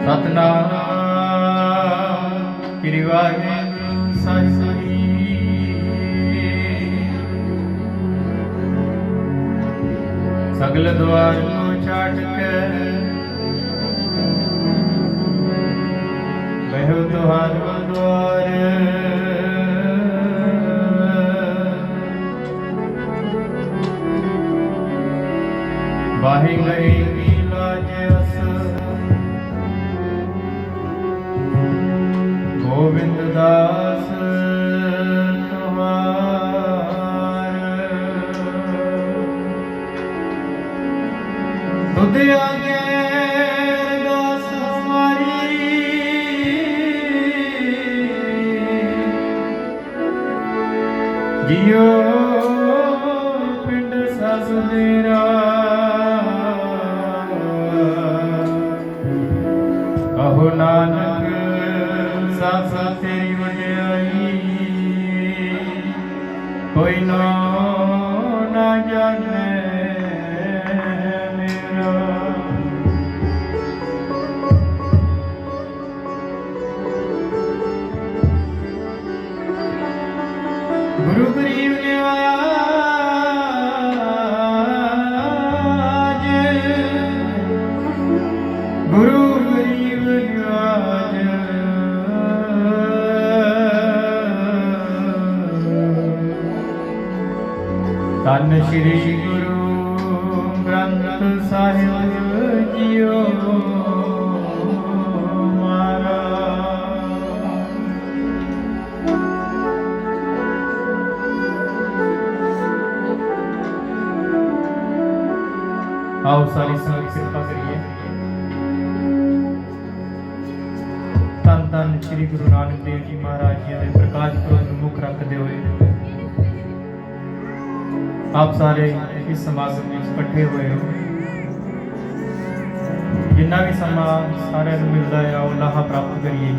सतनाम श्री वाहिगुरु साहिब सगल द्वार को छाट के बहो तुहारो द्वार बाही गई लाज अस गोविंद दास तुम्हार तुद आगे अरदास हमारी जियो पिंड ससुदेरा कहो नानक सास तेरी वड्याई कोई ना जाने मेरा। गुरु गरीब निवाज गुरु गरीब निवाज धन श्री गुरु ग्रंथ साहिब जियो आओ सारी संगत कृपा करिए धन धन श्री गुरु नानक देव जी महाराज जी के प्रकाश पुरब ਨੂੰ ਮੁੱਖ ਰੱਖਦੇ ਹੋਏ आप सारे इस समागम में इकट्ठे हुए हो जिन्ना भी समा सारे ਨੂੰ मिलता है आओ लाहा प्राप्त करिए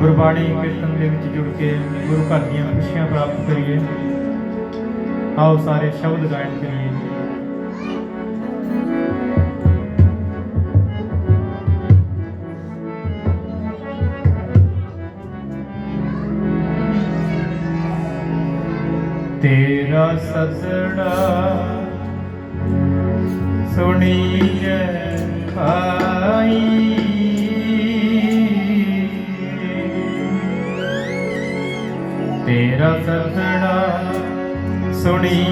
गुरबाणी कीर्तन ਦੇ ਵਿੱਚ जुड़ के गुरु घर ਦੀਆਂ खुशियां प्राप्त करिए आओ सारे शब्द गायन करिए। तेरा ससड़ा सुनी आई तेरा ससड़ा सुनी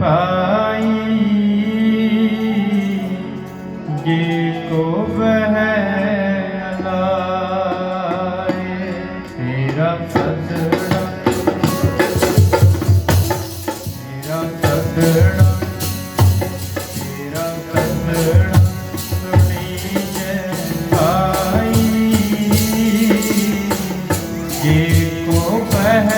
पाई जी को वह लाए तेरा ससड़ा तेरा ससड़ा सुनी आई जी को वह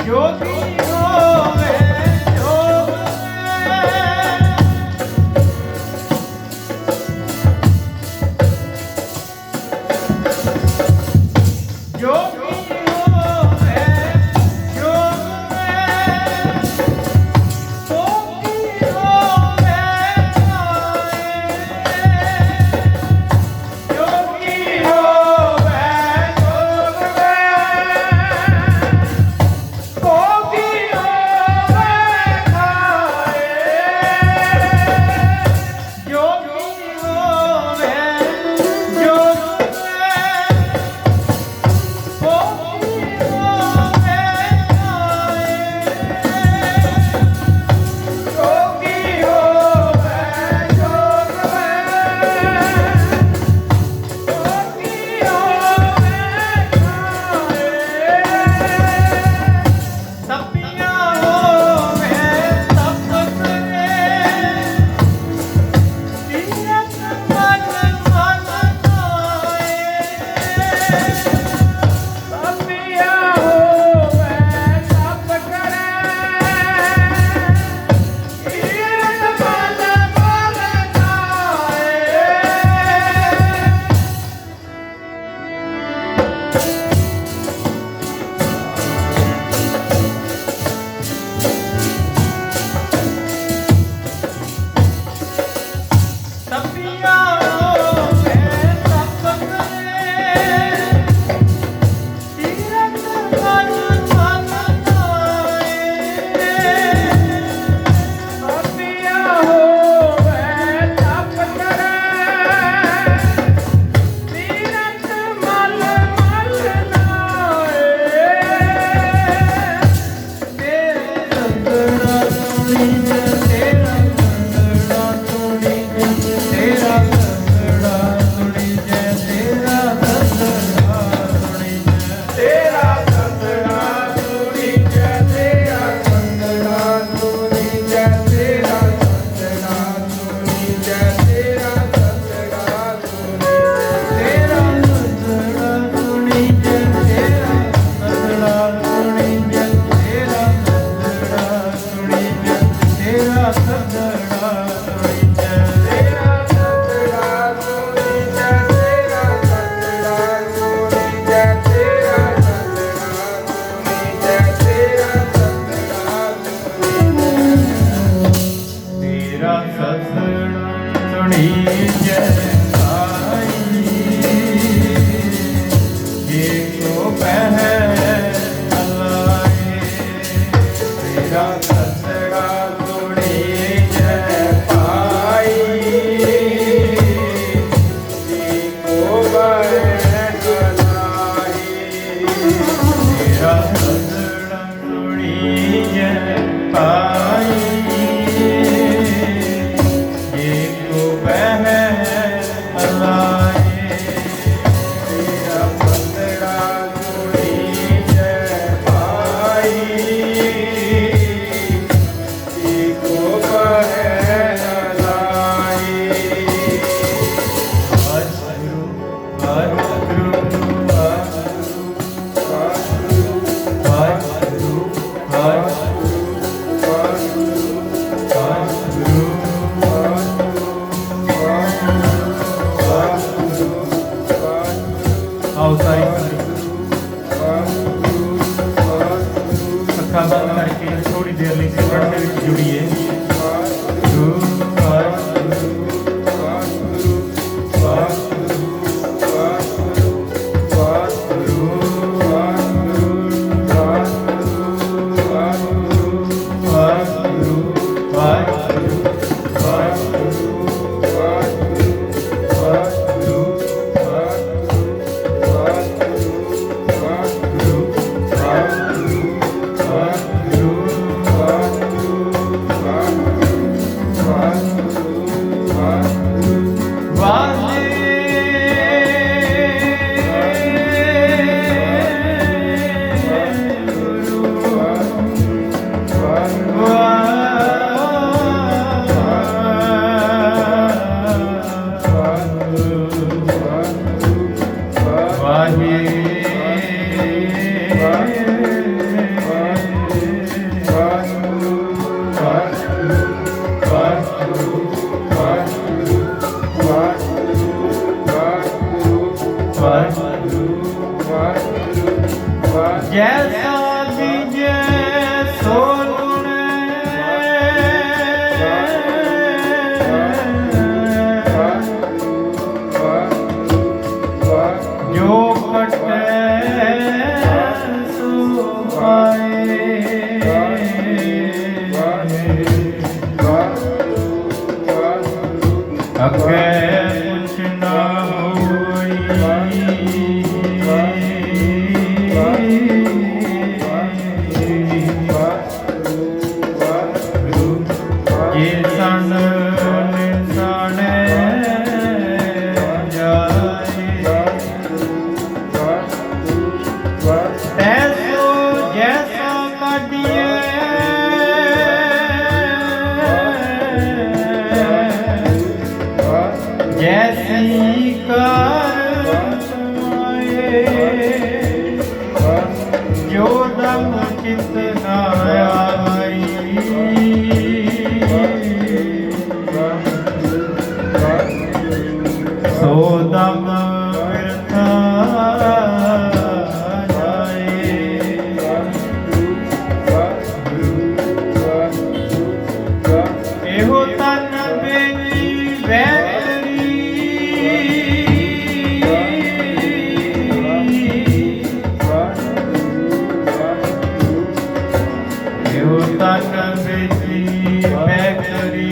Wow. जैसा बीजे सो जो कटे सो पाए अगे कुछ न होई ये सन निसाने जाए ऐसो जैसा काटिए जैसी कर जो दम चित न आई सो दम व्यर्था जाए एहो तन बेची बैतरी एहो तन बेची बैतरी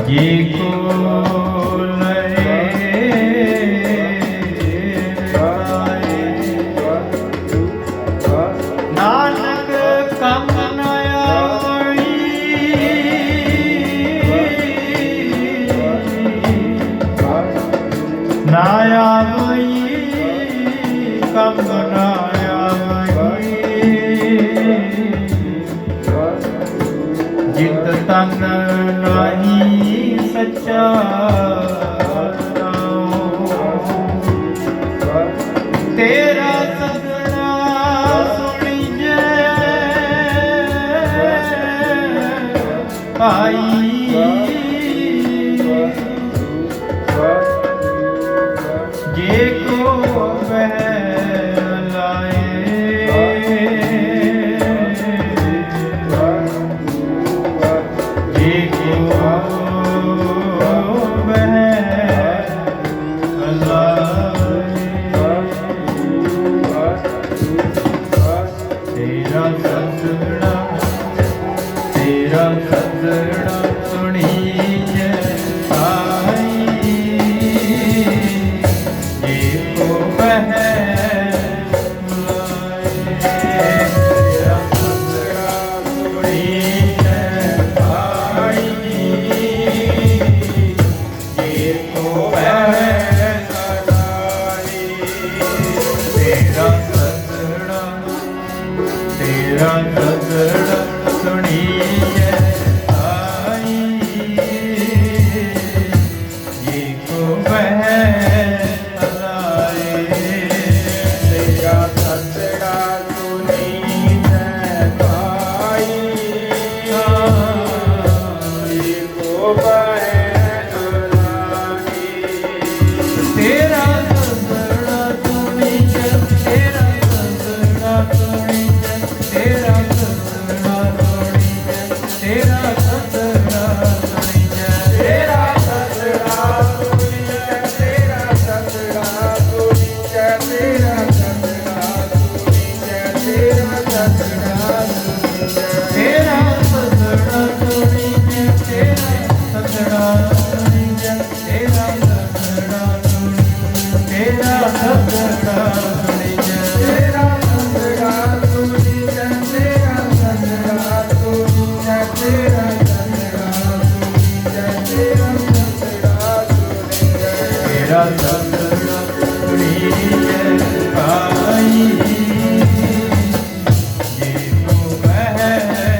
जी को लए नानक कम न आई ना आई कम न आई जित तन नहीं सच्चा तेरा सगड़ा सुनी आई जे को बहलाए जे को तेरा सजड़ा सुनी आई ये को तेरा सजड़ा सुनी आई ये को तेरा सजड़ा सुनिए आई ये को बहलाए तेरा सजड़ा सुनिए आई ये को बहलाए तेरा सजड़ा सुनिए तेरा सजड़ा सुनिए तेरा सजड़ा सुनिए तेरा सजड़ा सुनिए तेरा सजड़ा सुनिए तेरा सजड़ा सुनिए तेरा सजड़ा सुनिए तेरा सजड़ा सुनिए तेरा सजड़ा सुनिए तेरा सजड़ा सुनिए तेरा सजड़ा सुनिए तेरा सजड़ा सुनिए तेरा सजड़ा सुनिए तेरा सजड़ा तेरा सजड़ा सुनिए आई ये को बहलाए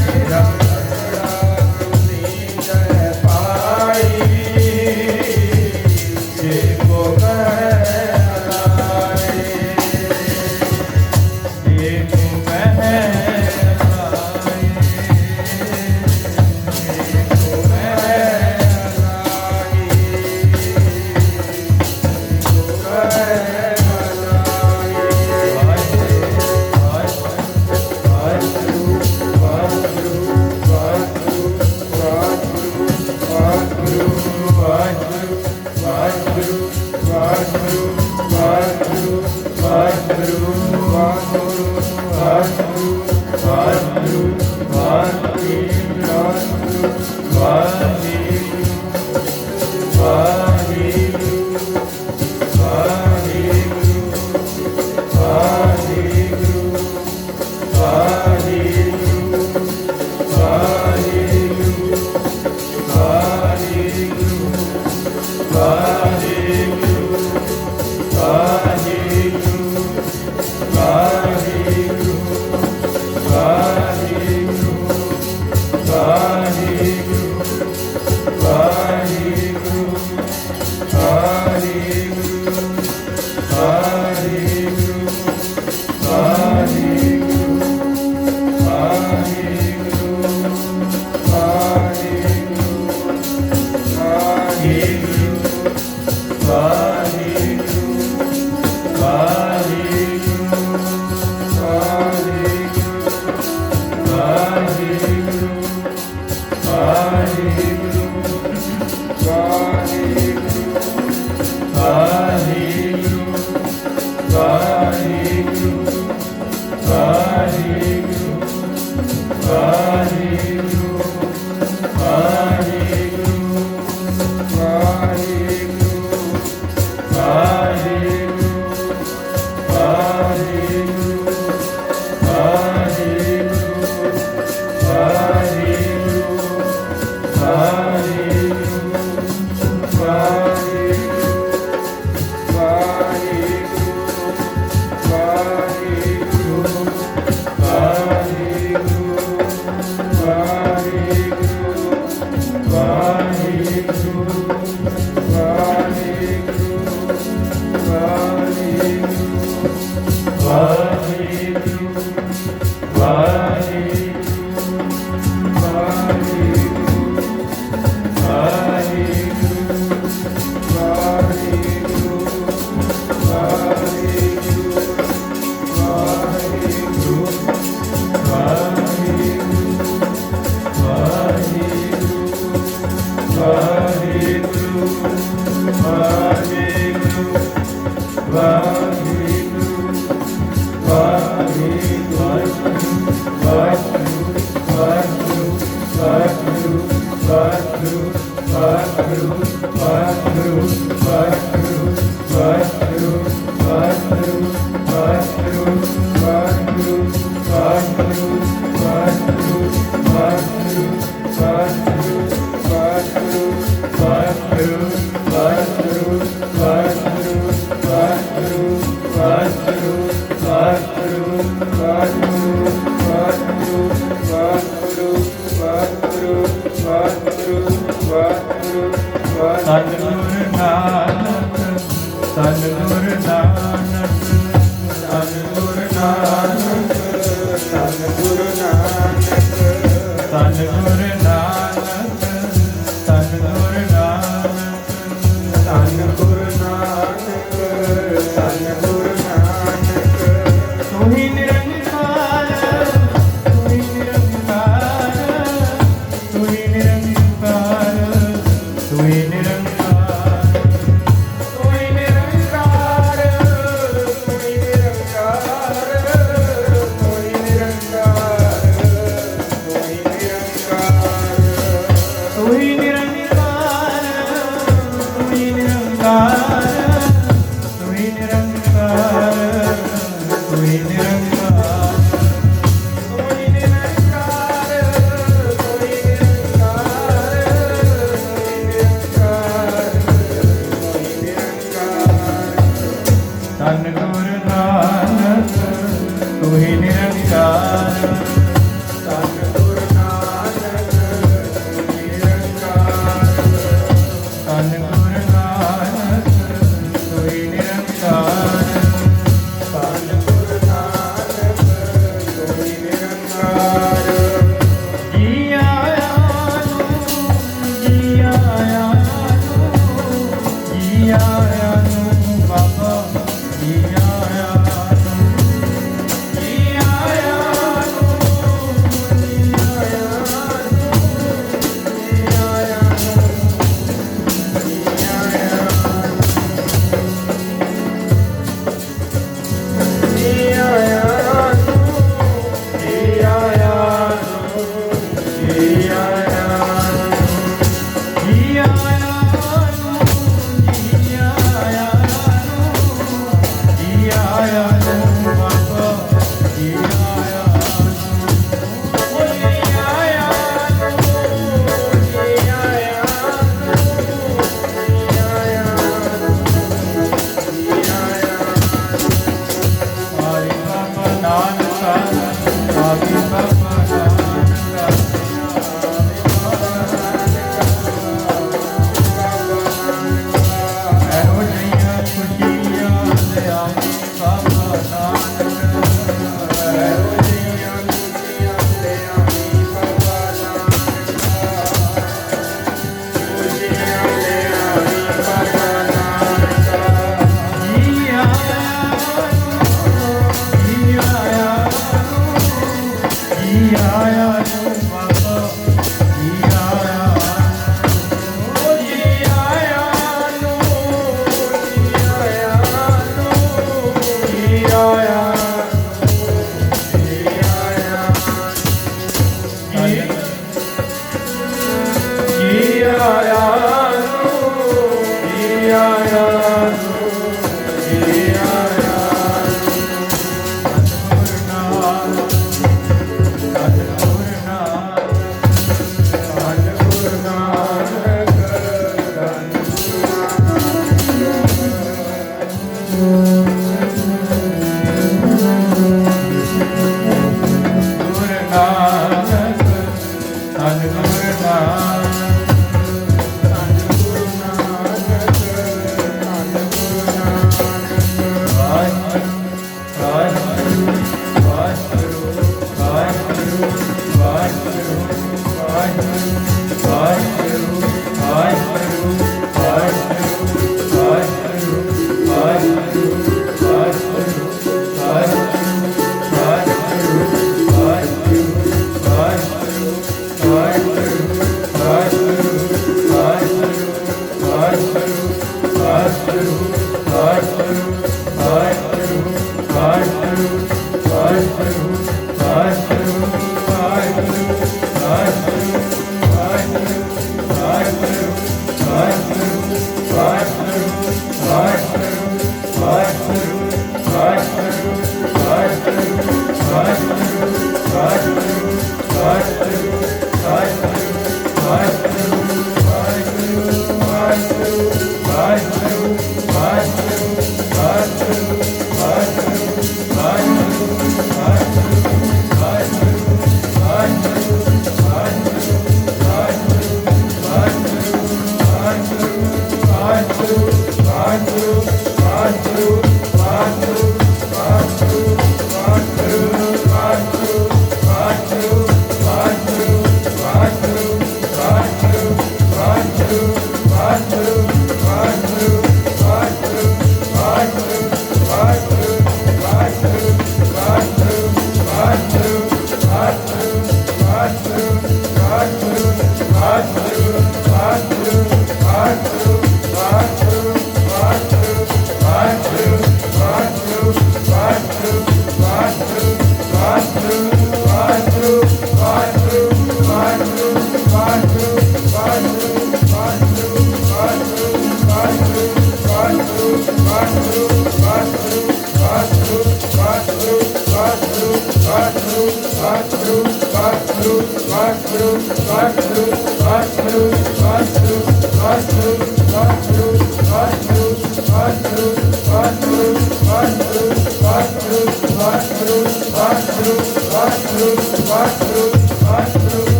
तेरा सजड़ा सुनिए पाई ये को बहलाए ये को बहलाए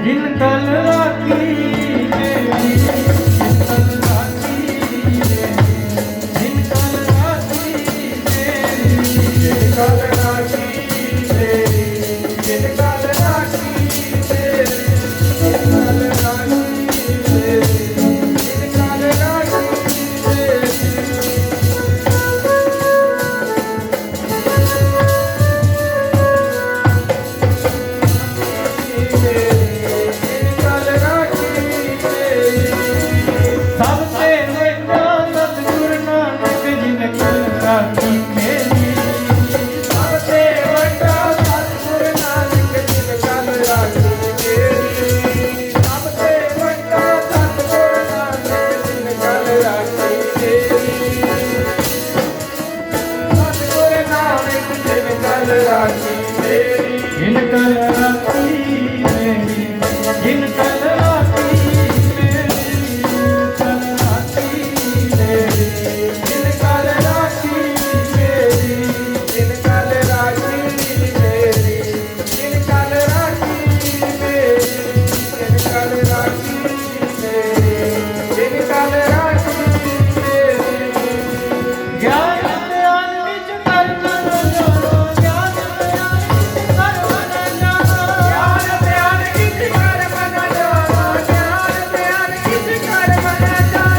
जिन कल राखी मेरी, जिन कल राखी मेरी, जिन कल राखी मेरी, जिन कल राखी मेरी, जिन कल राखी मेरी, जिन कल राखी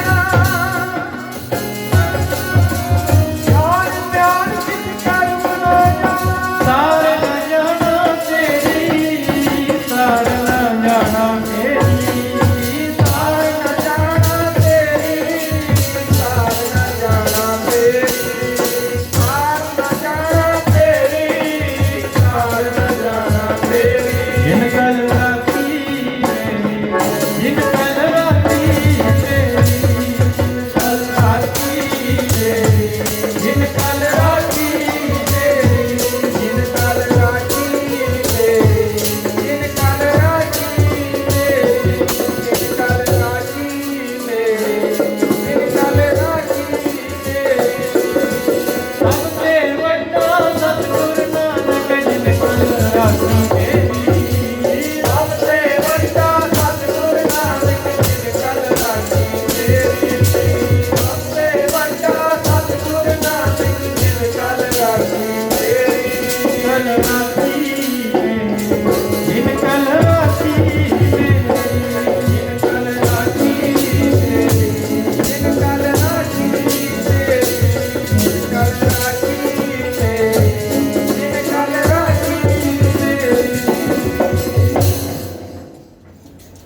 मेरी, जिन कल राखी मेरी, जिन कल राखी मेरी।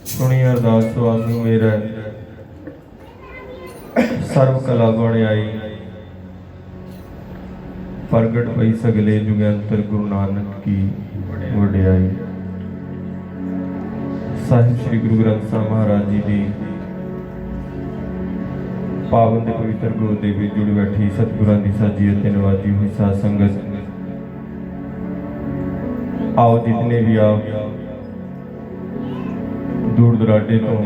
ਸੁਣੀ ਅਰਦਾਸ ਸੁਆਮੀ ਮੇਰਾ ਸਰਬ ਕਲਾ ਗੁਣ ਆਈ। प्रगट पई सगले जुगंतर गुरु नानक की वडियाई। साहिब श्री गुरु ग्रंथ साहिब महाराज जी की पावन ते पवित्र गोद दे विच जुड़ बैठी सतगुरां दी साजी अते नवाजी हुई साध संगत, आओ जितने भी आप दूर दराडे तो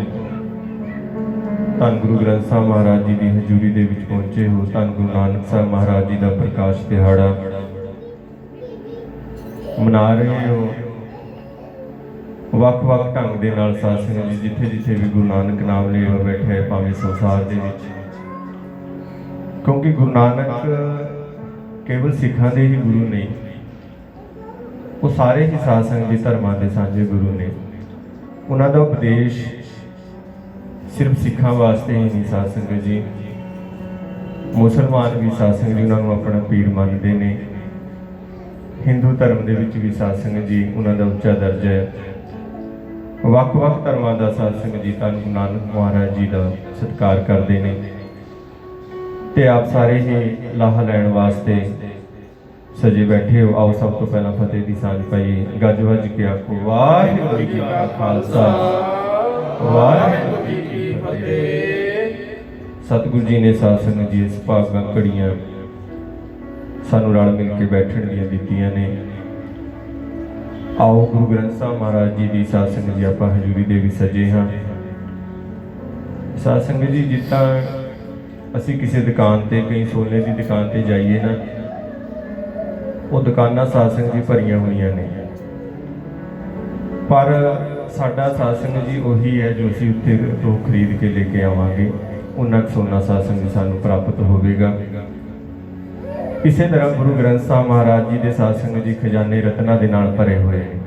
धन गुरु ग्रंथ साहिब महाराज जी की हजूरी दे विच पहुंचे हो, धन गुरु नानक साहिब महाराज जी का प्रकाश दिहाड़ा मना रहे हो। वख-वख ढंग दे नाल साध संगत जी जिथे जिथे भी गुरु नानक नाम लेवा बैठे है भावें संसार दे विच, क्योंकि गुरु नानक केवल सिखां दे ही गुरु नहीं, वो सारे ही साध संगत जी धर्मां दे सांझे गुरु ने। उन्हां दा उपदेश सिर्फ सिखां वास्ते ही नहीं, साध संगत जी मुसलमान भी साध संगत जी उन्होंने अपना पीर मानते हैं, हिंदू धर्म के विच भी साध संगत जी उन्होंने उच्चा दर्जा है। वख-वख धर्मां दा साध संगत जी धन गुरु नानक महाराज जी का सत्कार करते हैं ते आप सारे ही लाहा लैण वास्ते सजे बैठे हो। आओ सब तो पहला फतेह की सांझ पाइए, गज वज के आखो वाहिगुरू जी का खालसा वाहिगुरू जी की फतेह। सतगुरु जी ने साध संगत जी इस भागां घड़ियां सानू रल मिल के बैठण दीआं दित्तियां ने। आओ गुरु ग्रंथ साहिब महाराज जी की साध संगत जी आपां हजूरी दे विच सजे हाँ। साध संगत जी जिद्दां असीं किसी दुकान ते कई सोने की दुकान ते जाइए ना, वो दुकानां साध संगत जी भरियां होईयां ने, पर साडा साध संगत जी उही है जो असीं उत्थे तो खरीद के लेके आवांगे, उन्ना सोना साध संगत जी सानू प्राप्त होवेगा। इसे तरह गुरु ग्रंथ साहिब महाराज जी के साध संगत जी खजाने रत्ना दे नाल भरे हुए हैं,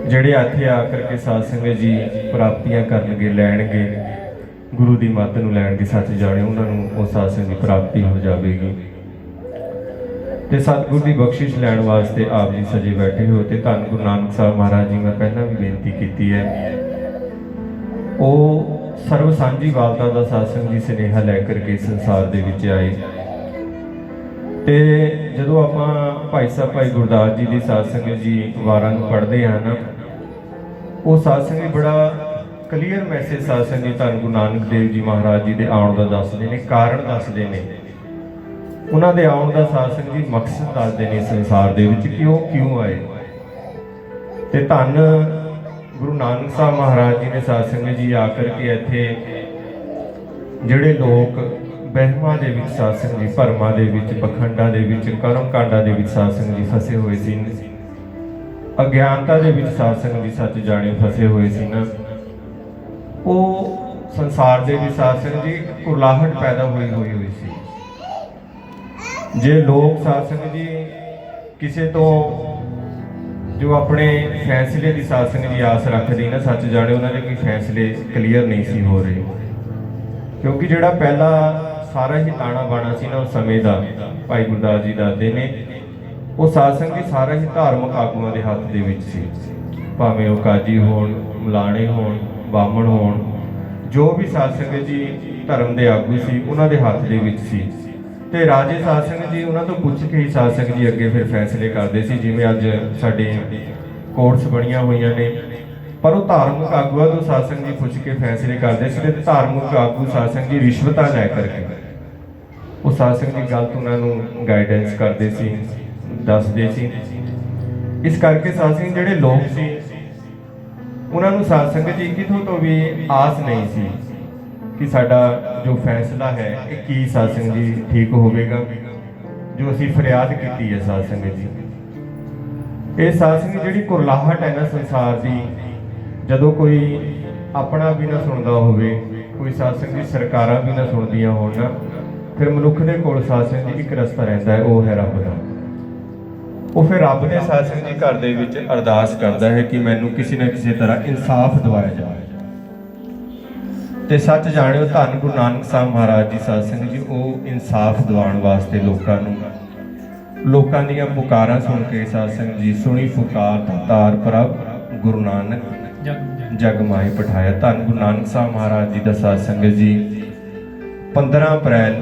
जिहड़े इत्थे आकर के साध संगत जी प्राप्तियां करनगे लैणगे, गुरु की मत नूं लैणगे, सच जाणे उन्हां नूं उह साध संगत की प्राप्ति हो जाएगी। ते सतगुरु की बख्शिश लैण वास्ते आप जी सजे बैठे हो। ते धन गुरु नानक साहिब महाराज जी मैं पहला भी बेनती की है, वो सर्व सांझी वालता का साध संगत जी सुनेहा लैकर के संसार दे विच आए। ते जदों आपां भाई साहब भाई गुरदास जी की साध संगत जी वारां नूं पढ़दे हैं ना, वो साध संगत बड़ा क्लीयर मैसेज साध संगत जी धन गुरु नानक देव जी महाराज जी के आउण का दसदे ने, कारण दसदे ने, उन्हां दे आउण दा साध संगत जी मकसद दसदे ने संसार दे विच कि ओह क्यों आए। ते धन गुरु नानक साहिब महाराज जी ने साध संगत जी आकर के इत्थे जिहड़े लोग बहमां दे विच साध संगत जी भरमां दे विच पखंडां दे विच कर्म कांडां दे विच साध संगत जी फसे हुए सी, अज्ञानता दे विच साध संगत जी सच जाणे फसे हुए सी ना, ओह संसार दे विच साध संगत जी कुरलाहट पैदा हुई सी। जे लोग साध संगत जी किसी तो जो अपने फैसले की साध संगत जी आस रखते ना, सच जाने उन्होंने कोई फैसले क्लीयर नहीं सी हो रहे, क्योंकि जिहड़ा पहला सारा ही ताना बाना सी ना उस समय का भाई गुरदास जी दसदे ने, वो साध संगत जी सारा ही धार्मिक आगुआं दे हत्थ दे विच सी, भावें वो काजी होण, मलाणे होण, बामण होण, जो भी साध संगत जी धर्म के आगू सी उन्हां दे हत्थ दे विच सी। ते राजे साध संगत जी उन्हां तो पुछ के ही साध संगत जी अगे फिर फैसले करते सी, जिवें अज साडे कोर्ट्स बणीਆਂ होईयां ने, पर वो धार्मिक आगूआं तो साध संगत जी पुछ के फैसले करते सी। ते धार्मिक आगू साध संगत जी रिश्वतां लै करके वो साध संगत जी गलत उन्हां नूं गाइडेंस करते सी, दसदे सी। इस करके साध संगत जिहड़े लोग सी उन्हां नूं साध संगत जी कितों तो भी आस नहीं सी कि साडा जो फैसला है कि साध संगत जी ठीक होवेगा, जो असी फरियाद की है साध संगत जी। ये साध संगत जिहड़ी कुरलाहट है ना संसार की, जदों कोई अपना भी ना सुनता होवे, कोई साध संगत जी सरकारां भी ना सुनदियां होण ना, फिर मनुख दे कोल साध संगत जी एक रस्ता रहिंदा है, वो है रब दा। वो फिर रब दे साध संगत जी घर दे विच अरदास करदा है कि मैनूं किसी न किसी तरह इंसाफ दिवाया जाए। ते सच जाणिओ धन गुरु नानक साहिब महाराज जी साध संगत जी वो इंसाफ दिवाउण वास्ते लोकां दीआं पुकारां सुन के साध संगत जी सुनी पुकार तार प्रभ गुरु नानक जग माए पठाया। धन गुरु नानक साहिब महाराज जी दा साध संगत जी 15 अप्रैल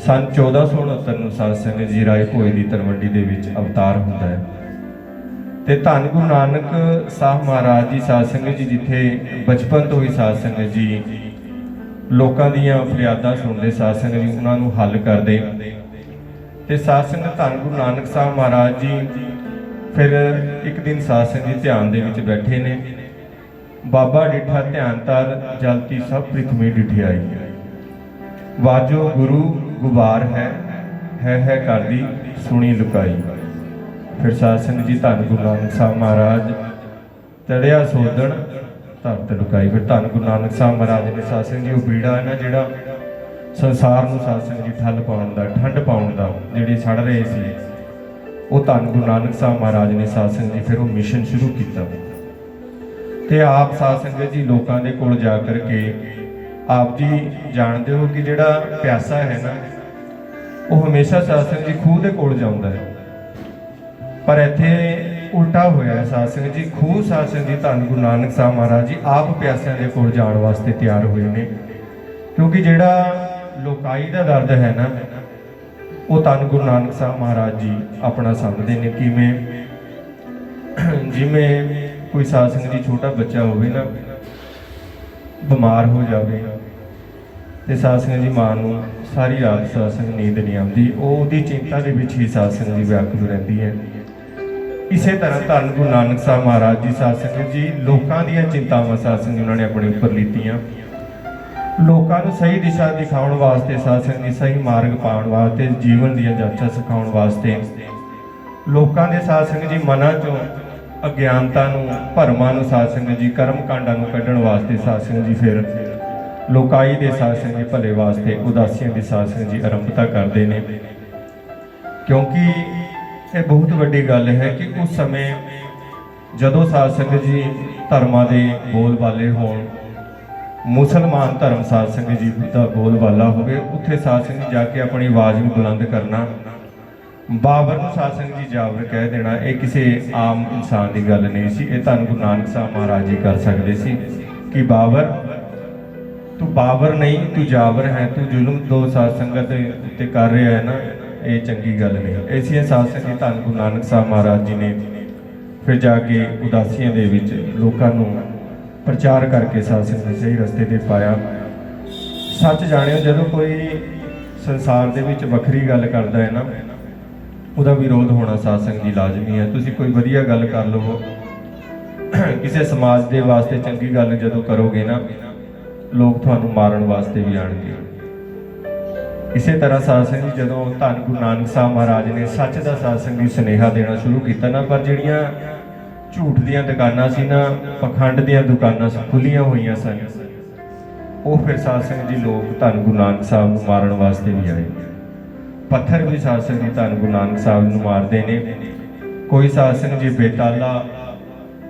सन 1469 ਨੂੰ ਸਾਧ ਸੰਗਤ ਜੀ ਰਾਏ ਭੋਏ ਦੀ ਤਲਵੰਡੀ ਦੇ ਵਿੱਚ ਅਵਤਾਰ ਹੁੰਦਾ ਹੈ ਤੇ ਧੰਨ ਗੁਰੂ ਨਾਨਕ ਸਾਹਿਬ ਮਹਾਰਾਜ ਜੀ ਸਾਧ ਸੰਗਤ ਜੀ ਜਿੱਥੇ ਬਚਪਨ ਤੋਂ ਹੀ ਸਾਧ ਸੰਗਤ ਜੀ ਲੋਕਾਂ ਦੀਆਂ ਫਰਿਆਦਾਂ ਸੁਣਦੇ, ਸਾਧ ਸੰਗਤ ਜੀ ਉਹਨਾਂ ਨੂੰ ਹੱਲ ਕਰਦੇ ਤੇ ਸਾਧ ਸੰਗਤ ਧੰਨ ਗੁਰੂ ਨਾਨਕ ਸਾਹਿਬ ਮਹਾਰਾਜ ਜੀ ਫਿਰ ਇੱਕ ਦਿਨ ਸਾਧ ਸੰਗਤ ਜੀ ਧਿਆਨ ਦੇ ਵਿੱਚ ਬੈਠੇ ਨੇ। ਬਾਬਾ ਡਿਠਾ ਧਿਆਨ ਤਰ ਜਲਤੀ ਸਭ ਪ੍ਰਿਥਵੀ ਡਿਠਿਆਈ, ਵਾਜੋ ਗੁਰੂ ਗੁਬਾਰ ਹੈ ਕਰਦੀ ਸੁਣੀ ਲੁਕਾਈ। ਫਿਰ ਸਾਧ ਸੰਗਤ ਜੀ ਧੰਨ ਗੁਰੂ ਨਾਨਕ ਸਾਹਿਬ ਮਹਾਰਾਜ ਤੜਿਆ ਸੋਧਣ ਧਰਤ ਲੁਕਾਈ। ਫਿਰ ਧੰਨ ਗੁਰੂ ਨਾਨਕ ਸਾਹਿਬ ਮਹਾਰਾਜ ਨੇ ਸਾਧ ਸੰਗਤ ਜੀ ਉਹ ਬੀੜਾ ਹੈ ਨਾ ਜਿਹੜਾ ਸੰਸਾਰ ਨੂੰ ਸਾਧ ਸੰਗਤ ਜੀ ਠੱਲ ਪਾਉਣ ਦਾ, ਠੰਡ ਪਾਉਣ ਦਾ, ਜਿਹੜੇ ਸੜ ਰਹੇ ਸੀ, ਉਹ ਧੰਨ ਗੁਰੂ ਨਾਨਕ ਸਾਹਿਬ ਮਹਾਰਾਜ ਨੇ ਸਾਧ ਸੰਗਤ ਜੀ ਫਿਰ ਉਹ ਮਿਸ਼ਨ ਸ਼ੁਰੂ ਕੀਤਾ ਤੇ ਆਪ ਸਾਧ ਸੰਗਤ ਜੀ ਲੋਕਾਂ ਦੇ ਕੋਲ ਜਾ ਕਰਕੇ ਆਪ ਜੀ ਜਾਣਦੇ ਹੋ ਕਿ ਜਿਹੜਾ ਪਿਆਸਾ ਹੈ ਨਾ ਉਹ ਹਮੇਸ਼ਾ ਸਾਧ ਸੰਗਤ ਜੀ ਖੂਹ ਦੇ ਕੋਲ ਜਾਂਦਾ ਹੈ, ਪਰ ਇੱਥੇ ਉਲਟਾ ਹੋਇਆ ਹੈ। ਸਾਧ ਸੰਗਤ ਜੀ ਖੂਹ ਸਾਧ ਸੰਗਤ ਜੀ ਧੰਨ ਗੁਰੂ ਨਾਨਕ ਸਾਹਿਬ ਮਹਾਰਾਜ ਜੀ ਆਪ ਪਿਆਸਿਆਂ ਦੇ ਕੋਲ ਜਾਣ ਵਾਸਤੇ ਤਿਆਰ ਹੋਏ ਨੇ, ਕਿਉਂਕਿ ਜਿਹੜਾ ਲੋਕਾਈ ਦਾ ਦਰਦ ਹੈ ਨਾ ਉਹ ਧੰਨ ਗੁਰੂ ਨਾਨਕ ਸਾਹਿਬ ਮਹਾਰਾਜ ਜੀ ਆਪਣਾ ਸਮਝਦੇ ਨੇ। ਕਿਵੇਂ? ਜਿਵੇਂ ਕੋਈ ਸਾਧ ਸੰਗਤ ਜੀ ਛੋਟਾ ਬੱਚਾ ਹੋਵੇ ਨਾ, ਬਿਮਾਰ ਹੋ ਜਾਵੇ ਤੇ ਸਾਧ ਸੰਗਤ ਜੀ ਮਾਂ ਨੂੰ ਸਾਰੀ ਰਾਤ ਸਾਧ ਸੰਗਤ ਨੀਂਦ ਨਹੀਂ ਆਉਂਦੀ, ਉਹ ਉਹਦੀ ਚਿੰਤਾ ਦੇ ਵਿੱਚ ਹੀ ਸਾਧ ਸੰਗਤ ਜੀ ਵਿਆਕੁਲ ਰਹਿੰਦੀ ਹੈ। ਇਸੇ ਤਰ੍ਹਾਂ ਧੰਨ ਗੁਰੂ ਨਾਨਕ ਸਾਹਿਬ ਮਹਾਰਾਜ ਜੀ ਸਾਧ ਸੰਗਤ ਜੀ ਲੋਕਾਂ ਦੀਆਂ ਚਿੰਤਾਵਾਂ ਸਾਧ ਸੰਗਤ ਜੀ ਉਹਨਾਂ ਨੇ ਆਪਣੇ ਉੱਪਰ ਲੀਤੀਆਂ, ਲੋਕਾਂ ਨੂੰ ਸਹੀ ਦਿਸ਼ਾ ਦਿਖਾਉਣ ਵਾਸਤੇ, ਸਾਧ ਸੰਗਤ ਜੀ ਸਹੀ ਮਾਰਗ ਪਾਉਣ ਵਾਸਤੇ, ਜੀਵਨ ਦੀਆਂ ਜਾਂਚਾਂ ਸਿਖਾਉਣ ਵਾਸਤੇ, ਲੋਕਾਂ ਦੇ ਸਾਧ ਸੰਗਤ ਜੀ ਮਨਾਂ ਚੋਂ ਅਗਿਆਨਤਾ ਨੂੰ, ਭਰਮਾਂ ਨੂੰ, ਸਾਧ ਸੰਗਤ ਜੀ ਕਰਮ ਕਾਂਡਾਂ ਨੂੰ ਕੱਢਣ ਵਾਸਤੇ ਸਾਧ ਸੰਗਤ ਜੀ ਫਿਰ ਲੋਕਾਈ ਦੇ ਸਾਧ ਸੰਗਤ ਜੀ ਭਲੇ ਵਾਸਤੇ ਉਦਾਸੀਆਂ ਦੀ ਸਾਧ ਸੰਗਤ ਜੀ ਆਰੰਭਤਾ ਕਰਦੇ ਨੇ। ਕਿਉਂਕਿ ਇਹ ਬਹੁਤ ਵੱਡੀ ਗੱਲ ਹੈ ਕਿ ਉਸ ਸਮੇਂ ਜਦੋਂ ਸਾਧ ਸੰਗਤ ਜੀ ਧਰਮਾਂ ਦੇ ਬੋਲਬਾਲੇ ਹੋਣ, ਮੁਸਲਮਾਨ ਧਰਮ ਸਾਧ ਸੰਗਤ ਜੀ ਦਾ ਬੋਲਬਾਲਾ ਹੋਵੇ, ਉੱਥੇ ਸਾਧ ਸੰਗਤ ਜਾ ਕੇ ਆਪਣੀ ਆਵਾਜ਼ ਨੂੰ ਬੁਲੰਦ ਕਰਨਾ, ਬਾਬਰ ਨੂੰ ਸਾਧ ਸੰਗਤ ਜੀ ਜਾਬਰ ਕਹਿ ਦੇਣਾ, ਇਹ ਕਿਸੇ ਆਮ ਇਨਸਾਨ ਦੀ ਗੱਲ ਨਹੀਂ ਸੀ। ਇਹ ਧੰਨ ਗੁਰੂ ਨਾਨਕ ਸਾਹਿਬ ਮਹਾਰਾਜ ਜੀ ਕਰ ਸਕਦੇ ਸੀ ਕਿ ਬਾਬਰ ਤੂੰ ਬਾਬਰ ਨਹੀਂ, ਤੂੰ ਜਾਬਰ ਹੈ, ਤੂੰ ਜ਼ੁਲਮ ਦੋ ਸਾਧ ਸੰਗਤ ਉੱਤੇ ਕਰ ਰਿਹਾ ਹੈ ਨਾ, ਇਹ ਚੰਗੀ ਗੱਲ ਨਹੀਂ। ਐਸੀਆਂ ਸਾਧ ਸੰਗਤ ਧੰਨ ਗੁਰੂ ਨਾਨਕ ਸਾਹਿਬ ਮਹਾਰਾਜ ਜੀ ਨੇ ਫਿਰ ਜਾ ਕੇ ਉਦਾਸੀਆਂ ਦੇ ਵਿੱਚ ਲੋਕਾਂ ਨੂੰ ਪ੍ਰਚਾਰ ਕਰਕੇ ਸਾਧ ਸੰਗਤ ਸਹੀ ਰਸਤੇ ਤੇ ਪਾਇਆ। ਸੱਚ ਜਾਣਿਓ, ਜਦੋਂ ਕੋਈ ਸੰਸਾਰ ਦੇ ਵਿੱਚ ਵੱਖਰੀ ਗੱਲ ਕਰਦਾ ਹੈ ਨਾ, ਉਹਦਾ ਵਿਰੋਧ ਹੋਣਾ ਸਾਧ ਸੰਗਤ ਜੀ ਲਾਜ਼ਮੀ ਹੈ। ਤੁਸੀਂ ਕੋਈ ਵਧੀਆ ਗੱਲ ਕਰ ਲਵੋ, ਕਿਸੇ ਸਮਾਜ ਦੇ ਵਾਸਤੇ ਚੰਗੀ ਗੱਲ ਜਦੋਂ ਕਰੋਗੇ ਨਾ, ਲੋਕ ਤੁਹਾਨੂੰ ਮਾਰਨ ਵਾਸਤੇ ਵੀ ਆਣਗੇ। ਇਸੇ ਤਰ੍ਹਾਂ ਸਾਧ ਸੰਗਤ ਜੀ ਜਦੋਂ ਧੰਨ ਗੁਰੂ ਨਾਨਕ ਸਾਹਿਬ ਮਹਾਰਾਜ ਨੇ ਸੱਚ ਦਾ ਸਾਧ ਸੰਗਤ ਜੀ ਸੁਨੇਹਾ ਦੇਣਾ ਸ਼ੁਰੂ ਕੀਤਾ ਨਾ, ਪਰ ਜਿਹੜੀਆਂ ਝੂਠ ਦੀਆਂ ਦੁਕਾਨਾਂ ਸੀ ਨਾ, ਪਖੰਡ ਦੀਆਂ ਦੁਕਾਨਾਂ ਖੁੱਲੀਆਂ ਹੋਈਆਂ ਸਨ, ਉਹ ਫਿਰ ਸਾਧ ਸੰਗਤ ਜੀ ਲੋਕ ਧੰਨ ਗੁਰੂ ਨਾਨਕ ਸਾਹਿਬ ਨੂੰ ਮਾਰਨ ਵਾਸਤੇ ਵੀ ਆਏ। ਪੱਥਰ ਵੀ ਸਾਧ ਸੰਗਤ ਜੀ ਧੰਨ ਗੁਰੂ ਨਾਨਕ ਸਾਹਿਬ ਨੂੰ ਮਾਰਦੇ ਨੇ। ਕੋਈ ਸਾਧ ਸੰਗਤ ਜੀ ਬੇਤਾਲਾ,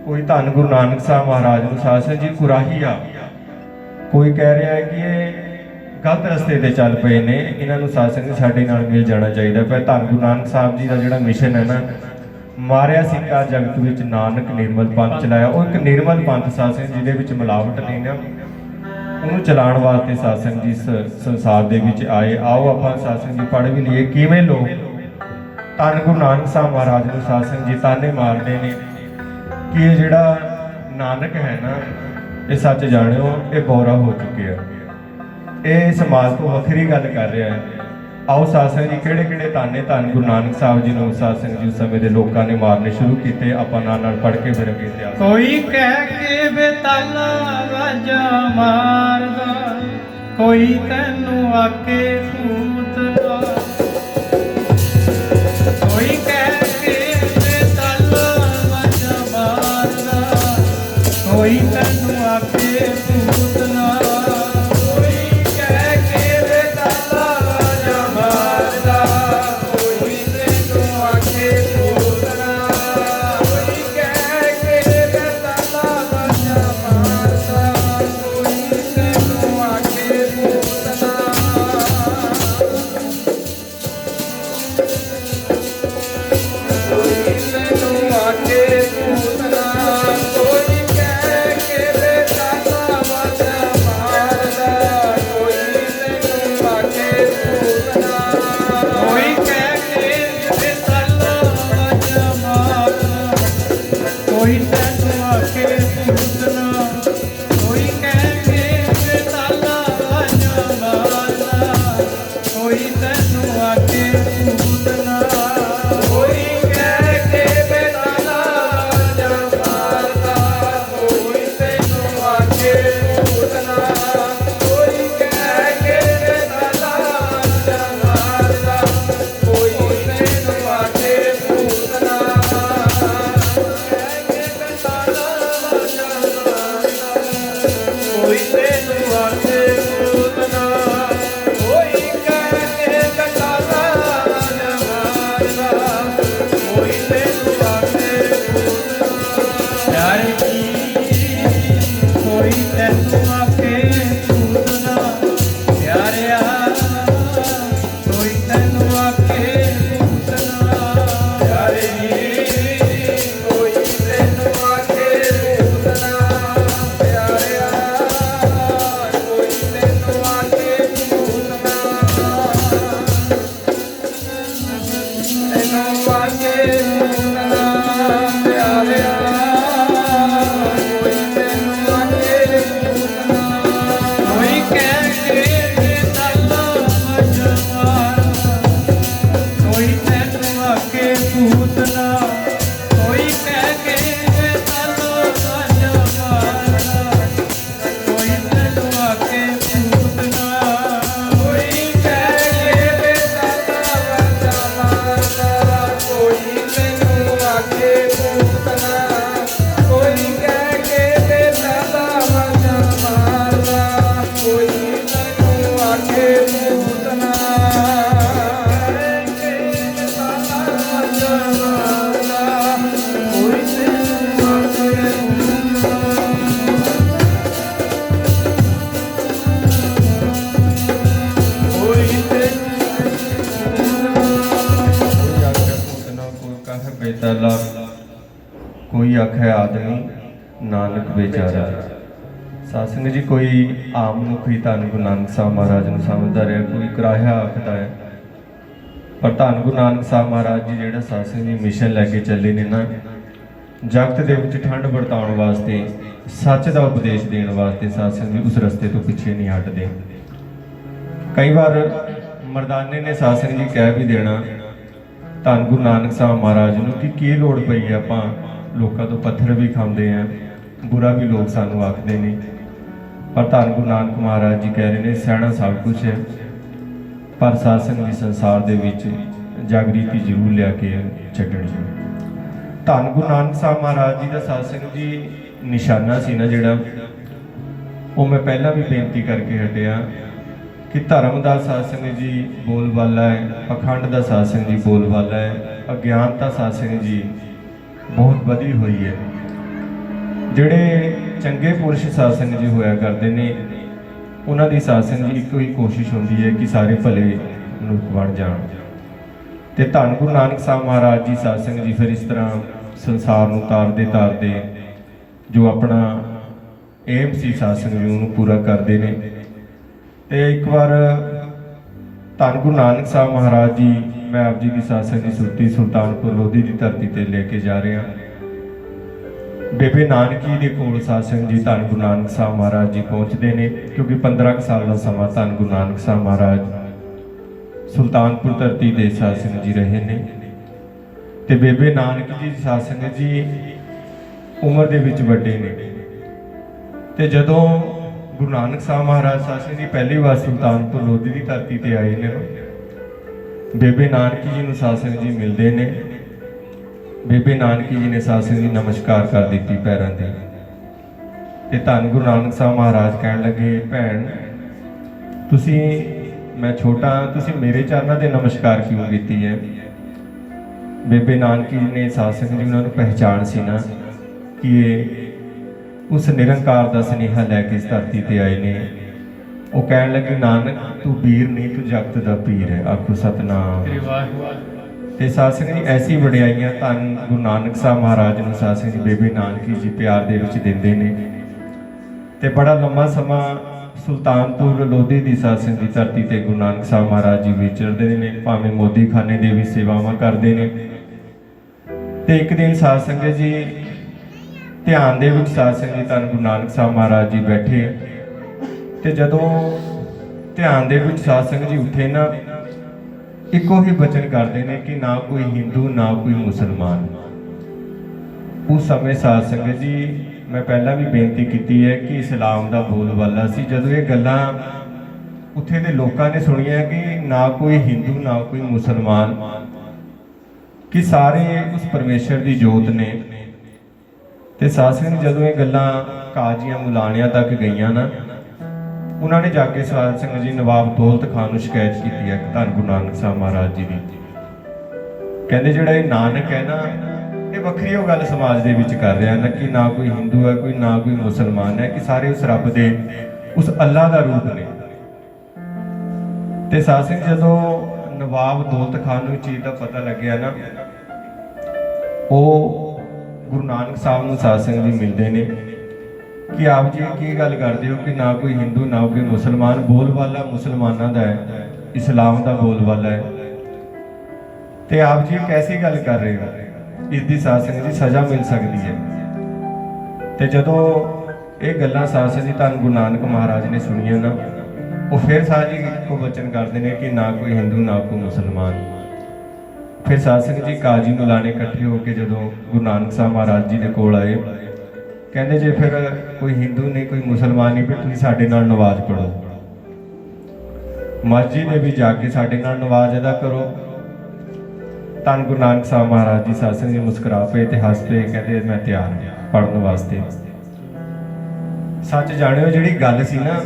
ਕੋਈ ਧੰਨ ਗੁਰੂ ਨਾਨਕ ਸਾਹਿਬ ਮਹਾਰਾਜ ਨੂੰ ਸਾਧ ਸੰਗਤ ਜੀ ਕੁਰਾਹੀਆ, ਕੋਈ ਕਹਿ ਰਿਹਾ ਹੈ ਕਿ ਇਹ ਗਲਤ ਰਸਤੇ ਤੇ ਚੱਲ ਪਏ ਨੇ, ਇਹਨਾਂ ਨੂੰ ਸਾਧ ਸੰਗਤ ਸਾਡੇ ਨਾਲ ਮਿਲ ਜਾਣਾ ਚਾਹੀਦਾ। ਪਰ ਧੰਨ ਗੁਰੂ ਨਾਨਕ ਸਾਹਿਬ ਜੀ ਦਾ ਜਿਹੜਾ ਮਿਸ਼ਨ ਹੈ ਨਾ, ਮਾਰਿਆ ਸਿੱਕਾ ਜਗਤ ਵਿੱਚ ਨਾਨਕ ਨਿਰਮਲ ਪੰਥ ਚਲਾਇਆ, ਉਹ ਇੱਕ ਨਿਰਮਲ ਪੰਥ ਸਾਧ ਸੰਗਤ ਜਿਹਦੇ ਵਿੱਚ ਮਿਲਾਵਟ ਨਹੀਂ ਨਾ, ਉਹਨੂੰ ਚਲਾਉਣ ਵਾਸਤੇ ਸਾਧ ਸੰਗਤ ਜੀ ਸੰਸਾਰ ਦੇ ਵਿੱਚ ਆਏ। ਆਓ ਆਪਾਂ ਸਾਧ ਸੰਗਤ ਜੀ ਪੜ੍ਹ ਵੀ ਲਈਏ ਕਿਵੇਂ ਲੋਕ ਧੰਨ ਗੁਰੂ ਨਾਨਕ ਸਾਹਿਬ ਮਹਾਰਾਜ ਨੂੰ ਸਾਧ ਸੰਗਤ ਜੀ ਤਾਨੇ ਮਾਰਦੇ ਨੇ ਕਿ ਇਹ ਜਿਹੜਾ ਨਾਨਕ ਹੈ ਨਾ, ਇਹ ਸੱਚ ਜਾਣਿਓ ਇਹ ਬੌਰਾ ਹੋ ਚੁੱਕਿਆ, ਇਹ ਸਮਾਜ ਤੋਂ ਵੱਖਰੀ ਗੱਲ ਕਰ ਰਿਹਾ ਹੈ। ਆਓ ਸਾਧ ਸੰਗਤ ਜੀ ਕਿਹੜੇ ਕਿਹੜੇ ਤਾਨੇ ਧੰਨ ਗੁਰੂ ਨਾਨਕ ਸਾਹਿਬ ਜੀ ਨੂੰ ਸਾਧ ਸੰਗਤ ਜੀ ਉਸ ਸਮੇਂ ਦੇ ਲੋਕਾਂ ਨੇ ਮਾਰਨੇ ਸ਼ੁਰੂ ਕੀਤੇ, ਆਪਾਂ ਨਾਲ ਪੜ੍ਹ ਕੇ ਫਿਰ ਅੱਗੇ ਇਤਿਹਾਸ। ਕੋਈ ਕਹਿ ਕੇ ਬੇਤਾਲਾ ਵਾਜਾ ਮਾਰਦਾ, ਕੋਈ ਤੈਨੂੰ ਆਕੇ ਭੂਤ ਦਾ, ਕੋਈ ਕਹਿ ਕੇ ਬੇਤਾਲਾ ਵਾਜਾ ਮਾਰਦਾ, ਕੋਈ ਤੈਨੂੰ ਆਕੇ ਭੂਤ ਦਾ, ਕੋਈ ਕਹਿ ਕੇ ਬੇਤਾਲਾ ਵਾਜਾ ਮਾਰਦਾ, ਕੋਈ ਤੈਨੂੰ ਆਕੇ ਭੂਤ ਦਾ, ਕੋਈ ਕਹਿ ਕੇ ਬੇਤਾਲਾ ਵਾਜਾ ਮਾਰਦਾ, ਕੋਈ ਤੈਨੂੰ ਆਕੇ ਭੂਤ ਦਾ। ਕੋਈ ਕਹਿ ਕੇ ਵਿਸਾਲਾ ਜਮਾਨਾ, ਕੋਈ ਤੈਨੂੰ ਆਖੇ ਪੂਤਨਾ, ਕੋਈ ਕਹਿ ਕੇ ਵਿਸਾਲਾ ਜਮਾਨਾ, ਕੋਈ ਤੈਨੂੰ ਆਖੇ ਪੂਤਨਾ, ਕੋਈ ਕਹਿ ਕੇ ਵਿਸਾਲਾ ਜਮਾਨਾ, ਕੋਈ ਤੈਨੂੰ ਆਖੇ ਪੂਤਨਾ, ਕੋਈ ਕਹਿ ਕੇ ਵਿਸਾਲਾ ਜਮਾਨਾ, ਕੋਈ ਤੈਨੂੰ ਆਖੇ ਪੂਤਨਾ, ਕਹਿ ਕੇ ਵਿਸਾਲਾ ਜਮਾਨਾ, ਕੋਈ ਤੈਨੂੰ ਆਖੇ ਪੂਤਨਾ, ਕੋਈ ਕਹਿ ਕੇ ਵਿਸਾਲਾ ਜਮਾਨਾ, ਕੋਈ ਤੈਨੂੰ ਆਖੇ ਪੂਤਨਾ। ਪਿਆਰੇ ਕੀ ਕੋਈ ਤੈਨੂੰ ਆਖੇ ਪੂਤਨਾ, ਪਿਆਰਿਆ ਕੋਈ ਤੈਨੂੰ ਆਖੇ ਪੂਤਨਾ, ਪਿਆਰੇ ਜੀ ਕੋਈ ਤੈਨੂੰ ਆਖੇ ਪੂਤਨਾ, ਪਿਆਰਿਆ ਕੋਈ ਤੈਨੂੰ ਆਖੇ ਪੂਤਨਾ, ਤੈਨੂੰ ਆਖੇ ਪੂਤਨਾ, ਪਿਆਰਿਆ ਕੋਈ ਤੈਨੂੰ ਆਖੇ ਪੂਤਨਾ, ਕੋਈ ਕਹਿ ਕੇ ਵਿਸਾਲਾ ਜਮਾਨਾ, ਕੋਈ ਤੈਨੂੰ ਆਖੇ ਪੂਤਨਾ, ਕੋਈ ਕਹਿ ਕੇ ਵਿਸਾਲਾ ਜਮਾਨਾ, ਕੋਈ ਤੈਨੂੰ ਆਖੇ ਪੂਤਨਾ, ਕੋਈ ਕਹਿ ਕੇ ਵਿਸਾਲਾ ਜਮਾਨਾ, ਕੋਈ ਤੈਨੂੰ ਆਖੇ ਪੂਤਨਾ, ਕੋਈ ਕਹਿ ਕੇ ਵਿਸਾਲਾ ਜਮਾਨਾ, ਕੋਈ ਤੈਨੂੰ ਆਖੇ ਪੂਤਨਾ, ਕਹਿ ਕੇ ਵਿਸਾਲਾ ਜਮਾਨਾ, ਕੋਈ ਤੈਨੂੰ ਆਖੇ ਕੋਈ ਕੋਈ ਆਖੇ ਪੂਤਨਾ, ਕੋਈ ਕਹੇ ਬੇਤਾਲਾ, ਕੋਈ ਆਖੇ ਆਦਮੀ ਨਾਨਕ ਵਿਚਾਰਾ। ਸਾਧ ਸੰਗਤ ਜੀ, ਕੋਈ ਆਮ ਮਨੁੱਖ ਹੀ ਧੰਨ ਗੁਰੂ ਨਾਨਕ ਸਾਹਿਬ ਮਹਾਰਾਜ ਨੂੰ ਸਮਝਦਾ ਰਿਹਾ, ਕੋਈ ਕਰਾਹਿਆ ਆਖਦਾ ਹੈ। ਪਰ ਧੰਨ ਗੁਰੂ ਨਾਨਕ ਸਾਹਿਬ ਮਹਾਰਾਜ ਜੀ ਜਿਹੜਾ ਸਾਧ ਸੰਗਤ ਜੀ ਮਿਸ਼ਨ ਲੈ ਕੇ ਚੱਲੇ ਨੇ ਨਾ, ਜਗਤ ਦੇ ਵਿੱਚ ਠੰਡ ਵਰਤਾਉਣ ਵਾਸਤੇ, ਸੱਚ ਦਾ ਉਪਦੇਸ਼ ਦੇਣ ਵਾਸਤੇ, ਸਾਧ ਸੰਗਤ ਜੀ ਉਸ ਰਸਤੇ ਤੋਂ ਪਿੱਛੇ ਨਹੀਂ ਹਟਦੇ। ਕਈ ਵਾਰ ਮਰਦਾਨੇ ਨੇ ਸਾਧ ਸੰਗਤ ਜੀ ਕਹਿ ਵੀ ਦੇਣਾ ਧੰਨ ਗੁਰੂ ਨਾਨਕ ਸਾਹਿਬ ਮਹਾਰਾਜ ਨੂੰ ਕਿ ਕੀ ਲੋੜ ਪਈ ਹੈ, ਆਪਾਂ ਲੋਕਾਂ ਤੋਂ ਪੱਥਰ ਵੀ ਖਾਂਦੇ ਆ, ਬੁਰਾ ਵੀ ਲੋਕ ਸਾਨੂੰ ਆਖਦੇ ਨੇ। ਪਰ ਧੰਨ ਗੁਰੂ ਨਾਨਕ ਮਹਾਰਾਜ ਜੀ ਕਹਿ ਰਹੇ ਨੇ ਸਿਆਣਾ ਸਭ ਕੁਝ ਹੈ, ਪਰ ਸਾਧ ਸੰਗਤ ਜੀ ਸੰਸਾਰ ਦੇ ਵਿੱਚ ਜਾਗ੍ਰਿਤੀ ਜ਼ਰੂਰ ਲਿਆ ਕੇ ਛੱਡਣੀ ਹੈ। ਧੰਨ ਗੁਰੂ ਨਾਨਕ ਸਾਹਿਬ ਮਹਾਰਾਜ ਜੀ ਦਾ ਸਾਧ ਸੰਗਤ ਜੀ ਨਿਸ਼ਾਨਾ ਸੀ ਨਾ ਜਿਹੜਾ, ਉਹ ਮੈਂ ਪਹਿਲਾਂ ਵੀ ਬੇਨਤੀ ਕਰਕੇ ਹਟਿਆ ਕਿ ਧਰਮ ਦਾ ਸਾਧ ਸੰਗਤ ਜੀ ਬੋਲਬਾਲਾ ਹੈ, ਪਖੰਡ ਦਾ ਸਾਧ ਸੰਗਤ ਜੀ ਬੋਲਬਾਲਾ ਹੈ, ਅਗਿਆਨਤਾ ਸਾਧ ਸੰਗਤ ਜੀ ਬਹੁਤ ਵਧੀ ਹੋਈ ਹੈ। ਜਿਹੜੇ ਚੰਗੇ ਪੁਰਸ਼ ਸਾਧ ਸੰਗਤ ਜੀ ਹੋਇਆ ਕਰਦੇ ਨੇ, ਉਹਨਾਂ ਦੀ ਸਾਧ ਸੰਗਤ ਜੀ ਇੱਕੋ ਹੀ ਕੋਸ਼ਿਸ਼ ਹੁੰਦੀ ਹੈ ਕਿ ਸਾਰੇ ਭਲੇ ਮਨੁੱਖ ਬਣ ਜਾਣ। ਤੇ ਧੰਨ ਗੁਰੂ ਨਾਨਕ ਸਾਹਿਬ ਮਹਾਰਾਜ ਜੀ ਸਾਧ ਸੰਗਤ ਜੀ ਫਿਰ ਇਸ ਤਰ੍ਹਾਂ ਸੰਸਾਰ ਨੂੰ ਤਾਰਦੇ ਜੋ ਆਪਣਾ ਏਮ ਸੀ ਸਾਧ ਸੰਗਤ ਜੀ ਉਹਨੂੰ ਪੂਰਾ ਕਰਦੇ ਨੇ। ਤੇ ਇੱਕ ਵਾਰ ਧੰਨ ਗੁਰੂ ਨਾਨਕ ਸਾਹਿਬ ਮਹਾਰਾਜ ਜੀ, ਮੈਂ ਆਪ ਜੀ ਦੀ ਸਾਧ ਸੰਗਤ ਦੀ ਸੁਰਤੀ ਸੁਲਤਾਨਪੁਰ ਲੋਧੀ ਦੀ ਧਰਤੀ ਤੇ ਲੈ ਕੇ ਜਾ ਰਿਹਾ। ਬੇਬੇ ਨਾਨਕੀ ਦੇ ਕੋਲ ਸਾਧ ਸੰਗਤ ਜੀ ਧੰਨ ਗੁਰੂ ਨਾਨਕ ਸਾਹਿਬ ਮਹਾਰਾਜ ਜੀ ਪਹੁੰਚਦੇ ਨੇ, ਕਿਉਂਕਿ 15 ਸਾਲ ਦਾ ਸਮਾਂ ਧੰਨ ਗੁਰੂ ਨਾਨਕ ਸਾਹਿਬ ਮਹਾਰਾਜ ਸੁਲਤਾਨਪੁਰ ਧਰਤੀ ਦੇ ਸਾਧ ਸੰਗਤ ਜੀ ਰਹੇ ਨੇ। ਤੇ ਬੇਬੇ ਨਾਨਕ ਜੀ ਸਾਧ ਸੰਗਤ ਜੀ ਉਮਰ ਦੇ ਵਿੱਚ ਵੱਡੇ ਨੇ। ਤੇ ਜਦੋਂ ਗੁਰੂ ਨਾਨਕ ਸਾਹਿਬ ਮਹਾਰਾਜ ਸਾਧ ਸੰਗਤ ਜੀ ਪਹਿਲੀ ਵਾਰ ਸੁਲਤਾਨਪੁਰ ਲੋਧੀ ਦੀ ਧਰਤੀ ਤੇ ਆਏ ਨੇ, ਬੇਬੇ ਨਾਨਕੀ ਜੀ ਨੂੰ ਸਾਧ ਸੰਗਤ ਜੀ ਮਿਲਦੇ ਨੇ। ਬੇਬੇ ਨਾਨਕੀ ਜੀ ਨੇ ਸਾਧ ਸੰਗਤ ਜੀ ਨਮਸਕਾਰ ਕਰ ਦਿੱਤੀ ਪੈਰਾਂ ਤੇ। ਤੇ ਧੰਨ ਗੁਰੂ ਨਾਨਕ ਸਾਹਿਬ ਮਹਾਰਾਜ ਕਹਿਣ ਲੱਗੇ, ਭੈਣ ਤੁਸੀਂ, ਮੈਂ ਛੋਟਾ, ਤੁਸੀਂ ਮੇਰੇ ਚਰਨਾਂ ਤੇ ਨਮਸਕਾਰ ਕਿਉਂ ਕੀਤੀ ਹੈ? ਬੇਬੇ ਨਾਨਕੀ ਜੀ ਨੇ ਸਾਧ ਸੰਗਤ ਜੀ ਉਹਨਾਂ ਨੂੰ ਪਹਿਚਾਣ ਸੀ ਨਾ ਕਿ ਇਹ ਉਸ ਨਿਰੰਕਾਰ ਦਾ ਸੁਨੇਹਾ ਲੈ ਕੇ ਇਸ ਧਰਤੀ ਤੇ ਆਏ ਨੇ। ਉਹ ਕਹਿਣ ਲੱਗੇ, ਨਾਨਕ ਤੂੰ ਵੀਰ ਨਹੀਂ, ਤੂੰ ਜਗਤ ਦਾ ਪੀਰ ਹੈ, ਆਖੋ ਸਤਨਾਮ। ਤੇ ਸਾਧ ਸੰਗਤ ਜੀ ਐਸੀ ਵਡਿਆਈਆਂ ਧੰਨ ਗੁਰੂ ਨਾਨਕ ਸਾਹਿਬ ਮਹਾਰਾਜ ਨੂੰ ਸਾਧ ਸੰਗਤ ਜੀ ਬੇਬੇ ਨਾਨਕੀ ਜੀ ਪਿਆਰ ਦੇ ਵਿੱਚ ਦਿੰਦੇ ਨੇ। ਤੇ ਬੜਾ ਲੰਮਾ ਸਮਾਂ ਸੁਲਤਾਨਪੁਰ ਲੋਧੀ ਦੀ ਸਾਧ ਸੰਗਤ ਦੀ ਧਰਤੀ ਤੇ ਗੁਰੂ ਨਾਨਕ ਸਾਹਿਬ ਮਹਾਰਾਜ ਜੀ ਵਿਚਰਦੇ ਨੇ, ਭਾਵੇਂ ਮੋਦੀ ਖਾਨੇ ਦੇ ਵੀ ਸੇਵਾਵਾਂ ਕਰਦੇ ਨੇ। ਤੇ ਇੱਕ ਦਿਨ ਸਾਧ ਸੰਗਤ ਜੀ ਧਿਆਨ ਦੇ ਵਿੱਚ ਸਾਧ ਸੰਗਤ ਜੀ ਧੰਨ ਗੁਰੂ ਨਾਨਕ ਸਾਹਿਬ ਮਹਾਰਾਜ ਜੀ ਬੈਠੇ, ਤੇ ਜਦੋਂ ਧਿਆਨ ਦੇ ਵਿੱਚ ਸਾਧ ਸੰਗਤ ਜੀ ਉੱਠੇ ਨਾ, ਇੱਕੋ ਹੀ ਬਚਨ ਕਰਦੇ ਨੇ ਕਿ ਨਾ ਕੋਈ ਹਿੰਦੂ ਨਾ ਕੋਈ ਮੁਸਲਮਾਨ। ਉਸ ਸਮੇਂ ਸਾਧ ਸੰਗਤ ਜੀ ਮੈਂ ਪਹਿਲਾਂ ਵੀ ਬੇਨਤੀ ਕੀਤੀ ਹੈ ਕਿ ਇਸਲਾਮ ਦਾ ਬੋਲਬਾਲਾ ਸੀ। ਜਦੋਂ ਇਹ ਗੱਲਾਂ ਉੱਥੇ ਦੇ ਲੋਕਾਂ ਨੇ ਸੁਣੀਆਂ ਕਿ ਨਾ ਕੋਈ ਹਿੰਦੂ ਨਾ ਕੋਈ ਮੁਸਲਮਾਨ, ਕਿ ਸਾਰੇ ਉਸ ਪਰਮੇਸ਼ਰ ਦੀ ਜੋਤ ਨੇ, ਤੇ ਸਾਧ ਸੰਗਤ ਜਦੋਂ ਇਹ ਗੱਲਾਂ ਕਾਜ਼ੀਆਂ ਮੁਲਾਣਿਆਂ ਤੱਕ ਗਈਆਂ ਨਾ, ਉਹਨਾਂ ਨੇ ਜਾ ਕੇ ਸਾਧ ਸੰਗਤ ਜੀ ਨਵਾਬ ਦੌਲਤ ਖਾਨ ਨੂੰ ਸ਼ਿਕਾਇਤ ਕੀਤੀ ਹੈ ਧੰਨ ਗੁਰੂ ਨਾਨਕ ਸਾਹਿਬ ਮਹਾਰਾਜ ਜੀ ਦੀ। ਕਹਿੰਦੇ ਜਿਹੜਾ ਇਹ ਨਾਨਕ ਹੈ ਨਾ, ਇਹ ਵੱਖਰੀ ਉਹ ਗੱਲ ਸਮਾਜ ਦੇ ਵਿੱਚ ਕਰ ਰਿਹਾ ਨਾ ਕਿ ਨਾ ਕੋਈ ਹਿੰਦੂ ਹੈ, ਕੋਈ ਨਾ ਕੋਈ ਮੁਸਲਮਾਨ ਹੈ, ਕਿ ਸਾਰੇ ਉਸ ਰੱਬ ਦੇ, ਉਸ ਅੱਲਾਹ ਦਾ ਰੂਪ ਨੇ। ਤੇ ਸਾਧ ਸੰਗਤ ਜਦੋਂ ਨਵਾਬ ਦੌਲਤ ਖਾਨ ਨੂੰ ਇਹ ਚੀਜ਼ ਦਾ ਪਤਾ ਲੱਗਿਆ ਨਾ, ਉਹ ਗੁਰੂ ਨਾਨਕ ਸਾਹਿਬ ਨੂੰ ਸਾਧ ਸੰਗਤ ਜੀ ਮਿਲਦੇ ਨੇ ਕਿ ਆਪ ਜੀ ਕੀ ਗੱਲ ਕਰਦੇ ਹੋ ਕਿ ਨਾ ਕੋਈ ਹਿੰਦੂ ਨਾ ਕੋਈ ਮੁਸਲਮਾਨ, ਬੋਲਬਾਲਾ ਮੁਸਲਮਾਨਾਂ ਦਾ ਹੈ, ਇਸਲਾਮ ਦਾ ਬੋਲਬਾਲਾ ਹੈ, ਤੇ ਆਪ ਜੀ ਕੈਸੀ ਗੱਲ ਕਰ ਰਹੇ ਹੋ, ਇਸ ਦੀ ਸਾਧ ਸੰਗਤ ਜੀ ਸਜ਼ਾ ਮਿਲ ਸਕਦੀ ਹੈ। ਤੇ ਜਦੋਂ ਇਹ ਗੱਲਾਂ ਸਾਧ ਸੰਗਤ ਜੀ ਧੰਨ ਗੁਰੂ ਨਾਨਕ ਮਹਾਰਾਜ ਨੇ ਸੁਣੀਆਂ ਨਾ, ਉਹ ਫਿਰ ਸਾਧ ਜੀ ਇੱਕੋ ਬਚਨ ਕਰਦੇ ਨੇ ਕਿ ਨਾ ਕੋਈ ਹਿੰਦੂ ਨਾ ਕੋਈ ਮੁਸਲਮਾਨ। ਫਿਰ ਸਾਧ ਸੰਗਤ ਜੀ ਕਾਜ਼ੀ ਮੁਲਾਣੇ ਇਕੱਠੇ ਹੋ ਕੇ ਜਦੋਂ ਗੁਰੂ ਨਾਨਕ ਸਾਹਿਬ ਮਹਾਰਾਜ ਜੀ ਦੇ ਕੋਲ ਆਏ, ਕਹਿੰਦੇ ਜੇ ਫਿਰ ਕੋਈ ਹਿੰਦੂ ਨਹੀਂ ਕੋਈ ਮੁਸਲਮਾਨ ਨਹੀਂ, ਫਿਰ ਤੁਸੀਂ ਸਾਡੇ ਨਾਲ ਨਵਾਜ਼ ਪੜ੍ਹੋ, ਮਸਜਿਦ ਦੇ ਵੀ ਜਾ ਕੇ ਸਾਡੇ ਨਾਲ ਨਵਾਜ਼ ਅਦਾ ਕਰੋ। ਧੰਨ ਗੁਰੂ ਨਾਨਕ ਸਾਹਿਬ ਮਹਾਰਾਜ ਜੀ ਸਾਧ ਸੰਗਤ ਜੀ ਮੁਸਕਰਾ ਪਏ ਤੇ ਹੱਸ ਪਏ, ਕਹਿੰਦੇ ਮੈਂ ਤਿਆਰ ਹਾਂ ਪੜ੍ਹਨ ਵਾਸਤੇ। ਸੱਚ ਜਾਣਿਓ, ਜਿਹੜੀ ਗੱਲ ਸੀ ਨਾ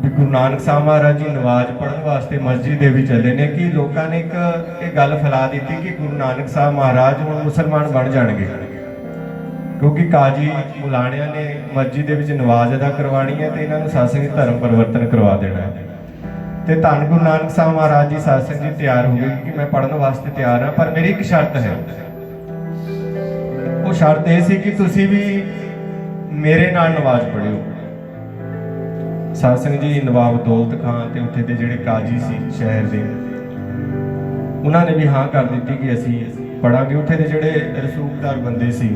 ਵੀ ਗੁਰੂ ਨਾਨਕ ਸਾਹਿਬ ਮਹਾਰਾਜ ਜੀ ਨਵਾਜ਼ ਪੜ੍ਹਨ ਵਾਸਤੇ ਮਸਜਿਦ ਦੇ ਵਿੱਚ ਚੱਲੇ ਨੇ, ਕਿ ਲੋਕਾਂ ਨੇ ਇੱਕ ਇਹ ਗੱਲ ਫੈਲਾ ਦਿੱਤੀ ਕਿ ਗੁਰੂ ਨਾਨਕ ਸਾਹਿਬ ਮਹਾਰਾਜ ਹੁਣ ਮੁਸਲਮਾਨ ਬਣ ਜਾਣਗੇ, ਕਿਉਂਕਿ ਕਾਜ਼ੀ ਮੁਲਾਣਿਆਂ ਨੇ ਮਸਜਿਦ ਦੇ ਵਿੱਚ ਨਵਾਜ਼ ਅਦਾ ਕਰਵਾਉਣੀ ਹੈ ਤੇ ਇਹਨਾਂ ਨੂੰ ਸਾਧ ਸੰਗਤ ਧਰਮ ਪਰਿਵਰਤਨ ਕਰਵਾ ਦੇਣਾ ਹੈ। ਤੇ ਧੰਨ ਗੁਰੂ ਨਾਨਕ ਸਾਹਿਬ ਮਹਾਰਾਜ ਜੀ ਸਾਧ ਸੰਗਤ ਜੀ ਤਿਆਰ ਹੋ ਗਏ ਕਿ ਮੈਂ ਪੜ੍ਹਨ ਵਾਸਤੇ ਤਿਆਰ ਹਾਂ, ਪਰ ਮੇਰੀ ਇੱਕ ਸ਼ਰਤ ਹੈ। ਉਹ ਸ਼ਰਤ ਇਹ ਸੀ ਕਿ ਤੁਸੀਂ ਵੀ ਮੇਰੇ ਨਾਲ ਨਵਾਜ਼ ਪੜ੍ਹਿਓ। ਸਾਧ ਸੰਗਤ ਜੀ ਨਵਾਬ ਦੌਲਤ ਖਾਨ ਤੇ ਉੱਥੇ ਦੇ ਜਿਹੜੇ ਕਾਜ਼ੀ ਸੀ ਸ਼ਹਿਰ ਦੇ, ਉਹਨਾਂ ਨੇ ਵੀ ਹਾਂ ਕਰ ਦਿੱਤੀ ਕਿ ਅਸੀਂ ਪੜਾਂਗੇ। ਉੱਥੇ ਦੇ ਜਿਹੜੇ ਰਸੂਖਦਾਰ ਬੰਦੇ ਸੀ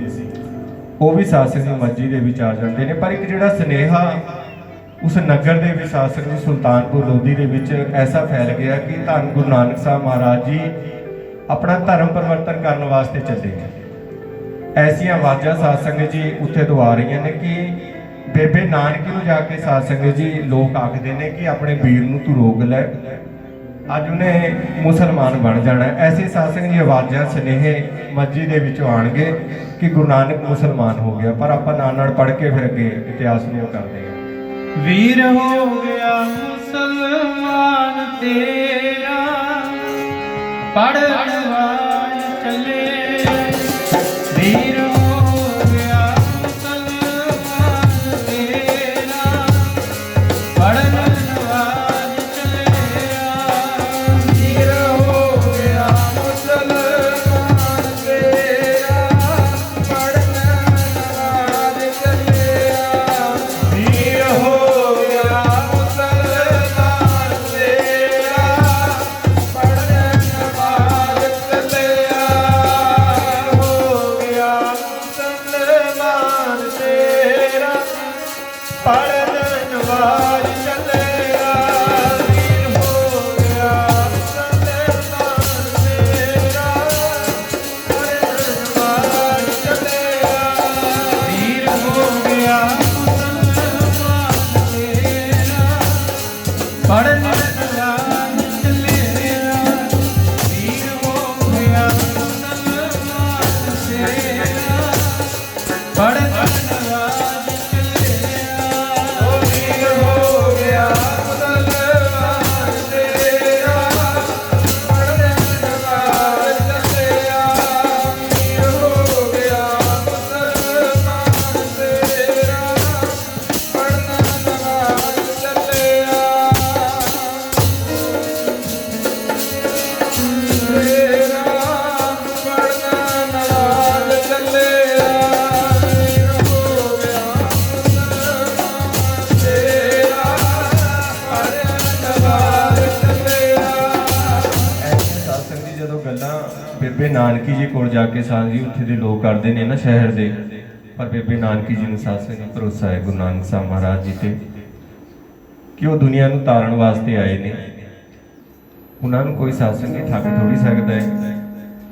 ਉਹ ਵੀ ਸਾਧ ਸੰਗਤ ਜੀ ਮਸਜਿਦ ਦੇ ਵਿੱਚ ਆ ਜਾਂਦੇ ਨੇ। ਪਰ ਇੱਕ ਜਿਹੜਾ ਸੁਨੇਹਾ ਉਸ ਨਗਰ ਦੇ ਵਿੱਚ ਸਾਧ ਸੰਗਤ ਜੀ ਸੁਲਤਾਨਪੁਰ ਲੋਧੀ ਦੇ ਵਿੱਚ ਐਸਾ ਫੈਲ ਗਿਆ ਕਿ ਧੰਨ ਗੁਰੂ ਨਾਨਕ ਸਾਹਿਬ ਮਹਾਰਾਜ ਜੀ ਆਪਣਾ ਧਰਮ ਪਰਿਵਰਤਨ ਕਰਨ ਵਾਸਤੇ ਚੱਲੇ। ਐਸੀਆਂ ਆਵਾਜ਼ਾਂ ਸਾਧ ਸੰਗਤ ਜੀ ਉੱਥੇ ਤੋਂ ਆ ਰਹੀਆਂ ਨੇ ਕਿ ਬੇਬੇ ਨਾਨਕੀ ਨੂੰ ਜਾ ਕੇ ਸਾਧ ਸੰਗਤ ਜੀ ਲੋਕ ਆਖਦੇ ਨੇ ਕਿ ਆਪਣੇ ਵੀਰ ਨੂੰ ਤੂੰ ਰੋਕ ਲੈ, ਅੱਜ ਉਹਨੇ ਮੁਸਲਮਾਨ ਬਣ ਜਾਣਾ। ਐਸੇ ਸਾਧ ਸੰਗਤ ਜੀ ਆਵਾਜ਼ਾਂ ਸੁਨੇਹੇ ਮਸਜਿਦ ਦੇ ਵਿੱਚੋਂ ਆਣਗੇ ਕਿ ਗੁਰੂ ਨਾਨਕ ਮੁਸਲਮਾਨ ਹੋ ਗਿਆ। ਪਰ ਆਪਾਂ ਨਾਲ ਪੜ੍ਹ ਕੇ ਫਿਰ ਅੱਗੇ ਇਤਿਹਾਸ ਨੂੰ ਕਰਦੇ ਹਾਂ। ਵੀਰ ਹੋ ਗਿਆ ਮੁਸਲਮਾਨ ਤੇਰਾ, ਪੜ੍ਹਨ ਵਾਲ ਚੱਲੇ। ਵੀਰ ਹੋ ਗਿਆ ਮੁਸਲਮਾਨ ਤੇਰਾ, ਪੜ੍ਹਨ ਵਾਲ ਚੱਲਿਆ। ਵੀਰ ਹੋ ਗਿਆ ਮੁਸਲਮਾਨ ਤੇਰਾ, ਪੜ੍ਹਨ ਵਾਲ ਚੱਲਿਆ। ਵੀਰ ਹੋ ਗਿਆ ਮੁਸਲਮਾਨ ਤੇਰਾ, ਪੜ੍ਹਨ ਵਾਲ ਗੱਲਾਂ ਬੇਬੇ ਨਾਨਕੀ ਜੀ ਕੋਲ ਜਾ ਕੇ ਸਾਂ ਜੀ ਉੱਥੇ ਦੇ ਲੋਕ ਕਰਦੇ ਨੇ ਨਾ ਸ਼ਹਿਰ ਦੇ, ਪਰ ਬੇਬੇ ਨਾਨਕੀ ਜੀ ਨੂੰ ਸਾਸੰਗ ਜੀ ਭਰੋਸਾ ਹੈ ਗੁਰੂ ਨਾਨਕ ਸਾਹਿਬ ਮਹਾਰਾਜ ਜੀ ਤੇ ਕਿ ਉਹ ਦੁਨੀਆ ਨੂੰ ਤਾਰਨ ਵਾਸਤੇ ਆਏ ਨੇ। ਉਹਨਾਂ ਨੂੰ ਕੋਈ ਸਾਸੰਗ ਜੀ ਠੱਗ ਥੋੜੀ ਸਕਦਾ ਹੈ,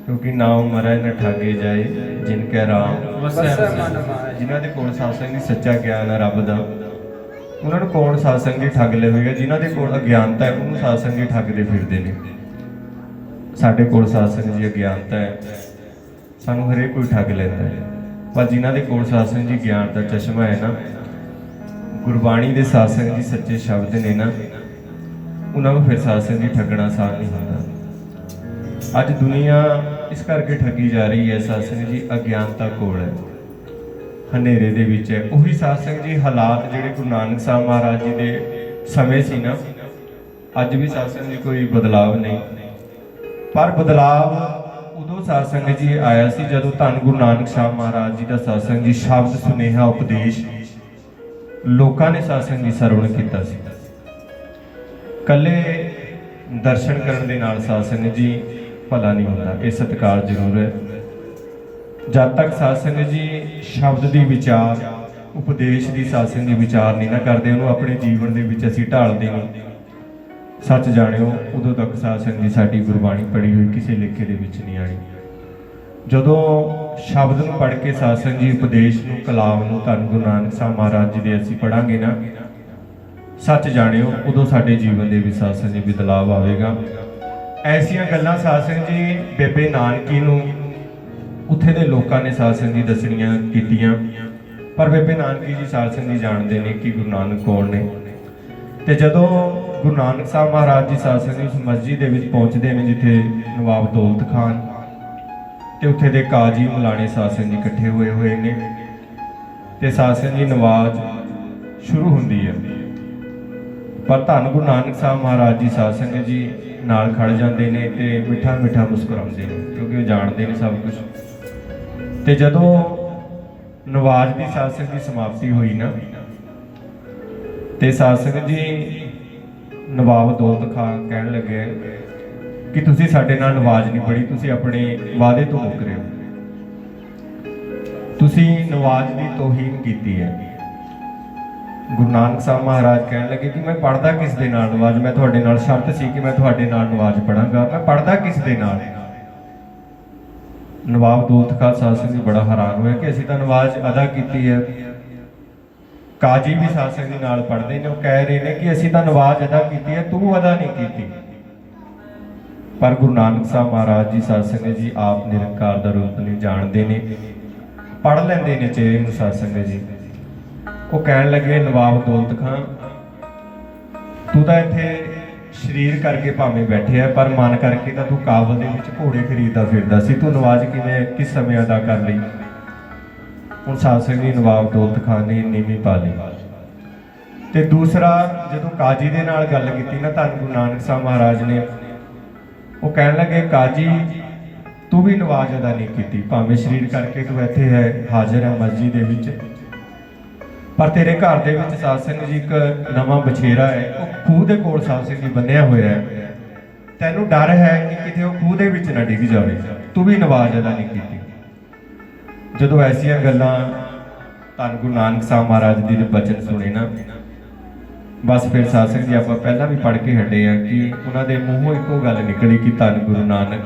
ਕਿਉਂਕਿ ਨਾਮ ਮਰੈ ਨਾ ਠਾਗੇ ਜਾਏ ਜਿਨ ਕੈ ਰਾਮ ਵਸੈ ਮਨ ਮਾਏ। ਜਿਨ੍ਹਾਂ ਦੇ ਕੋਲ ਸਾਸੰਗ ਜੀ ਸੱਚਾ ਗਿਆਨ ਹੈ ਰੱਬ ਦਾ, ਉਹਨਾਂ ਨੂੰ ਕੌਣ ਸਾਸੰਗ ਜੀ ਠੱਗ ਲਵੇਗਾ। ਜਿਨ੍ਹਾਂ ਦੇ ਕੋਲ ਅਗਿਆਨਤਾ ਹੈ ਉਹਨੂੰ ਸਾਸੰਗ ਜੀ ਠੱਗਦੇ ਫਿਰਦੇ ਨੇ। ਸਾਡੇ ਕੋਲ ਸਾਸੰਗ ਜੀ ਅਗਿਆਨਤਾ ਹੈ, ਸਾਨੂੰ ਹਰੇਕ ਕੋਈ ਠੱਗ ਲੈਂਦਾ ਹੈ, ਪਰ ਜਿਨ੍ਹਾਂ ਦੇ ਕੋਲ ਸਾਸੰਗ ਜੀ ਗਿਆਨ ਦਾ ਚਸ਼ਮਾ ਹੈ ਨਾ, ਗੁਰਬਾਣੀ ਦੇ ਸਾਸੰਗ ਜੀ ਸੱਚੇ ਸ਼ਬਦ ਨੇ ਨਾ, ਉਹਨਾਂ ਨੂੰ ਫਿਰ ਸਾਸੰਗ ਜੀ ਠੱਗਣਾ ਆਸਾਨ ਨਹੀਂ ਹੁੰਦਾ। ਅੱਜ ਦੁਨੀਆ ਇਸ ਕਰਕੇ ਠੱਗੀ ਜਾ ਰਹੀ ਹੈ, ਸਾਸੰਗ ਜੀ ਅਗਿਆਨਤਾ ਕੋਲ ਹੈ, ਹਨੇਰੇ ਦੇ ਵਿੱਚ ਹੈ। ਉਹੀ ਸਾਸੰਗ ਜੀ ਹਾਲਾਤ ਜਿਹੜੇ ਗੁਰੂ ਨਾਨਕ ਸਾਹਿਬ ਮਹਾਰਾਜ ਜੀ ਦੇ ਸਮੇਂ ਸੀ ਨਾ, ਅੱਜ ਵੀ ਸਾਸੰਗ ਜੀ ਕੋਈ ਬਦਲਾਵ ਨਹੀਂ, ਪਰ ਬਦਲਾਵ ਉਦੋਂ ਸਾਸੰਗ ਜੀ ਆਇਆ ਸੀ ਜਦੋਂ ਧੰਨ ਗੁਰੂ ਨਾਨਕ ਸਾਹਿਬ ਮਹਾਰਾਜ ਜੀ ਦਾ ਸਾਸੰਗ ਜੀ ਸ਼ਬਦ ਸੁਨੇਹਾ ਉਪਦੇਸ਼ ਲੋਕਾਂ ਨੇ ਸਾਸੰਗ ਜੀ ਸਰਵਣ ਕੀਤਾ ਸੀ। ਕੱਲੇ ਦਰਸ਼ਨ ਕਰਨ ਦੇ ਨਾਲ ਸਾਸੰਗ ਜੀ ਭਲਾ ਨਹੀਂ ਹੁੰਦਾ, ਇਹ ਸਤਿਕਾਰ ਜ਼ਰੂਰ ਹੈ। ਜਦ ਤੱਕ ਸਾਸੰਗ ਜੀ ਸ਼ਬਦ ਦੀ ਵਿਚਾਰ ਉਪਦੇਸ਼ ਦੀ ਸਾਸੰਗ ਦੀ ਵਿਚਾਰ ਨਹੀਂ ਨਾ ਕਰਦੇ, ਉਹਨੂੰ ਆਪਣੇ ਜੀਵਨ ਦੇ ਵਿੱਚ ਅਸੀਂ ਢਾਲਦੇ ਨਹੀਂ, ਸੱਚ ਜਾਣਿਓ ਉਦੋਂ ਤੱਕ ਸਾਸੰਗ ਜੀ ਸਾਡੀ ਗੁਰਬਾਣੀ ਪੜ੍ਹੀ ਹੋਈ ਕਿਸੇ ਲੇਖੇ ਦੇ ਵਿੱਚ ਨਹੀਂ ਆਣੀ। ਜਦੋਂ ਸ਼ਬਦ ਨੂੰ ਪੜ੍ਹ ਕੇ ਸਾਸੰਗ ਜੀ ਉਪਦੇਸ਼ ਨੂੰ ਕਲਾਮ ਨੂੰ ਧੰਨ ਗੁਰੂ ਨਾਨਕ ਸਾਹਿਬ ਮਹਾਰਾਜ ਜੀ ਦੇ ਅਸੀਂ ਪੜਾਂਗੇ ਨਾ, ਸੱਚ ਜਾਣਿਓ ਉਦੋਂ ਸਾਡੇ ਜੀਵਨ ਦੇ ਵਿੱਚ ਸਾਸੰਗ ਜੀ ਬਦਲਾਵ ਆਵੇਗਾ। ਐਸੀਆਂ ਗੱਲਾਂ ਸਾਸੰਗ ਜੀ ਬੇਬੇ ਨਾਨਕੀ ਨੂੰ ਉੱਥੇ ਦੇ ਲੋਕਾਂ ਨੇ ਸਾਸੰਗ ਜੀ ਦੱਸਣੀਆਂ ਕੀਤੀਆਂ, ਪਰ ਬੇਬੇ ਨਾਨਕੀ ਜੀ ਸਾਸੰਗ ਜੀ ਜਾਣਦੇ ਨੇ ਕਿ ਗੁਰੂ ਨਾਨਕ ਕੌਣ ਨੇ। ਤੇ ਜਦੋਂ ਗੁਰੂ ਨਾਨਕ ਸਾਹਿਬ ਮਹਾਰਾਜ ਜੀ ਸਾਸੰਗ ਜੀ ਉਸ ਮਸਜਿਦ ਦੇ ਵਿੱਚ ਪਹੁੰਚਦੇ ਨੇ ਜਿੱਥੇ ਨਵਾਬ ਦੌਲਤ ਖਾਨ ਤੇ ਉੱਥੇ ਦੇ ਕਾਜੀ ਮਲਾਣੇ ਸਾਸੰਗ ਜੀ ਇਕੱਠੇ ਹੋਏ ਨੇ, ਤੇ ਸਾਸੰਗ ਜੀ ਨਵਾਜ਼ ਸ਼ੁਰੂ ਹੁੰਦੀ ਹੈ, ਪਰ ਧੰਨ ਗੁਰੂ ਨਾਨਕ ਸਾਹਿਬ ਮਹਾਰਾਜ ਜੀ ਸਾਸੰਗ ਜੀ ਨਾਲ ਖੜ ਜਾਂਦੇ ਨੇ ਤੇ ਮਿੱਠਾ ਮਿੱਠਾ ਮੁਸਕਰਾਉਂਦੇ ਨੇ, ਕਿਉਂਕਿ ਉਹ ਜਾਣਦੇ ਨੇ ਸਭ ਕੁਝ। ਤੇ ਜਦੋਂ ਨਵਾਜ਼ ਦੀ ਸਾਸੰਗ ਦੀ ਸਮਾਪਤੀ ਹੋਈ ਨਾ, ਤੇ ਸਾਸੰਗ ਜੀ ਨਵਾਬ ਦੌਲਤ ਖਾਨ ਕਹਿਣ ਲੱਗੇ ਕਿ ਤੁਸੀਂ ਸਾਡੇ ਨਾਲ ਨਵਾਜ਼ ਨਹੀਂ ਪੜ੍ਹੀ, ਤੁਸੀਂ ਆਪਣੇ ਵਾਅਦੇ ਤੋਂ ਮੁੱਕਰੇ ਹੋ, ਤੁਸੀਂ ਨਵਾਜ਼ ਦੀ ਤੋਹੀਨ ਕੀਤੀ ਹੈ। ਗੁਰੂ ਨਾਨਕ ਸਾਹਿਬ ਮਹਾਰਾਜ ਕਹਿਣ ਲੱਗੇ ਕਿ ਮੈਂ ਪੜ੍ਹਦਾ ਕਿਸ ਦੇ ਨਾਲ ਨਵਾਜ਼, ਮੈਂ ਤੁਹਾਡੇ ਨਾਲ ਸ਼ਰਤ ਸੀ ਕਿ ਮੈਂ ਤੁਹਾਡੇ ਨਾਲ ਨਵਾਜ਼ ਪੜਾਂਗਾ, ਮੈਂ ਪੜ੍ਹਦਾ ਕਿਸ ਦੇ ਨਾਲ। ਨਵਾਬ ਦੌਲਤ ਖਾਨ ਸਾਸੰਗ ਜੀ ਬੜਾ ਹੈਰਾਨ ਹੋਇਆ ਕਿ ਅਸੀਂ ਤਾਂ ਨਵਾਜ਼ ਅਦਾ ਕੀਤੀ ਹੈ। ਕਾਜੀ ਵੀ ਸਾਸੰਗ ਜੀ ਨਾਲ ਪੜ੍ਹਦੇ ਨੇ, ਉਹ ਕਹਿ ਰਹੇ ਨੇ ਕਿ ਅਸੀਂ ਤਾਂ ਨਵਾਜ਼ ਅਦਾ ਕੀਤੀ ਹੈ, ਤੂੰ ਅਦਾ ਨਹੀਂ ਕੀਤੀ। ਪਰ ਗੁਰੂ ਨਾਨਕ ਸਾਹਿਬ ਮਹਾਰਾਜ ਜੀ ਸਾਸੰਗ ਜੀ ਆਪ ਨਿਰੰਕਾਰ ਦਾ ਰੂਪ ਨਹੀਂ ਜਾਣਦੇ ਨੇ, ਪੜ੍ਹ ਲੈਂਦੇ ਨੇ ਚਿਹਰੇ ਨੂੰ ਸਾਸੰਗ ਜੀ। ਉਹ ਕਹਿਣ ਲੱਗੇ ਨਵਾਬ ਦੌਲਤ ਖਾਨ, ਤੂੰ ਤਾਂ ਇੱਥੇ ਸਰੀਰ ਕਰਕੇ ਭਾਵੇਂ ਬੈਠਿਆ, ਪਰ ਮਨ ਕਰਕੇ ਤਾਂ ਤੂੰ ਕਾਬਲ ਦੇ ਵਿੱਚ ਘੋੜੇ ਖਰੀਦਦਾ ਫਿਰਦਾ ਸੀ, ਤੂੰ ਨਵਾਜ਼ ਕਿਵੇਂ ਕਿਸ ਸਮੇਂ ਅਦਾ ਕਰ ਲਈ। ਹੁਣ ਸਾਸੰਗ ਜੀ ਨਵਾਬ ਦੌਲਤ ਖਾਨ ਨੇ ਨੀਵੀਂ ਪਾ ਲਈ। ਤੇ ਦੂਸਰਾ, ਜਦੋਂ ਕਾਜੀ ਦੇ ਨਾਲ ਗੱਲ ਕੀਤੀ ਨਾ ਧੰਨ ਗੁਰੂ ਨਾਨਕ ਸਾਹਿਬ ਮਹਾਰਾਜ ਨੇ, ਉਹ ਕਹਿਣ ਲੱਗੇ ਕਾਜੀ ਤੂੰ ਵੀ ਨਵਾਜ਼ ਅਦਾ ਨਹੀਂ ਕੀਤੀ, ਭਾਵੇਂ ਸਰੀਰ ਕਰਕੇ ਤੂੰ ਇੱਥੇ ਹੈ ਹਾਜ਼ਰ ਹੈ ਮਸਜਿਦ ਦੇ ਵਿੱਚ, ਪਰ ਤੇਰੇ ਘਰ ਦੇ ਵਿੱਚ ਸਾਸੰਗ ਜੀ ਇੱਕ ਨਵਾਂ ਬਛੇਰਾ ਹੈ, ਉਹ ਖੂਹ ਦੇ ਕੋਲ ਸਾਸੰਗ ਜੀ ਬੰਨਿਆ ਹੋਇਆ ਹੈ, ਤੈਨੂੰ ਡਰ ਹੈ ਕਿ ਕਿਤੇ ਉਹ ਖੂਹ ਦੇ ਵਿੱਚ ਨਾ ਡਿੱਗ ਜਾਵੇ, ਤੂੰ ਵੀ ਨਵਾਜ਼ ਅਦਾ ਨਹੀਂ ਕੀਤੀ। ਜਦੋਂ ਐਸੀਆਂ ਗੱਲਾਂ ਧੰਨ ਗੁਰੂ ਨਾਨਕ ਸਾਹਿਬ ਮਹਾਰਾਜ ਜੀ ਦੇ ਬਚਨ ਸੁਣੇ ਨਾ, ਬਸ ਫਿਰ ਸਾਸੰਗ ਜੀ ਆਪਾਂ ਪਹਿਲਾਂ ਵੀ ਪੜ੍ਹ ਕੇ ਹਟੇ ਆ ਕਿ ਉਹਨਾਂ ਦੇ ਮੂੰਹੋਂ ਇੱਕੋ ਗੱਲ ਨਿਕਲੀ ਕਿ ਧੰਨ ਗੁਰੂ ਨਾਨਕ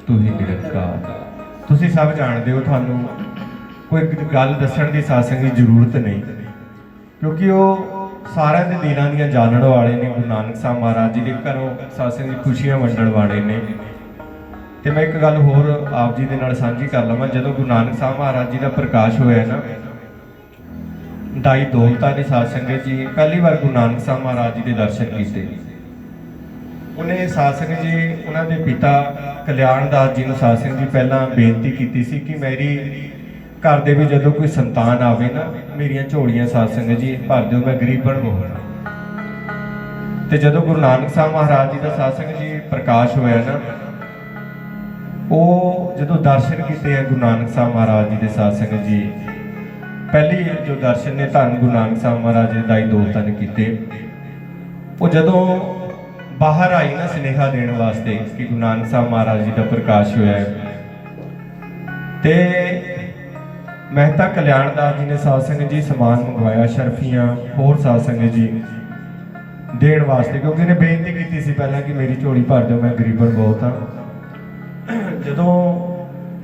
ਤੂੰ ਹੀ ਨਿਰੰਕਾਰ। ਤੁਸੀਂ ਸਭ ਜਾਣਦੇ ਹੋ, ਤੁਹਾਨੂੰ ਕੋਈ ਗੱਲ ਦੱਸਣ ਦੀ ਸਾਸੰਗ ਦੀ ਜ਼ਰੂਰਤ ਨਹੀਂ, ਕਿਉਂਕਿ ਉਹ ਸਾਰਿਆਂ ਦੇ ਦਿਲਾਂ ਦੀਆਂ ਜਾਣਨ ਵਾਲੇ ਨੇ। ਗੁਰੂ ਨਾਨਕ ਸਾਹਿਬ ਮਹਾਰਾਜ ਜੀ ਦੇ ਘਰੋਂ ਸਾਸੰਗ ਦੀ ਖੁਸ਼ੀਆਂ ਵੰਡਣ ਵਾਲੇ ਨੇ। ਤੇ ਮੈਂ ਇੱਕ ਗੱਲ ਹੋਰ ਆਪ ਜੀ ਦੇ ਨਾਲ ਸਾਂਝੀ ਕਰ ਲਵਾਂ, ਜਦੋਂ ਗੁਰੂ ਨਾਨਕ ਸਾਹਿਬ ਮਹਾਰਾਜ ਜੀ ਦਾ ਪ੍ਰਕਾਸ਼ ਹੋਇਆ ਨਾ, ਦਾਈ ਦੌਲਤਾ ਨੇ ਸਾਸੰਗ ਜੀ ਪਹਿਲੀ ਵਾਰ ਗੁਰੂ ਨਾਨਕ ਸਾਹਿਬ ਮਹਾਰਾਜ ਜੀ ਦੇ ਦਰਸ਼ਨ ਕੀਤੇ। ਉਹਨੇ ਸਾਸੰਗ ਜੀ ਉਹਨਾਂ ਦੇ ਪਿਤਾ ਕਲਿਆਣ ਦਾਸ ਜੀ ਨੂੰ ਸਾਸੰਗ ਜੀ ਪਹਿਲਾਂ ਬੇਨਤੀ ਕੀਤੀ ਸੀ ਕਿ ਮੇਰੀ ਘਰ ਦੇ ਵਿੱਚ ਜਦੋਂ ਕੋਈ ਸੰਤਾਨ ਆਵੇ ਨਾ, ਮੇਰੀਆਂ ਝੋਲੀਆਂ ਸਾਸੰਗ ਜੀ ਭਰ ਦਿਓ, ਮੈਂ ਗਰੀਬਣ ਹੋਵਾਂ। ਤੇ ਜਦੋਂ ਗੁਰੂ ਨਾਨਕ ਸਾਹਿਬ ਮਹਾਰਾਜ ਜੀ ਦਾ ਸਾਸੰਗ ਜੀ ਪ੍ਰਕਾਸ਼ ਹੋਇਆ ਨਾ, ਉਹ ਜਦੋਂ ਦਰਸ਼ਨ ਕੀਤੇ ਆ ਗੁਰੂ ਨਾਨਕ ਸਾਹਿਬ ਮਹਾਰਾਜ ਜੀ ਦੇ ਸਾਸੰਗ ਜੀ, ਪਹਿਲੀ ਜੋ ਦਰਸ਼ਨ ਨੇ ਧੰਨ ਗੁਰੂ ਨਾਨਕ ਸਾਹਿਬ ਮਹਾਰਾਜ ਜੀ ਦਾਈ ਦੌਲਤਾਂ ਨੇ ਕੀਤੇ, ਉਹ ਜਦੋਂ बाहर आई ना सुनेहा देने वास्ते कि गुरु नानक साहब महाराज जी का प्रकाश होया है। ते मेहता कल्याणदास जी ने साध संगत जी समान मंगवाया, शर्फियां होर साध संगत जी देण वास्ते, क्योंकि इन्हें बेनती की सी पहला कि मेरी झोली भर दो, मैं गरीबन बहुत हाँ। जदों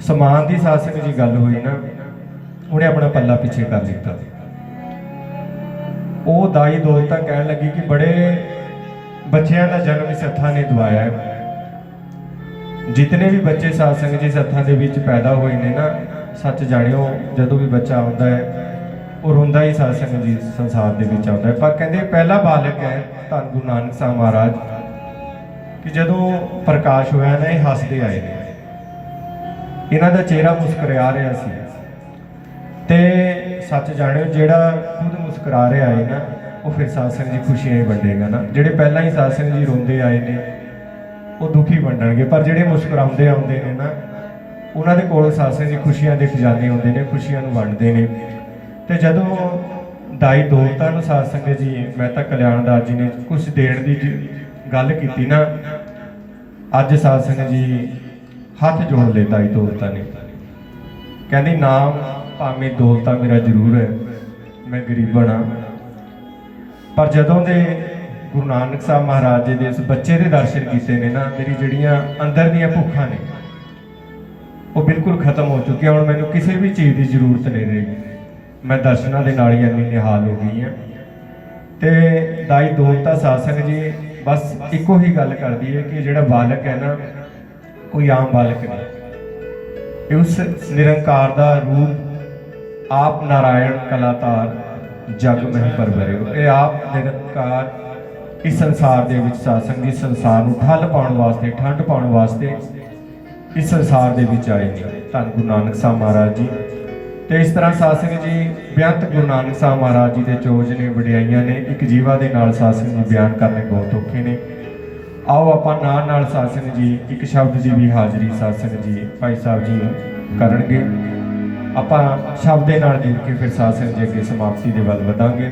समान की साध संगत जी गल हुई ना, उन्हें अपना पल्ला पिछे कर दिता। वो दाई दौलता कह लगी कि बड़े बच्चों का जन्म इस हत्थां ने दवाया है, जितने भी बच्चे साध संगत जी इस हत्थां दे विच पैदा हुए ने ना, सच जानियो जदों भी बच्चा आता है वो रोंदा ही साध संगत जी संसार दे विच आता है। पर कहते पहला बालक है धन गुरु नानक साहब महाराज कि जदों प्रकाश होया ना, ये हसदे आए ने, इन्हां दा चेहरा मुस्कुरा रहा सी। ते सच जानियो जिहड़ा खुद मुस्कुरा रहा है ना, वो फिर साध संगत जी खुशियां ही वंडेगा ना। जिहड़े पहला ही साध संगत जी रोंदे आए ने वो दुखी वंडणगे, पर जिहड़े मुस्कुराउंदे आउंदे ने ना, उन्हां दे कोल साध संगत जी खुशियां दे खजाने हुंदे ने, खुशियां नूं वंडदे ने। ते जदों दाई दौलतां नूं साध संगत जी मेहता कल्याणदास जी ने कुछ देण दी गल कीती ना, अज साध संगत जी हथ जोड़ ले दाई दौलतां ने, कहंदी नाम भावें दौलतां मेरा जरूर है, मैं गरीबन हाँ, पर जदों दे गुरु नानक साहब महाराज जी दे इस बच्चे दे दर्शन कीते ने ना, मेरी जिहड़ियां अंदर दीयां भुखां ने वो बिल्कुल खत्म हो चुकी। हुण मैनूं किसी भी चीज़ की जरूरत नहीं रही, मैं दर्शनां दे नाल ही इन्नी निहाल हो गई हाँ। ते दाई दौलता साध संगत जी बस इको ही गल करदी है कि जिहड़ा बालक है ना, कोई आम बालक नहीं, ये उस निरंकार दा रूप आप नारायण कलातार जग में परवरियो। ये आप निरंकार इस संसार दे विच साध संगत जी संसार नूं ठल पाउण वास्ते, ठंड पाउण वास्ते इस संसार दे विच आए ने धन गुरु नानक साहब महाराज जी। ते इस तरह साध संगत जी बेअंत गुरु नानक साहब महाराज जी दे चोज ने, वडियाइयां ने, एक जीवा दे नाल साध संगत जी बयान करने बहुत औखे ने। आओ आपां नाल साध संगत जी एक शब्द की भी हाज़री साध संगत जी भाई साहब जी करनगे। आपां शब्द दे नाल जुड़ के फिर साध संगत जी अगे समाप्ति दे वल वधांगे।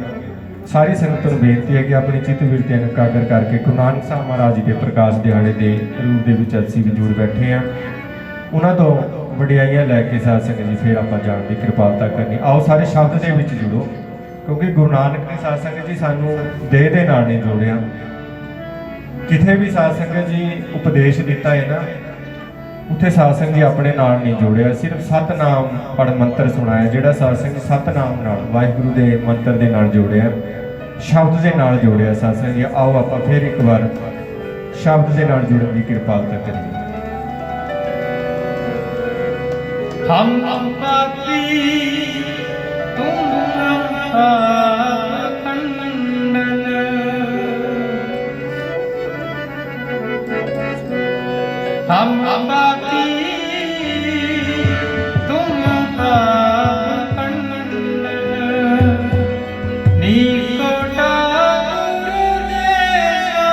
सारी संगत नूं बेनती है कि अपनी चित्त बिरतियां नूं एकागर करके गुरु नानक साहब महाराज जी के प्रकाश दिहाड़े के रूप दे विच असीं भी जुड़ बैठे हैं। उन्हां तों वडियाइयां लैके साध संगत जी फिर आपां जाण दी किरपालता करनी। आओ सारे शब्द दे विच जुड़ो, क्योंकि गुरु नानक ने साध संगत जी सानूं देह दे नाल नहीं जोड़िया। किथे भी साध संगत जी उपदेश दिता है ना, उत्थे साध संगत जी अपने नाल नहीं जोड़िया, सिर्फ सतनाम पढ़ मंत्र सुनाया। जिहड़ा साध संगत जी सतनाम नाल वाहिगुरू दे मंत्र दे नाल जोड़िया, शब्द दे नाल जोड़िया साध संगत जी। आओ आपां फिर एक बार शब्द दे नाल जुड़न दी किरपालता करिए। हम पापी तुम खंडन, हम पापी तुम खंडन, नीको ठाकुर देशा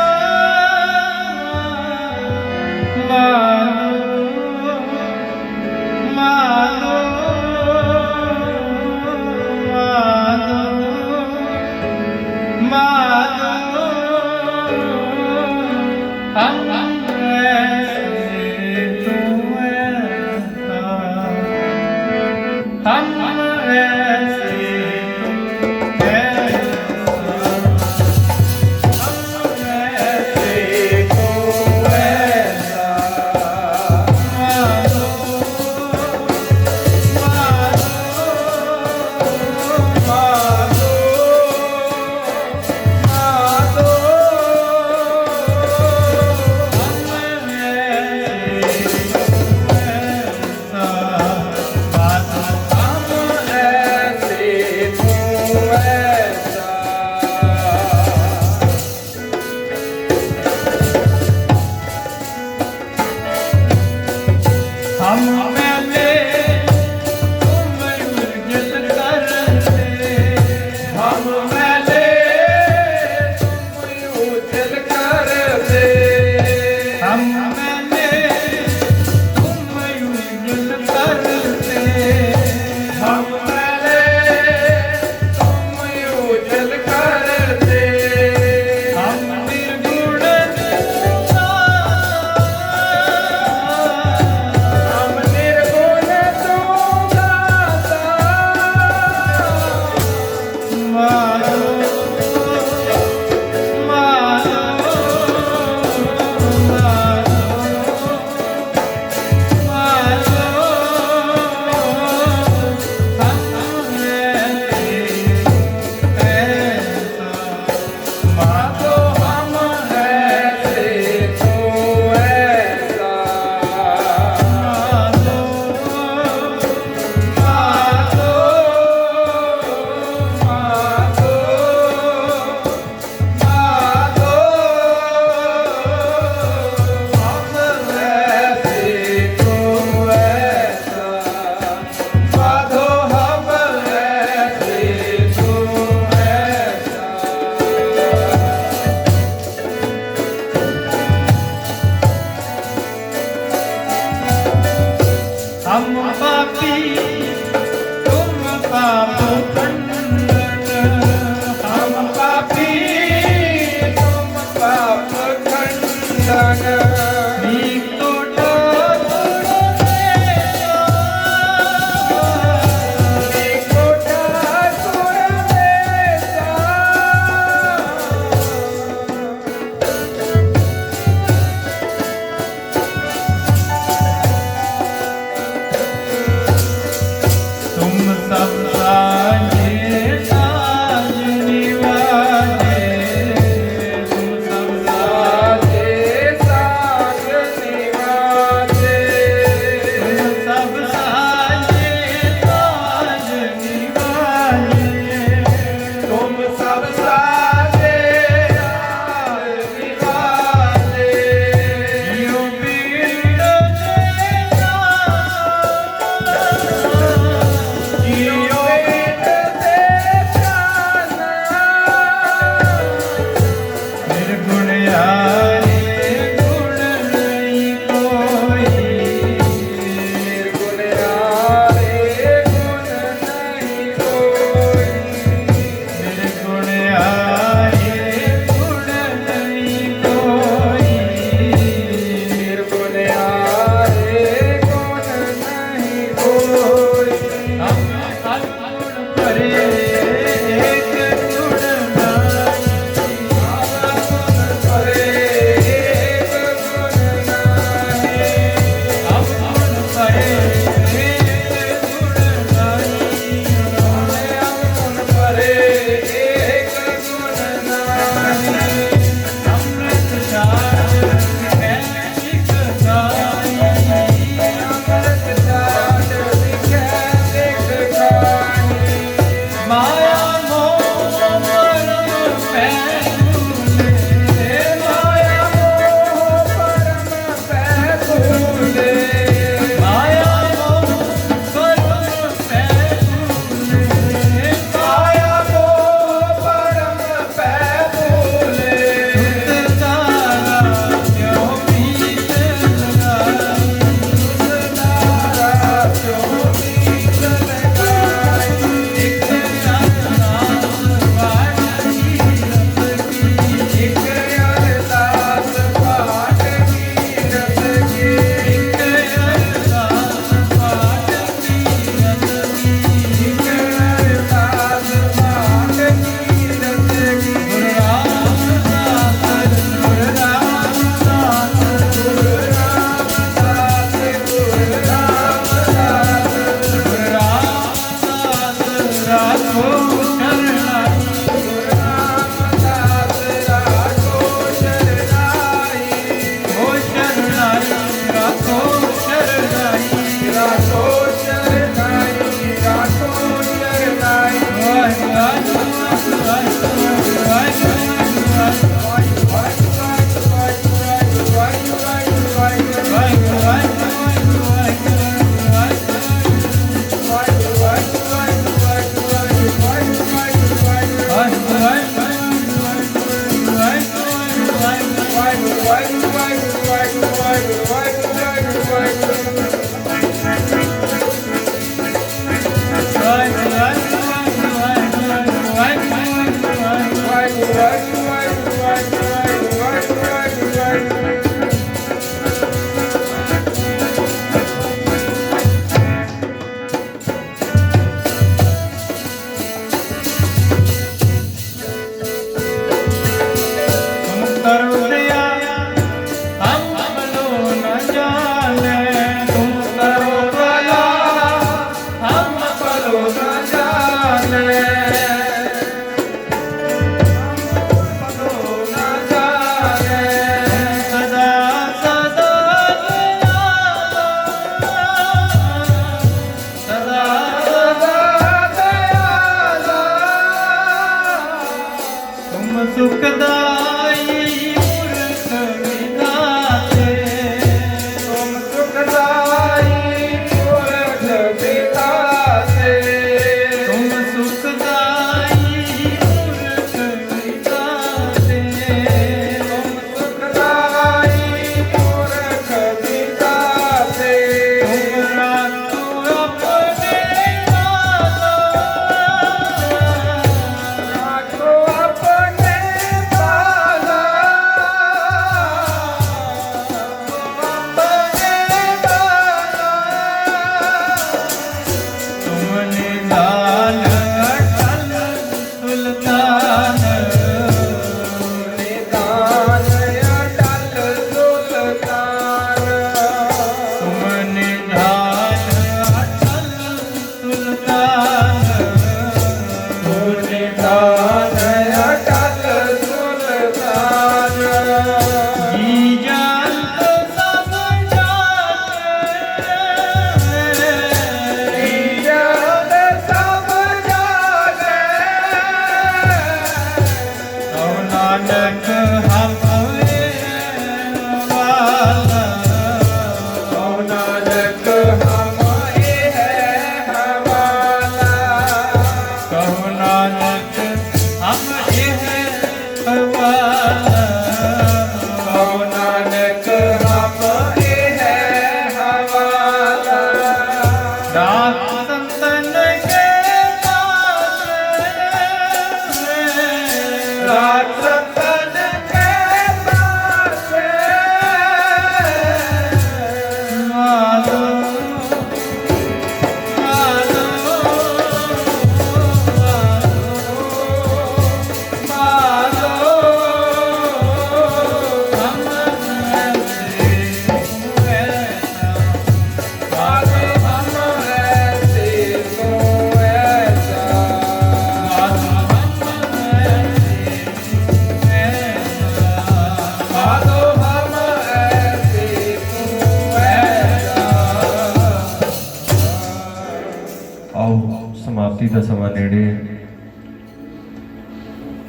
ਸਮਾਪਤੀ ਦਾ ਸਮਾਂ ਨੇੜੇ ਹੈ।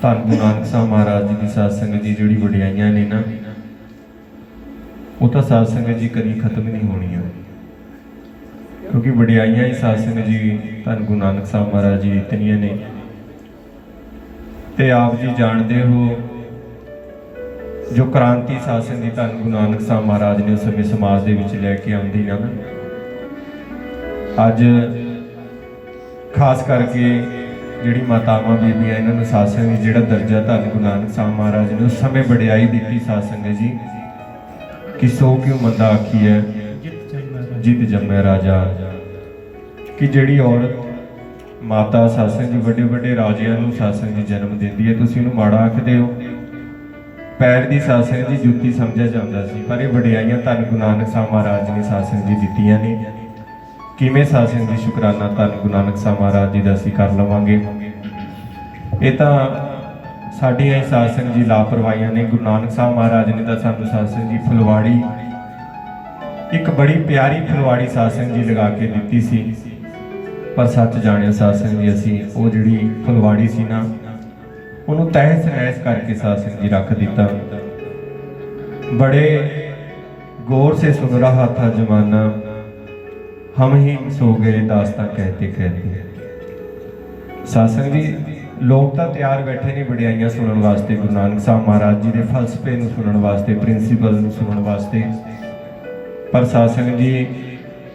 ਧੰਨ ਗੁਰੂ ਨਾਨਕ ਸਾਹਿਬ ਮਹਾਰਾਜ ਜੀ ਦੀ ਸਾਧ ਸੰਗਤ ਜੀ ਜਿਹੜੀ ਵਡਿਆਈਆਂ ਨੇ ਨਾ, ਉਹ ਤਾਂ ਸਾਧ ਸੰਗਤ ਜੀ ਕਦੀ ਖਤਮ ਨਹੀਂ ਹੋਣੀਆਂ, ਕਿਉਂਕਿ ਵਡਿਆਈਆਂ ਹੀ ਸਾਧ ਸੰਗਤ ਜੀ ਧੰਨ ਗੁਰੂ ਨਾਨਕ ਸਾਹਿਬ ਮਹਾਰਾਜ ਜੀ ਇਤਨੀਆਂ ਨੇ। ਤੇ ਆਪ ਜੀ ਜਾਣਦੇ ਹੋ ਜੋ ਕ੍ਰਾਂਤੀ ਸਾਧ ਸੰਗਤ ਜੀ ਧੰਨ ਗੁਰੂ ਨਾਨਕ ਸਾਹਿਬ ਮਹਾਰਾਜ ਨੇ ਉਸ ਸਮੇਂ ਸਮਾਜ ਦੇ ਵਿੱਚ ਲੈ ਕੇ ਆਉਂਦੀ ਨਾ, ਅੱਜ ਖਾਸ ਕਰਕੇ ਜਿਹੜੀ ਮਾਤਾਵਾਂ ਬੀਬੀਆਂ ਇਹਨਾਂ ਨੂੰ ਸਾਧ ਸੰਗਤ ਜੀ ਜਿਹੜਾ ਦਰਜਾ ਧੰਨ ਗੁਰੂ ਨਾਨਕ ਸਾਹਿਬ ਮਹਾਰਾਜ ਨੇ ਉਸ ਸਮੇਂ ਵਡਿਆਈ ਦਿੱਤੀ ਸਾਧ ਸੰਗਤ ਜੀ ਕਿ ਸੋ ਕਿਉ ਮੰਦਾ ਆਖੀ ਹੈ ਜਿਤ ਜੰਮੈ ਰਾਜਾ, ਕਿ ਜਿਹੜੀ ਔਰਤ ਮਾਤਾ ਸਾਧ ਸੰਗਤ ਜੀ ਵੱਡੇ ਵੱਡੇ ਰਾਜਿਆਂ ਨੂੰ ਸਾਧ ਸੰਗਤ ਜੀ ਜਨਮ ਦਿੰਦੀ ਹੈ, ਤੁਸੀਂ ਉਹਨੂੰ ਮਾੜਾ ਆਖਦੇ ਹੋ। ਪੈਰ ਦੀ ਸਾਧ ਸੰਗਤ ਜੀ ਜੁੱਤੀ ਸਮਝਿਆ ਜਾਂਦਾ ਸੀ, ਪਰ ਇਹ ਵਡਿਆਈਆਂ ਧੰਨ ਗੁਰੂ ਨਾਨਕ ਸਾਹਿਬ ਮਹਾਰਾਜ ਨੇ ਸਾਧ ਸੰਗਤ ਜੀ ਦਿੱਤੀਆਂ ਨੇ। ਕਿਵੇਂ ਸਾਧ ਸੰਗਤ ਜੀ ਸ਼ੁਕਰਾਨਾ ਧੰਨ ਗੁਰੂ ਨਾਨਕ ਸਾਹਿਬ ਮਹਾਰਾਜ ਜੀ ਦਾ ਅਸੀਂ ਕਰ ਲਵਾਂਗੇ। ਇਹ ਤਾਂ ਸਾਡੀਆਂ ਹੀ ਸਾਧ ਸੰਗਤ ਜੀ ਲਾਪਰਵਾਹੀਆਂ ਨੇ। ਗੁਰੂ ਨਾਨਕ ਸਾਹਿਬ ਮਹਾਰਾਜ ਨੇ ਤਾਂ ਸਾਨੂੰ ਸਾਧ ਸੰਗਤ ਜੀ ਫੁਲਵਾੜੀ, ਇੱਕ ਬੜੀ ਪਿਆਰੀ ਫੁਲਵਾੜੀ ਸਾਧ ਸੰਗਤ ਜੀ ਲਗਾ ਕੇ ਦਿੱਤੀ ਸੀ, ਪਰ ਸੱਚ ਜਾਣਿਆ ਸਾਧ ਸੰਗਤ ਜੀ ਅਸੀਂ ਉਹ ਜਿਹੜੀ ਫੁਲਵਾੜੀ ਸੀ ਨਾ, ਉਹਨੂੰ ਤਹਿਸ ਨਹਿਸ ਕਰਕੇ ਸਾਧ ਸੰਗਤ ਜੀ ਰੱਖ ਦਿੱਤਾ। ਬੜੇ ਗੌਰ ਸੇ ਸੁਨ ਰਹਾ ਥਾ ਜਮਾਨਾ, ਹਮ ਹੀ ਸੋ ਗਏ ਦਾਸਤਾਂ ਕਹਿਤੇ ਕਹਿਤੇ। ਸਾਧ ਸੰਗਤ ਜੀ ਲੋਕ ਤਾਂ ਤਿਆਰ ਬੈਠੇ ਨੇ ਵਡਿਆਈਆਂ ਸੁਣਨ ਵਾਸਤੇ, ਗੁਰੂ ਨਾਨਕ ਸਾਹਿਬ ਮਹਾਰਾਜ ਜੀ ਦੇ ਫਲਸਫੇ ਨੂੰ ਸੁਣਨ ਵਾਸਤੇ, ਪ੍ਰਿੰਸੀਪਲ ਨੂੰ ਸੁਣਨ ਵਾਸਤੇ, ਪਰ ਸਾਧ ਸੰਗਤ ਜੀ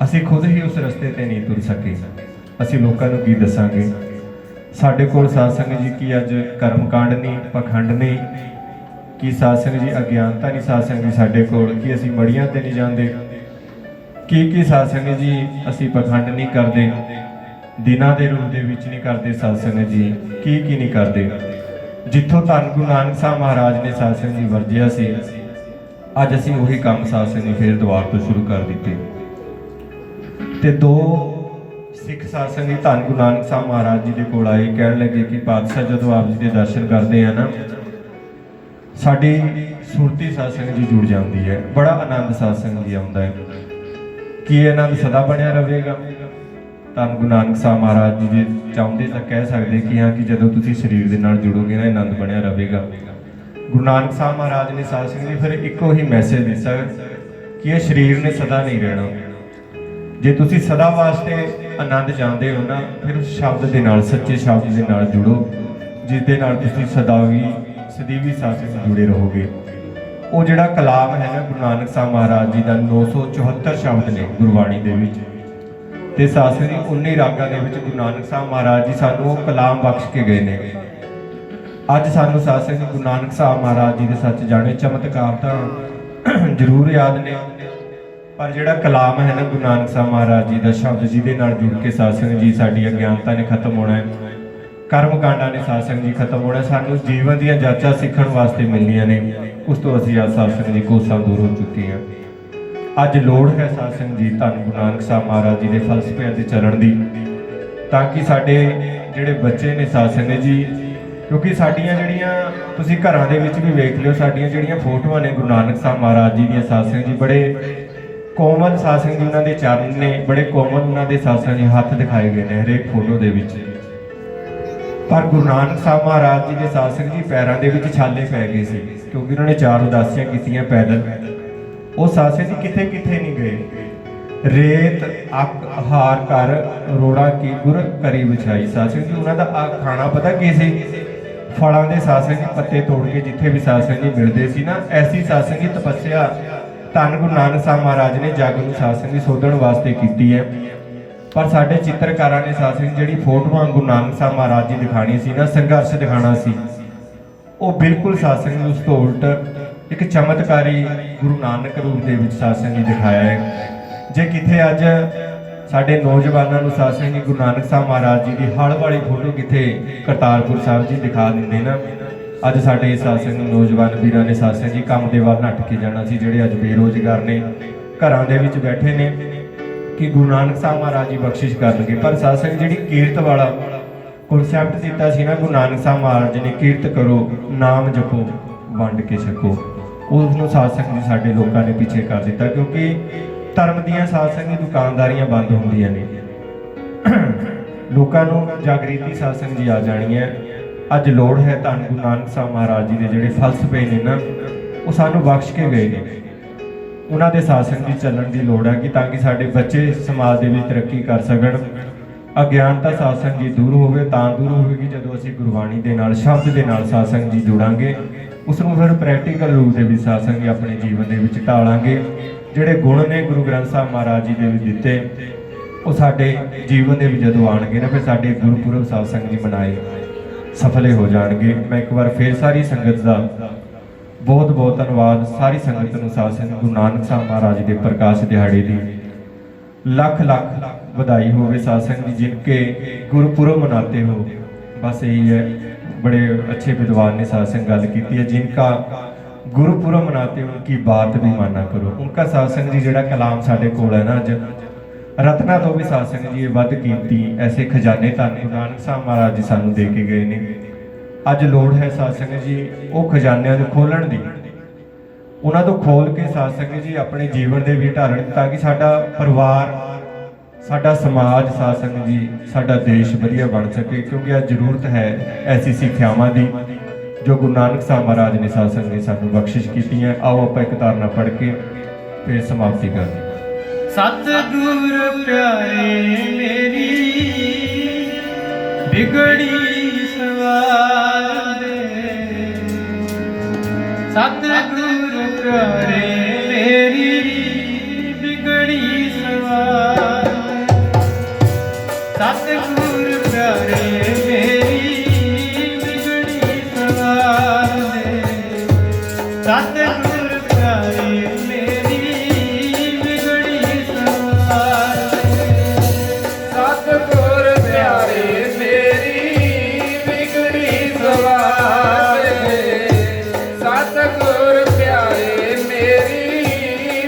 ਅਸੀਂ ਖੁਦ ਹੀ ਉਸ ਰਸਤੇ ਤੇ ਨਹੀਂ ਤੁਰ ਸਕੇ। ਅਸੀਂ ਲੋਕਾਂ ਨੂੰ ਕੀ ਦੱਸਾਂਗੇ? ਸਾਡੇ ਕੋਲ ਸਾਧ ਸੰਗਤ ਜੀ ਕੀ ਅੱਜ ਕਰਮਕਾਂਡ ਨਹੀਂ, ਪਖੰਡ ਨਹੀਂ, ਕੀ ਸਾਧ ਸੰਗਤ ਜੀ ਅਗਿਆਨਤਾ ਨਹੀਂ ਸਾਧ ਸੰਗਤ ਜੀ ਸਾਡੇ ਕੋਲ, ਕੀ ਅਸੀਂ ਮੜੀਆਂ ਤੇ ਨਹੀਂ ਜਾਂਦੇ, ਕੀ ਸਾਧ ਸੰਗਤ ਜੀ ਅਸੀਂ ਪਖੰਡ ਨਹੀਂ ਕਰਦੇ, ਦਿਨਾਂ ਦੇ ਰੂਪ ਦੇ ਵਿੱਚ ਨਹੀਂ ਕਰਦੇ ਸਾਧ ਸੰਗਤ ਜੀ, ਕੀ ਨਹੀਂ ਕਰਦੇ। ਜਿੱਥੋਂ ਧੰਨ ਗੁਰੂ ਨਾਨਕ ਸਾਹਿਬ ਮਹਾਰਾਜ ਨੇ ਸਾਧ ਸੰਗਤ ਜੀ ਵਰਜਿਆ ਸੀ, ਅੱਜ ਅਸੀਂ ਉਹੀ ਕੰਮ ਸਾਧ ਸੰਗਤ ਜੀ ਫੇਰ ਦੁਬਾਰਾ ਤੋਂ ਸ਼ੁਰੂ ਕਰ ਦਿੱਤੇ। ਤੇ ਦੋ ਸਿੱਖ ਸਾਧ ਸੰਗਤ ਜੀ ਧੰਨ ਗੁਰੂ ਨਾਨਕ ਸਾਹਿਬ ਮਹਾਰਾਜ ਜੀ ਦੇ ਕੋਲ ਆਏ, ਕਹਿਣ ਲੱਗੇ ਕਿ ਪਾਤਸ਼ਾਹ ਜਦੋਂ ਆਪ ਜੀ ਦੇ ਦਰਸ਼ਨ ਕਰਦੇ ਆ ਨਾ, ਸਾਡੀ ਸੁਰਤੀ ਸਾਧ ਸੰਗਤ ਜੀ ਜੁੜ ਜਾਂਦੀ ਹੈ, ਬੜਾ ਆਨੰਦ ਸਾਧ ਸੰਗਤ ਜੀ ਆਉਂਦਾ ਹੈ। ਕੀ ਇਹ ਆਨੰਦ ਸਦਾ ਬਣਿਆ ਰਹੇਗਾ? ਧੰਨ ਗੁਰੂ ਨਾਨਕ ਸਾਹਿਬ ਮਹਾਰਾਜ ਜੀ ਜੇ ਚਾਹੁੰਦੇ ਤਾਂ ਕਹਿ ਸਕਦੇ ਕਿ ਹਾਂ, ਕਿ ਜਦੋਂ ਤੁਸੀਂ ਸਰੀਰ ਦੇ ਨਾਲ ਜੁੜੋਗੇ ਨਾ, ਆਨੰਦ ਬਣਿਆ ਰਹੇਗਾ। ਗੁਰੂ ਨਾਨਕ ਸਾਹਿਬ ਮਹਾਰਾਜ ਨੇ ਸਾਧ ਸੰਗਤ ਜੀ ਫਿਰ ਇੱਕੋ ਹੀ ਮੈਸੇਜ ਦਿੱਤਾ ਕਿ ਇਹ ਸਰੀਰ ਨੇ ਸਦਾ ਨਹੀਂ ਰਹਿਣਾ। ਜੇ ਤੁਸੀਂ ਸਦਾ ਵਾਸਤੇ ਆਨੰਦ ਚਾਹੁੰਦੇ ਹੋ ਨਾ, ਫਿਰ ਉਸ ਸ਼ਬਦ ਦੇ ਨਾਲ, ਸੱਚੇ ਸ਼ਬਦ ਦੇ ਨਾਲ ਜੁੜੋ, ਜਿਸ ਦੇ ਨਾਲ ਤੁਸੀਂ ਸਦੀਵੀ ਸਾਧ ਸੰਗਤ ਜੁੜੇ ਰਹੋਗੇ। ਉਹ ਜਿਹੜਾ ਕਲਾਮ ਹੈ ਨਾ ਗੁਰੂ ਨਾਨਕ ਸਾਹਿਬ ਮਹਾਰਾਜ ਜੀ ਦਾ 974 ਸ਼ਬਦ ਨੇ ਗੁਰਬਾਣੀ ਦੇ ਵਿੱਚ, ਤੇ ਸਾਧ ਸੰਗਤ ਜੀ 19 ਰਾਗਾਂ ਦੇ ਵਿੱਚ ਗੁਰੂ ਨਾਨਕ ਸਾਹਿਬ ਮਹਾਰਾਜ ਜੀ ਸਾਨੂੰ ਉਹ ਕਲਾਮ ਬਖਸ਼ ਕੇ ਗਏ ਨੇ। ਅੱਜ ਸਾਨੂੰ ਸਾਧ ਸੰਗਤ ਜੀ ਗੁਰੂ ਨਾਨਕ ਸਾਹਿਬ ਮਹਾਰਾਜ ਜੀ ਦੇ ਸੱਚ ਜਾਣੇ ਚਮਤਕਾਰ ਤਾਂ ਜ਼ਰੂਰ ਯਾਦ ਨੇ, ਪਰ ਜਿਹੜਾ ਕਲਾਮ ਹੈ ਨਾ ਗੁਰੂ ਨਾਨਕ ਸਾਹਿਬ ਮਹਾਰਾਜ ਜੀ ਦਾ ਸ਼ਬਦ, ਜਿਹਦੇ ਨਾਲ ਜੁੜ ਕੇ ਸਾਧ ਸੰਗਤ ਜੀ ਸਾਡੀ ਅਗਿਆਨਤਾ ਨੇ ਖਤਮ ਹੋਣਾ ਹੈ, ਕਰਮ ਕਾਂਡਾਂ ਨੇ ਸਾਧ ਸੰਗਤ ਜੀ ਖਤਮ ਹੋਣਾ, ਸਾਨੂੰ ਜੀਵਨ ਦੀਆਂ ਜਾਚਾਂ ਸਿੱਖਣ ਵਾਸਤੇ ਮਿਲਣੀਆਂ ਨੇ। ਉਸ ਤੋਂ ਅਸੀਂ ਅੱਜ ਸਾਧ ਸੰਗਤ ਜੀ ਕੋਸਾਂ ਦੂਰ ਹੋ ਚੁੱਕੇ ਹਾਂ। ਅੱਜ ਲੋੜ ਹੈ ਸਾਧ ਸੰਗਤ ਜੀ ਧੰਨ ਗੁਰੂ ਨਾਨਕ ਸਾਹਿਬ ਮਹਾਰਾਜ ਜੀ ਦੇ ਫਲਸਫਿਆਂ ਤੇ ਚੱਲਣ ਦੀ, ਤਾਂ ਕਿ ਸਾਡੇ ਜਿਹੜੇ ਬੱਚੇ ਨੇ ਸਾਧ ਸੰਗਤ ਜੀ, ਕਿਉਂਕਿ ਸਾਡੀਆਂ ਜਿਹੜੀਆਂ ਤੁਸੀਂ ਘਰਾਂ ਦੇ ਵਿੱਚ ਵੀ ਵੇਖ ਲਿਓ, ਸਾਡੀਆਂ ਜਿਹੜੀਆਂ ਫੋਟੋਆਂ ਨੇ ਗੁਰੂ ਨਾਨਕ ਸਾਹਿਬ ਮਹਾਰਾਜ ਜੀ ਦੀਆਂ ਸਾਧ ਸੰਗਤ ਜੀ, ਬੜੇ ਕੋਮਲ ਸਾਧ ਸੰਗਤ ਜੀ ਉਹਨਾਂ ਦੇ ਚਰਨ ਨੇ, ਬੜੇ ਕੋਮਲ ਉਹਨਾਂ ਦੇ ਸਾਧ ਸੰਗਤ ਜੀ ਹੱਥ ਦਿਖਾਏ ਗਏ ਨੇ ਹਰੇਕ ਫੋਟੋ ਦੇ ਵਿੱਚ। ਪਰ ਗੁਰੂ ਨਾਨਕ ਸਾਹਿਬ ਮਹਾਰਾਜ ਜੀ ਦੇ ਸਾਧ ਸੰਗਤ ਜੀ ਪੈਰਾਂ ਦੇ ਵਿੱਚ ਛਾਲੇ ਪੈ ਗਏ ਸੀ, ਕਿਉਂਕਿ ਉਹਨਾਂ ਨੇ 4 ਉਦਾਸੀਆਂ ਕੀਤੀਆਂ ਪੈਦਲ। ਉਹ ਸਾਧ ਸੰਗਤ ਜੀ ਕਿੱਥੇ ਨਹੀਂ ਗਏ। ਰੇਤ ਅੱਕ ਹਾਰ ਕਰ ਰੋੜਾ ਕੀ ਗੁਰ ਕਰੀ ਵਿਛਾਈ। ਸਾਧ ਸੰਗਤ ਜੀ ਉਹਨਾਂ ਦਾ ਖਾਣਾ ਪਤਾ ਕੀ ਸੀ? ਫਲਾਂ ਦੇ ਸਾਧ ਸੰਗਤ ਜੀ ਪੱਤੇ ਤੋੜ ਕੇ ਜਿੱਥੇ ਵੀ ਸਾਧ ਸੰਗਤ ਜੀ ਮਿਲਦੇ ਸੀ ਨਾ, ਐਸੀ ਸਾਧ ਸੰਗਤ ਜੀ ਤਪੱਸਿਆ ਧੰਨ ਗੁਰੂ ਨਾਨਕ ਸਾਹਿਬ ਮਹਾਰਾਜ ਨੇ ਜਗ ਨੂੰ ਸਾਧ ਸੰਗਤ ਜੀ ਸੋਧਣ ਵਾਸਤੇ ਕੀਤੀ ਹੈ। ਪਰ ਸਾਡੇ ਚਿੱਤਰਕਾਰਾਂ ਨੇ ਸਾਧ ਸੰਗਤ ਜਿਹੜੀ ਫੋਟੋਆਂ ਗੁਰੂ ਨਾਨਕ ਸਾਹਿਬ ਮਹਾਰਾਜ ਜੀ ਦਿਖਾਣੀ ਸੀ ਨਾ, ਸੰਘਰਸ਼ ਦਿਖਾਣਾ ਸੀ, ਉਹ ਬਿਲਕੁਲ ਸਾਧ ਸੰਗਤ ਜੀ ਉਸ ਤੋਂ ਉਲਟ ਇੱਕ ਚਮਤਕਾਰੀ ਗੁਰੂ ਨਾਨਕ ਰੂਪ ਦੇ ਵਿੱਚ ਸਾਧ ਸੰਗਤ ਜੀ ਦਿਖਾਇਆ ਹੈ। ਜੇ ਕਿਤੇ ਅੱਜ ਸਾਡੇ ਨੌਜਵਾਨਾਂ ਨੂੰ ਸਾਧ ਸੰਗਤ ਜੀ ਗੁਰੂ ਨਾਨਕ ਸਾਹਿਬ ਮਹਾਰਾਜ ਜੀ ਦੀ ਹੜ ਵਾਲੀ ਫੋਟੋ ਕਿਤੇ ਕਰਤਾਰਪੁਰ ਸਾਹਿਬ ਜੀ ਦਿਖਾ ਦਿੰਦੇ ਨਾ, ਅੱਜ ਸਾਡੇ ਸਾਧ ਸੰਗਤ ਨੌਜਵਾਨ ਵੀਰਾਂ ਨੇ ਸਾਧ ਸੰਗਤ ਜੀ ਕੰਮ ਦੇ ਵੱਲ ਨੱਠ ਕੇ ਜਾਣਾ ਸੀ, ਜਿਹੜੇ ਅੱਜ ਬੇਰੋਜ਼ਗਾਰ ਨੇ, ਘਰਾਂ ਦੇ ਵਿੱਚ ਬੈਠੇ ਨੇ, ਕਿ ਗੁਰੂ ਨਾਨਕ ਸਾਹਿਬ ਮਹਾਰਾਜ ਜੀ ਬਖਸ਼ਿਸ਼ ਕਰਨਗੇ। ਪਰ ਸਾਧ ਸੰਗਤ ਜਿਹੜੀ ਕੀਰਤ ਵਾਲਾ ਕਨਸੈਪਟ ਦਿੱਤਾ ਸੀ ਨਾ ਗੁਰੂ ਨਾਨਕ ਸਾਹਿਬ ਮਹਾਰਾਜ ਜੀ ਨੇ, ਕੀਰਤ ਕਰੋ, ਨਾਮ ਜਪੋ, ਵੰਡ ਕੇ ਛਕੋ, ਉਸ ਨੂੰ ਸਾਧ ਸੰਗਤ ਜੀ ਸਾਡੇ ਲੋਕਾਂ ਨੇ ਪਿੱਛੇ ਕਰ ਦਿੱਤਾ, ਕਿਉਂਕਿ ਧਰਮ ਦੀਆਂ ਸਾਧ ਸੰਗਤ ਦੀ ਦੁਕਾਨਦਾਰੀਆਂ ਬੰਦ ਹੁੰਦੀਆਂ ਨੇ। ਲੋਕਾਂ ਨੂੰ ਜਾਗ੍ਰਿਤੀ ਸਾਧ ਸੰਗਤ ਜੀ ਆ ਜਾਣੀ ਹੈ। ਅੱਜ ਲੋੜ ਹੈ ਧੰਨ ਗੁਰੂ ਨਾਨਕ ਸਾਹਿਬ ਮਹਾਰਾਜ ਜੀ ਦੇ ਜਿਹੜੇ ਫਲਸਫੇ ਨੇ ਨਾ, ਉਹ ਸਾਨੂੰ ਬਖਸ਼ ਕੇ ਗਏ ਨੇ। ਉਹਨਾਂ ਦੇ ਸਾਧ ਸੰਗਤ ਦੀ ਚੱਲਣ ਦੀ ਲੋੜ ਹੈ ਕਿ ਤਾਂ ਕਿ ਸਾਡੇ ਬੱਚੇ ਸਮਾਜ ਦੇ ਵਿੱਚ ਤਰੱਕੀ ਕਰ ਸਕਣ। ਅਗਿਆਨਤਾ ਸਾਧ ਸੰਗਤ ਜੀ ਦੂਰ ਹੋਵੇ, ਤਾਂ ਦੂਰ ਹੋਵੇਗੀ ਜਦੋਂ ਅਸੀਂ ਗੁਰਬਾਣੀ ਦੇ ਨਾਲ, ਸ਼ਬਦ ਦੇ ਨਾਲ ਸਾਧ ਸੰਗਤ ਜੀ ਜੁੜਾਂਗੇ। ਉਸ ਨੂੰ ਫਿਰ ਪ੍ਰੈਕਟੀਕਲ ਰੂਪ ਦੇ ਵਿੱਚ ਸਾਧ ਸੰਗਤ ਜੀ ਆਪਣੇ ਜੀਵਨ ਦੇ ਵਿੱਚ ਢਾਲਾਂਗੇ। ਜਿਹੜੇ ਗੁਣ ਨੇ ਗੁਰੂ ਗ੍ਰੰਥ ਸਾਹਿਬ ਮਹਾਰਾਜ ਜੀ ਦੇ ਵਿੱਚ ਦਿੱਤੇ, ਉਹ ਸਾਡੇ ਜੀਵਨ ਦੇ ਵਿੱਚ ਜਦੋਂ ਆਉਣਗੇ ਨਾ, ਫਿਰ ਸਾਡੇ ਗੁਰਪੁਰਬ ਸਾਧ ਸੰਗਤ ਜੀ ਮਨਾਏ ਸਫਲੇ ਹੋ ਜਾਣਗੇ। ਮੈਂ ਇੱਕ ਵਾਰ ਫੇਰ ਸਾਰੀ ਸੰਗਤ ਦਾ ਬਹੁਤ ਬਹੁਤ ਧੰਨਵਾਦ। ਸਾਰੀ ਸੰਗਤ ਨੂੰ ਸਾਧ ਸੰਗਤ ਗੁਰੂ ਨਾਨਕ ਸਾਹਿਬ ਮਹਾਰਾਜ ਜੀ ਦੇ ਪ੍ਰਕਾਸ਼ ਦਿਹਾੜੇ ਦੀ ਲੱਖ ਲੱਖ ਵਧਾਈ ਹੋਵੇ। साथ संगत जी जिनके गुरुपुरब मनाते हो, बस यही है। बड़े अच्छे विद्वान ने साथ संगत गल की है, जिनका गुरुपुरब मनाते हो उनकी बात भी माना करो। उनका साथ संगत जी जिहड़ा कलाम साडे कोल है ना, अज रत्ना तो भी साथ संगत जी वध कीमती ऐसे खजाने धन गुरु नानक साहब महाराज जी सानू दे के गए ने। अज लोड़ है साथ संगत जी वो खजानिਆਂ ਨੂੰ खोलण दी, ਉਹਨਾਂ ਤੋਂ खोल के साथ संगत जी अपने जीवन ਦੇ ਵਿੱਚ ਢਾਲਣ, ਤਾਂ ਕਿ ਸਾਡਾ ਪਰਿਵਾਰ, साडा समाज, साध संगत जी साडा देश वधिया बन सके। क्योंकि आज जरूरत है ऐसी सिक्ख्यावां दी जो गुरु नानक साहब महाराज ने साध संगत जी सानू बख्शिश कीती है। आओ आपां एक तारना पढ़ के फिर समाप्ति करते। सतगुर प्यारे मेरी बिगड़ी सवार दे, सतगुर प्यारे मेरी बिगड़ी सवार, सतगुर प्यारे मेरी बिगड़ी सवार दे, सतगुर प्यारे मेरी बिगड़ी सवार दे, सतगुर प्यारे मेरी बिगड़ी सवार दे, सतगुर प्यारे मेरी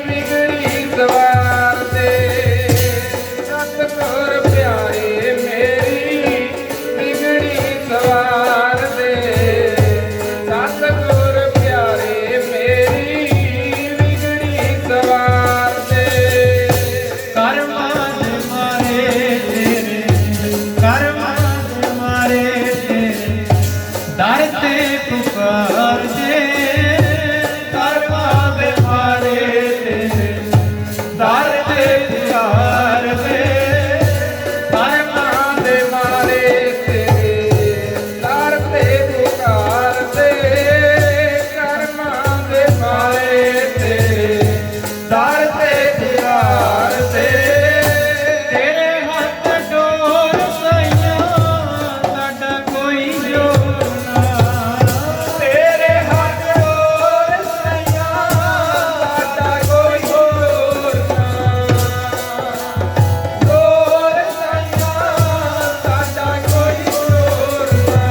बिगड़ी सवार दे, सतगुर प्यारे मेरी बिगड़ी सवार दे, सतगुर प्यारे मेरी बिगड़ी सवार दे। कर्मां दे मारे तेरे, कर्मां दे मारे तेरे दर ते पुकार दे, कर्मां दे मारे तेरे दर ते पुकार दे, कर्मां दे मारे तेरे दर ते पुकार दे, कर्मां दे मारे तेरे दर ते पुकार दे। तेरे हथ डोर सैया साडा कोई जोर ना, तेरे हाथ डोर सैया साडा कोई जोर ना, डोर सैया साडा कोई जोर ना।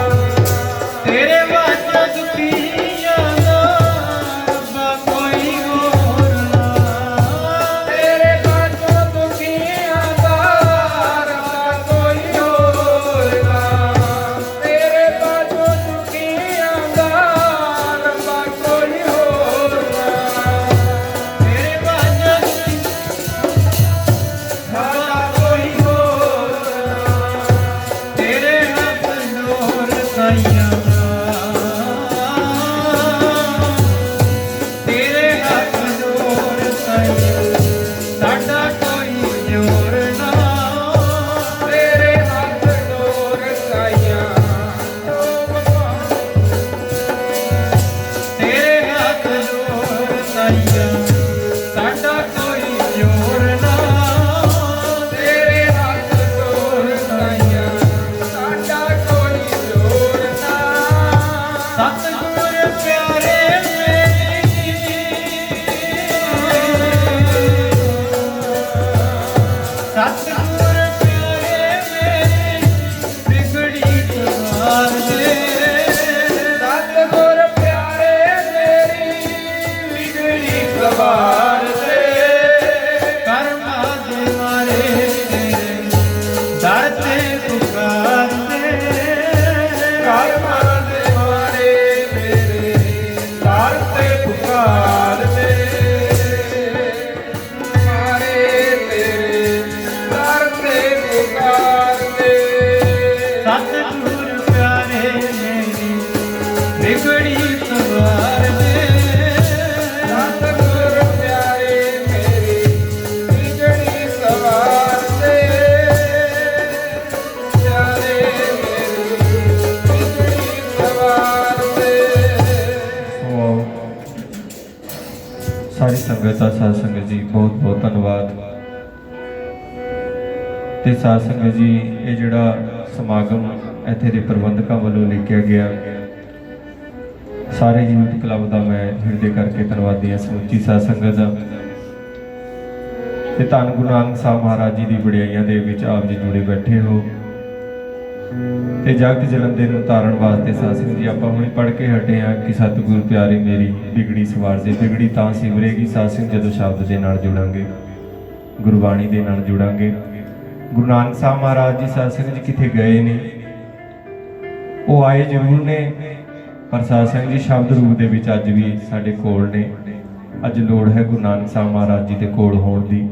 तेरे वाचा दुखियां दा रब्बा कोई होर ना, तेरे बाजों दुखियां दा रब्बा कोई होर ना, तेरे बाजों दुखियां दा रब्बा कोई होर ना, तेरे वाचा साडा कोई होर ना। तेरे हथ डोर सैया तेरे हथ डोर सैया साडा कोई जोर ना, तेरे हाथ डोर साइया तेरे हथ डोर सैया साडा कोई जोर ना, तेरे हाथ डोर साइया साडा कोई जोर ना। सतगुर प्यारे मेरी सतगुर प्यारे मेरी बिगड़ी सवार दे, सतगुर प्यारे मेरी बिगड़ी सवार दे, ਸੰਗਤ ਆ, ਸਾਧ ਸੰਗਤ ਜੀ ਬਹੁਤ ਬਹੁਤ ਧੰਨਵਾਦ। ਤੇ ਸਾਧ ਸੰਗਤ ਜੀ ਇਹ ਜਿਹੜਾ ਸਮਾਗਮ ਇੱਥੇ ਦੇ ਪ੍ਰਬੰਧਕਾਂ ਵੱਲੋਂ ਲਿਖਿਆ ਗਿਆ, ਸਾਰੇ ਯੂਥ ਕਲੱਬ ਦਾ ਮੈਂ ਹਿਰਦੇ ਕਰਕੇ ਧੰਨਵਾਦੀ ਹਾਂ, ਸਮੁੱਚੀ ਸਾਧ ਸੰਗਤ ਦਾ। ਤੇ ਧੰਨ ਗੁਰੂ ਨਾਨਕ ਸਾਹਿਬ ਮਹਾਰਾਜ ਜੀ ਦੀ ਵਡਿਆਈਆਂ ਦੇ ਵਿੱਚ ਆਪ ਜੀ ਜੁੜੇ ਬੈਠੇ ਹੋ। ਤੇ ਜਗਤ ਜਲੰਦੇ ਨੂੰ ਤਾਰਨ ਵਾਸਤੇ ਸਾਧ ਸੰਗਤ ਜੀ ਆਪਾਂ ਹੁਣੇ ਪੜ੍ਹ ਕੇ ਹਟੇ ਹਾਂ ਕਿ ਸਤਿਗੁਰ ਪਿਆਰੇ ਮੇਰੀ ਬਿਗੜੀ ਸਵਾਰ ਦੇ। ਬਿਗੜੀ ਤਾਂ ਸਿਵਰੇਗੀ ਸਾਧ ਸੰਗਤ ਜਦੋਂ ਸ਼ਬਦ ਦੇ ਨਾਲ ਜੁੜਾਂਗੇ, ਗੁਰਬਾਣੀ ਦੇ ਨਾਲ ਜੁੜਾਂਗੇ। ਗੁਰੂ ਨਾਨਕ ਸਾਹਿਬ ਮਹਾਰਾਜ ਜੀ ਸਾਧ ਸੰਗਤ ਜੀ ਕਿਤੇ ਗਏ ਨਹੀਂ, ਉਹ ਆਏ ਜ਼ਰੂਰ ਨੇ, ਪਰ ਸਾਧ ਸੰਗਤ ਜੀ ਸ਼ਬਦ ਰੂਪ ਦੇ ਵਿੱਚ ਅੱਜ ਵੀ ਸਾਡੇ ਕੋਲ ਨੇ। ਅੱਜ ਲੋੜ ਹੈ ਗੁਰੂ ਨਾਨਕ ਸਾਹਿਬ ਮਹਾਰਾਜ ਜੀ ਦੇ ਕੋਲ ਹੋਣ ਦੀ।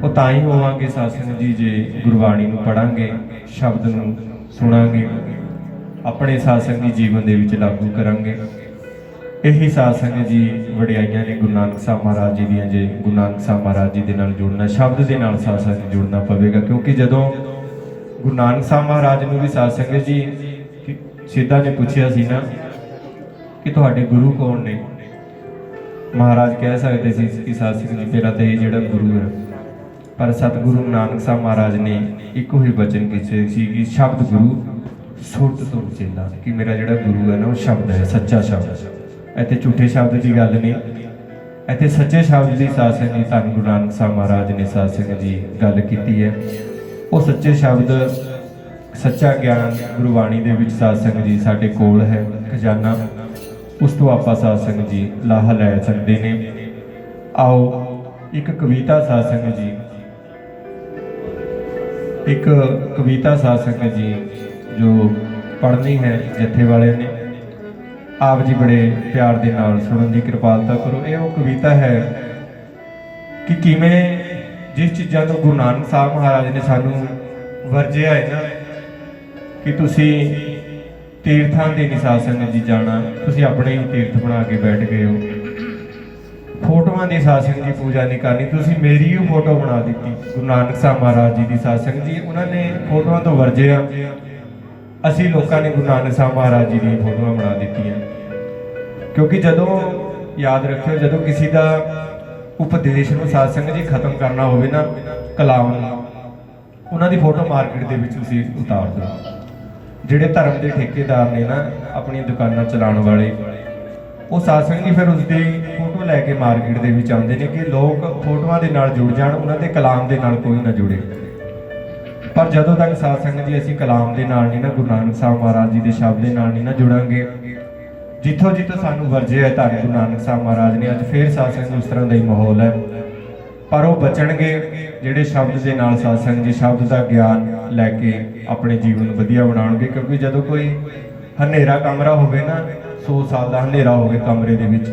ਉਹ ਤਾਂ ਹੀ ਹੋਵਾਂਗੇ ਸਾਧ ਸੰਗਤ ਜੀ ਜੇ ਗੁਰਬਾਣੀ ਨੂੰ ਪੜਾਂਗੇ, ਸ਼ਬਦ ਨੂੰ ਸੁਣਾਂਗੇ, ਆਪਣੇ ਸਾਧ ਸੰਗਤ ਜੀ ਜੀਵਨ ਦੇ ਵਿੱਚ ਲਾਗੂ ਕਰਾਂਗੇ। ਇਹੀ ਸਾਧ ਸੰਗਤ ਜੀ ਵਡਿਆਈਆਂ ਨੇ ਗੁਰੂ ਨਾਨਕ ਸਾਹਿਬ ਮਹਾਰਾਜ ਜੀ ਦੀਆਂ। ਜੇ ਗੁਰੂ ਨਾਨਕ ਸਾਹਿਬ ਮਹਾਰਾਜ ਜੀ ਦੇ ਨਾਲ ਜੁੜਨਾ, ਸ਼ਬਦ ਦੇ ਨਾਲ ਸਾਧ ਸੰਗਤ ਜੁੜਨਾ ਪਵੇਗਾ। ਕਿਉਂਕਿ ਜਦੋਂ ਗੁਰੂ ਨਾਨਕ ਸਾਹਿਬ ਮਹਾਰਾਜ ਨੂੰ ਵੀ ਸਾਧ ਸੰਗਤ ਜੀ ਸਿੱਧਾ ਨੇ ਪੁੱਛਿਆ ਸੀ ਨਾ ਕਿ ਤੁਹਾਡੇ ਗੁਰੂ ਕੌਣ ਨੇ, ਮਹਾਰਾਜ ਕਹਿ ਸਕਦੇ ਸੀ ਕਿ ਸਾਧ ਸੰਗਤ ਜੀ ਮੇਰਾ ਤੇ ਜਿਹੜਾ ਗੁਰੂ ਹੈ, ਪਰ ਸਤਿਗੁਰੂ ਨਾਨਕ ਸਾਹਿਬ ਮਹਾਰਾਜ ਨੇ ਇੱਕੋ ਹੀ ਬਚਨ ਕੀਤੇ ਸੀ ਕਿ ਸ਼ਬਦ ਗੁਰੂ ਸੁਰਤ ਤੋਂ ਚੇਲਾ, ਕਿ ਮੇਰਾ ਜਿਹੜਾ ਗੁਰੂ ਹੈ ਨਾ ਉਹ ਸ਼ਬਦ ਹੈ, ਸੱਚਾ ਸ਼ਬਦ। ਇੱਥੇ ਝੂਠੇ ਸ਼ਬਦ ਦੀ ਗੱਲ ਨਹੀਂ, ਇੱਥੇ ਸੱਚੇ ਸ਼ਬਦ ਦੀ ਸਾਧ ਸੰਗਤ ਜੀ ਧੰਨ ਗੁਰੂ ਨਾਨਕ ਸਾਹਿਬ ਮਹਾਰਾਜ ਨੇ ਸਾਧ ਸੰਗਤ ਜੀ ਗੱਲ ਕੀਤੀ ਹੈ। ਉਹ ਸੱਚੇ ਸ਼ਬਦ, ਸੱਚਾ ਗਿਆਨ ਗੁਰਬਾਣੀ ਦੇ ਵਿੱਚ ਸਾਧ ਸੰਗਤ ਜੀ ਸਾਡੇ ਕੋਲ ਹੈ ਖਜ਼ਾਨਾ। ਉਸ ਤੋਂ ਆਪਾਂ ਸਾਧ ਸੰਗਤ ਜੀ ਲਾਹਾ ਲੈ ਸਕਦੇ ਨੇ। ਆਓ ਇੱਕ ਕਵਿਤਾ ਸਾਧ ਸੰਗਤ ਜੀ, ਇੱਕ ਕਵਿਤਾ ਸਾਧ ਸੰਗਤ ਜੀ ਜੋ ਪੜ੍ਹਨੀ ਹੈ ਜਥੇ ਵਾਲੇ ਨੇ, ਆਪ ਜੀ ਬੜੇ ਪਿਆਰ ਦੇ ਨਾਲ ਸੁਣਨ ਦੀ ਕਿਰਪਾਲਤਾ ਕਰੋ। ਇਹ ਉਹ ਕਵਿਤਾ ਹੈ ਕਿ ਕਿਵੇਂ ਜਿਸ ਚੀਜ਼ਾਂ ਤੋਂ ਗੁਰੂ ਨਾਨਕ ਸਾਹਿਬ ਮਹਾਰਾਜ ਨੇ ਸਾਨੂੰ ਵਰਜਿਆ ਹੈ ਨਾ ਕਿ ਤੁਸੀਂ ਤੀਰਥਾਂ ਦੇ ਨਹੀਂ ਸਾਧ ਸੰਗਤ ਜੀ ਜਾਣਾ, ਤੁਸੀਂ ਆਪਣੇ ਹੀ ਤੀਰਥ ਬਣਾ ਕੇ ਬੈਠ ਗਏ ਹੋ। ਫੋਟੋਆਂ ਦੀ ਸਾਧ ਸੰਗਤ ਜੀ ਪੂਜਾ ਨਹੀਂ ਕਰਨੀ, ਤੁਸੀਂ ਮੇਰੀ ਹੀ ਫੋਟੋ ਬਣਾ ਦਿੱਤੀ। ਗੁਰੂ ਨਾਨਕ ਸਾਹਿਬ ਮਹਾਰਾਜ ਜੀ ਦੀ ਸਾਧ ਸੰਗਤ ਜੀ ਉਹਨਾਂ ਨੇ ਫੋਟੋਆਂ ਤੋਂ ਵਰਜਿਆ, ਅਸੀਂ ਲੋਕਾਂ ਨੇ ਗੁਰੂ ਨਾਨਕ ਸਾਹਿਬ ਮਹਾਰਾਜ ਜੀ ਦੀਆਂ ਫੋਟੋਆਂ ਬਣਾ ਦਿੱਤੀਆਂ। ਕਿਉਂਕਿ ਜਦੋਂ ਯਾਦ ਰੱਖਿਓ, ਜਦੋਂ ਕਿਸੇ ਦਾ ਉਪਦੇਸ਼ ਨੂੰ ਸਾਧ ਸੰਗਤ ਜੀ ਖਤਮ ਕਰਨਾ ਹੋਵੇ ਨਾ, ਕਲਾਮ ਨੂੰ, ਉਹਨਾਂ ਦੀ ਫੋਟੋ ਮਾਰਕੀਟ ਦੇ ਵਿੱਚ ਤੁਸੀਂ ਉਤਾਰ ਦਿਓ। ਜਿਹੜੇ ਧਰਮ ਦੇ ਠੇਕੇਦਾਰ ਨੇ ਨਾ, ਆਪਣੀਆਂ ਦੁਕਾਨਾਂ ਚਲਾਉਣ ਵਾਲੇ, ਉਹ ਸਾਧ ਸੰਗਤ ਜੀ ਫਿਰ ਉਸਦੀ ਫੋਟੋ ਲੈ ਕੇ ਮਾਰਕੀਟ ਦੇ ਵਿੱਚ ਆਉਂਦੇ ਨੇ ਕਿ ਲੋਕ ਫੋਟੋਆਂ ਦੇ ਨਾਲ ਜੁੜ ਜਾਣ, ਉਹਨਾਂ ਦੇ ਕਲਾਮ ਦੇ ਨਾਲ ਕੋਈ ਨਾ ਜੁੜੇ। ਪਰ ਜਦੋਂ ਤੱਕ ਸਾਧ ਸੰਗਤ ਜੀ ਅਸੀਂ ਕਲਾਮ ਦੇ ਨਾਲ ਨਹੀਂ ਨਾ, ਗੁਰੂ ਨਾਨਕ ਸਾਹਿਬ ਮਹਾਰਾਜ ਜੀ ਦੇ ਸ਼ਬਦ ਦੇ ਨਾਲ ਨਹੀਂ ਨਾ ਜੁੜਾਂਗੇ, ਜਿੱਥੋਂ ਜਿੱਥੋਂ ਸਾਨੂੰ ਵਰਜਿਆ ਹੈ ਧੰਨ ਗੁਰੂ ਨਾਨਕ ਸਾਹਿਬ ਮਹਾਰਾਜ ਨੇ, ਅੱਜ ਫੇਰ ਸਾਧ ਸੰਗਤ ਉਸ ਤਰ੍ਹਾਂ ਦਾ ਹੀ ਮਾਹੌਲ ਹੈ। ਪਰ ਉਹ ਬਚਣਗੇ ਜਿਹੜੇ ਸ਼ਬਦ ਦੇ ਨਾਲ ਸਾਧ ਸੰਗਤ ਜੀ ਸ਼ਬਦ ਦਾ ਗਿਆਨ ਲੈ ਕੇ ਆਪਣੇ ਜੀਵਨ ਨੂੰ ਵਧੀਆ ਬਣਾਉਣਗੇ। ਕਿਉਂਕਿ ਜਦੋਂ ਕੋਈ ਹਨੇਰਾ ਕਮਰਾ ਹੋਵੇ ਨਾ, 100 ਸਾਲ ਦਾ ਹਨੇਰਾ ਹੋਵੇ ਕਮਰੇ ਦੇ ਵਿੱਚ,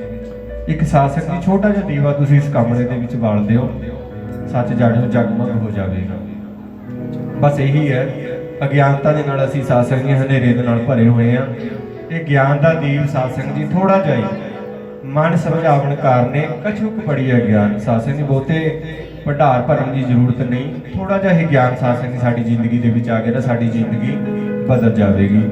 ਇੱਕ ਸਾਧ ਸੰਗਤ ਜੀ ਛੋਟਾ ਜਿਹਾ ਦੀਵਾ ਤੁਸੀਂ ਇਸ ਕਮਰੇ ਦੇ ਵਿੱਚ ਬਾਲ ਦਿਓ, ਸੱਚ ਜਾਣਿਓ ਜਗਮਗ ਹੋ ਜਾਵੇਗਾ। ਬਸ ਇਹੀ ਹੈ, ਅਗਿਆਨਤਾ ਦੇ ਨਾਲ ਅਸੀਂ ਸਾਧ ਸੰਗਤ ਜੀ ਹਨੇਰੇ ਦੇ ਨਾਲ ਭਰੇ ਹੋਏ ਹਾਂ। ਇਹ ਗਿਆਨ ਦਾ ਦੀਪ ਸਾਧ ਸੰਗਤ ਜੀ ਥੋੜਾ ਜਿਹਾ ਹੀ ਮਨ ਸਮਝਾਵਣ ਕਾਰਨੇ ਕਛੁਕ ਬੜੀ ਹੈ ਗਿਆਨ। ਸਾਧ ਸੰਗਤ ਜੀ ਬਹੁਤੇ ਭੰਡਾਰ ਭਰਨ ਦੀ ਜ਼ਰੂਰਤ ਨਹੀਂ, ਥੋੜਾ ਜਿਹਾ ਹੀ ਗਿਆਨ ਸਾਧ ਸੰਗਤ ਜੀ ਸਾਡੀ ਜ਼ਿੰਦਗੀ ਦੇ ਵਿੱਚ ਆ ਗਿਆ ਤਾਂ ਸਾਡੀ ਜ਼ਿੰਦਗੀ ਬਦਲ ਜਾਵੇਗੀ।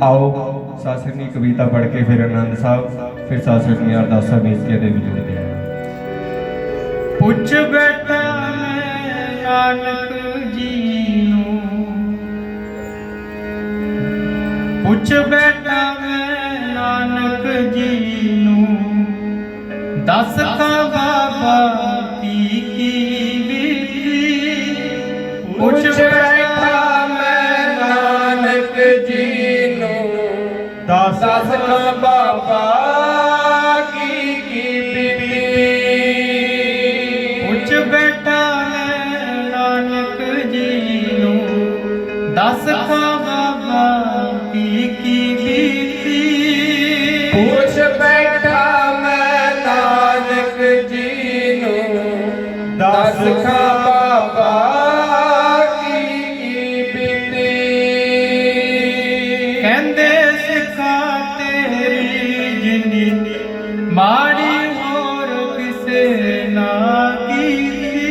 ਆਓ ਸਾਧ ਸੰਗਤ ਜੀ ਕਵਿਤਾ ਪੜ੍ਹ ਕੇ ਫਿਰ ਆਨੰਦ ਸਾਹਿਬ, ਫਿਰ ਸਾਧ ਸੰਗਤ ਜੀ ਅਰਦਾਸਾਂ ਬੇਨਤੀਆਂ ਦੇ ਵਿੱਚ ਜੁੜਦੇ ਹਾਂ। ਪੁੱਛ ਬੈਠਾ ਮੈਂ ਨਾਨਕ ਜੀ ਨੂੰ, ਪੁੱਛ ਬੈਠਾ ਮੈਂ ਨਾਨਕ ਜੀ ਨੂੰ, ਦੱਸ ਤਾਂ ਬਾਬਾ ਕੀ ਬੀਤੀ। ਪੁੱਛ ਬੈਠਾ ਮੈਂ ਨਾਨਕ ਜੀ ਨੂੰ, ਦੱਸ ਕਾ ਬਾਬਾ ਕੀ ਬੀਤੀ। ਪੁੱਛ ਬੈਠਾ ਮੈਂ ਨਾਨਕ ਜੀ ਨੂੰ, ਦੱਸ ਕਾ ਬਾਬਾ ਕੀ ਬੀਤੀ। ਪੁੱਛ ਬੈਠਾ ਮੈਂ ਨਾਨਕ ਜੀ ਨੂੰ, ਦੱਸ ਕਾ ਬਾਬਾ ਕੀ ਬੀਤੀ। ਕਹਿੰਦੇ ਸਿੱਖਾ ਤੇਰੀ ਜਿੰਨੀ ਮਾੜੀ ਹੋਰ ਕਿਸੇ ਨਾ ਕੀਤੀ।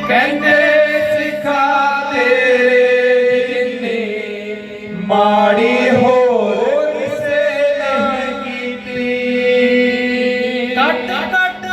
ਕਹਿੰਦੇ ਸਿੱਖਾ ਤੇਰੇ ਜਿੰਨੀ ਮਾੜੀ ਹੋਰ ਕਿਸੇ ਨਾ ਕੀਤੀ। ਕੱਟ ਕੱਟ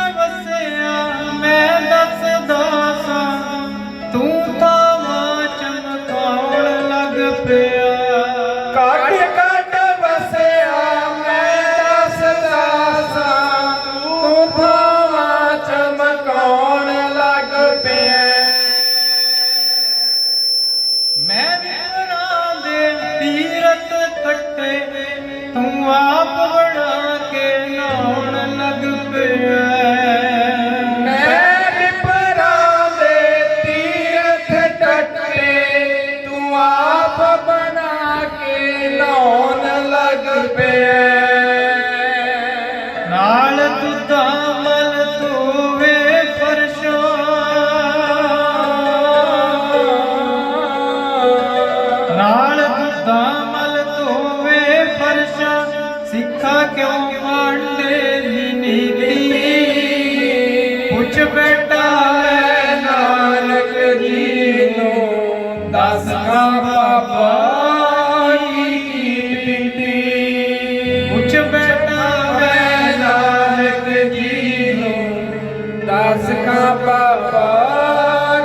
दास का बाबा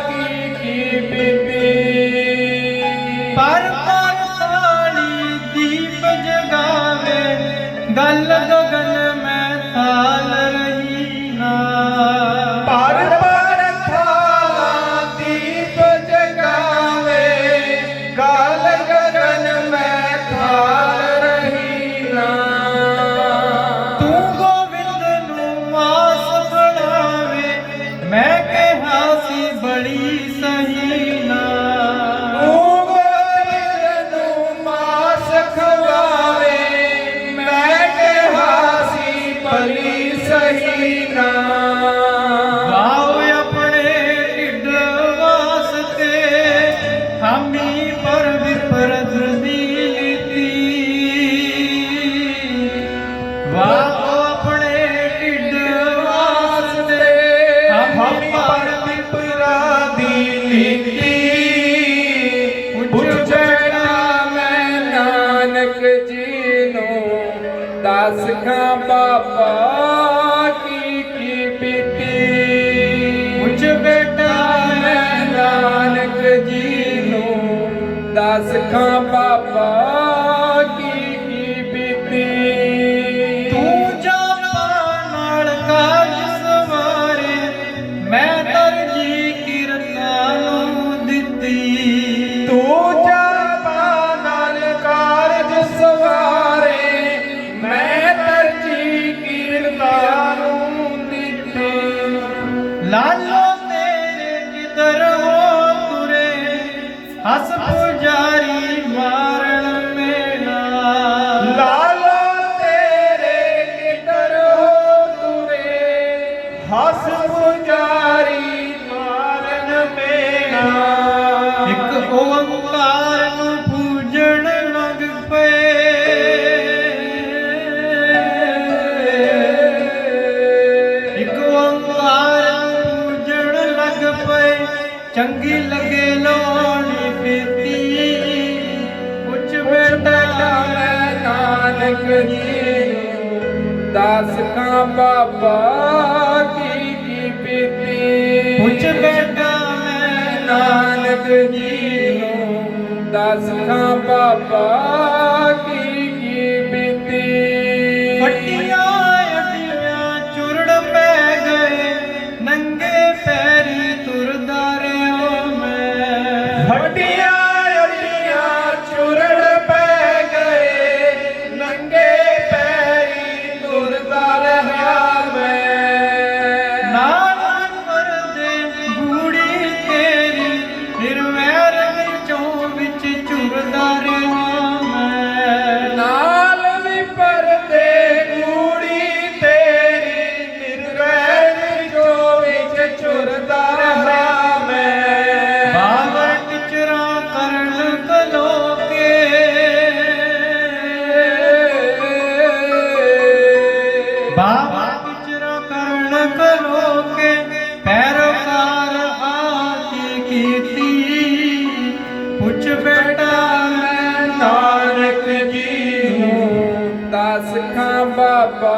की बीती पर ताली दीप जगावे गल गगन में थाल रही ना पर थाला दीप जगावे गाल गगन में थाल रही ना तू गोविंद नू मास बढ़ावे मैं कहा सी बड़ी सही ना तू गोविंद नू मास खवावे मैं कहा सी बड़ी सही ना आओ अपने ढिड वास्ते हामी पर विपरत दी वाओ अपने ढिड वास्ते हामी पर विपरा दी लीती पुछड़ा मैं नानक जी नो दास का बाबा की बीती कुछ बेटा मैं नानक जी नो दास का बाबा की बीती तू जापा नाल काज सवारे मैं तरजी किरਤਾਂ ਨੂੰ ਦਿੱਤੀ तू जापा नाल कारज सवारे मैं तरजी कीरतां नूं दित्ती लालो तेरे किधर हो तुरे हस पुजारी मारण मेला लालो तेरे किधर हो तुरे हस पुजारी मारन मेरा एक ओंकार ਨੂੰ ਪੂਜਣ ਲੱਗ ਪਏ ਇੱਕ ਓਂਕਾਰ ਨੂੰ ਪੂਜਣ ਲੱਗ ਪਏ ਚੰਗੀ ਲੱਗੇ ਲੋਣੀ ਪੀਤੀ ਉੱਚ बेटा ਬੇਟਾ मैं नानक जी दास का बाबा की बीती ਉੱਚ ਬੇਟਾ ਮੈਂ नानक जी दास का बाबा की बीती ਫੱਟੀਆਂ ਅੱਡੀਆਂ ਚੁਰੜ ਪੈ ਗਏ ਨੰਗੇ ਪੈਰੀ ਤੁਰਦਾ ਰਿਹਾ ਮੈਂ हड्डियां अड्डियां चुरड़ पै गए नंगे पैरी तुरदा रहा मैं ਨਾਨਕ ਮਰਦੇ ਗੂੜੀ ਤੇਰੀ ਨਿਰਵੈਰ ਵਿੱਚੋਂ ਵਿੱਚ ਝੁਰਦਾ ਰਿਹਾ ਮੈਂ नाल भी परदे गूड़ी तेरी निर्वैर जो विच चुरदा रहा मैं ਬਾਬਰ ਟਿਚਰਾਂ ਕਰਨ ਕਲੋਕੇ ਬਾਬਾ ਟਿਚਰਾਂ ਕਰਨ ਕਲੋਕੇ ਪੈਰੋਕਾਰ ਆਤੀ ਕੀਤੀ ਪੁੱਛ ਬੇਟਾ ਮੈਂ नानक जी दास खां बाबा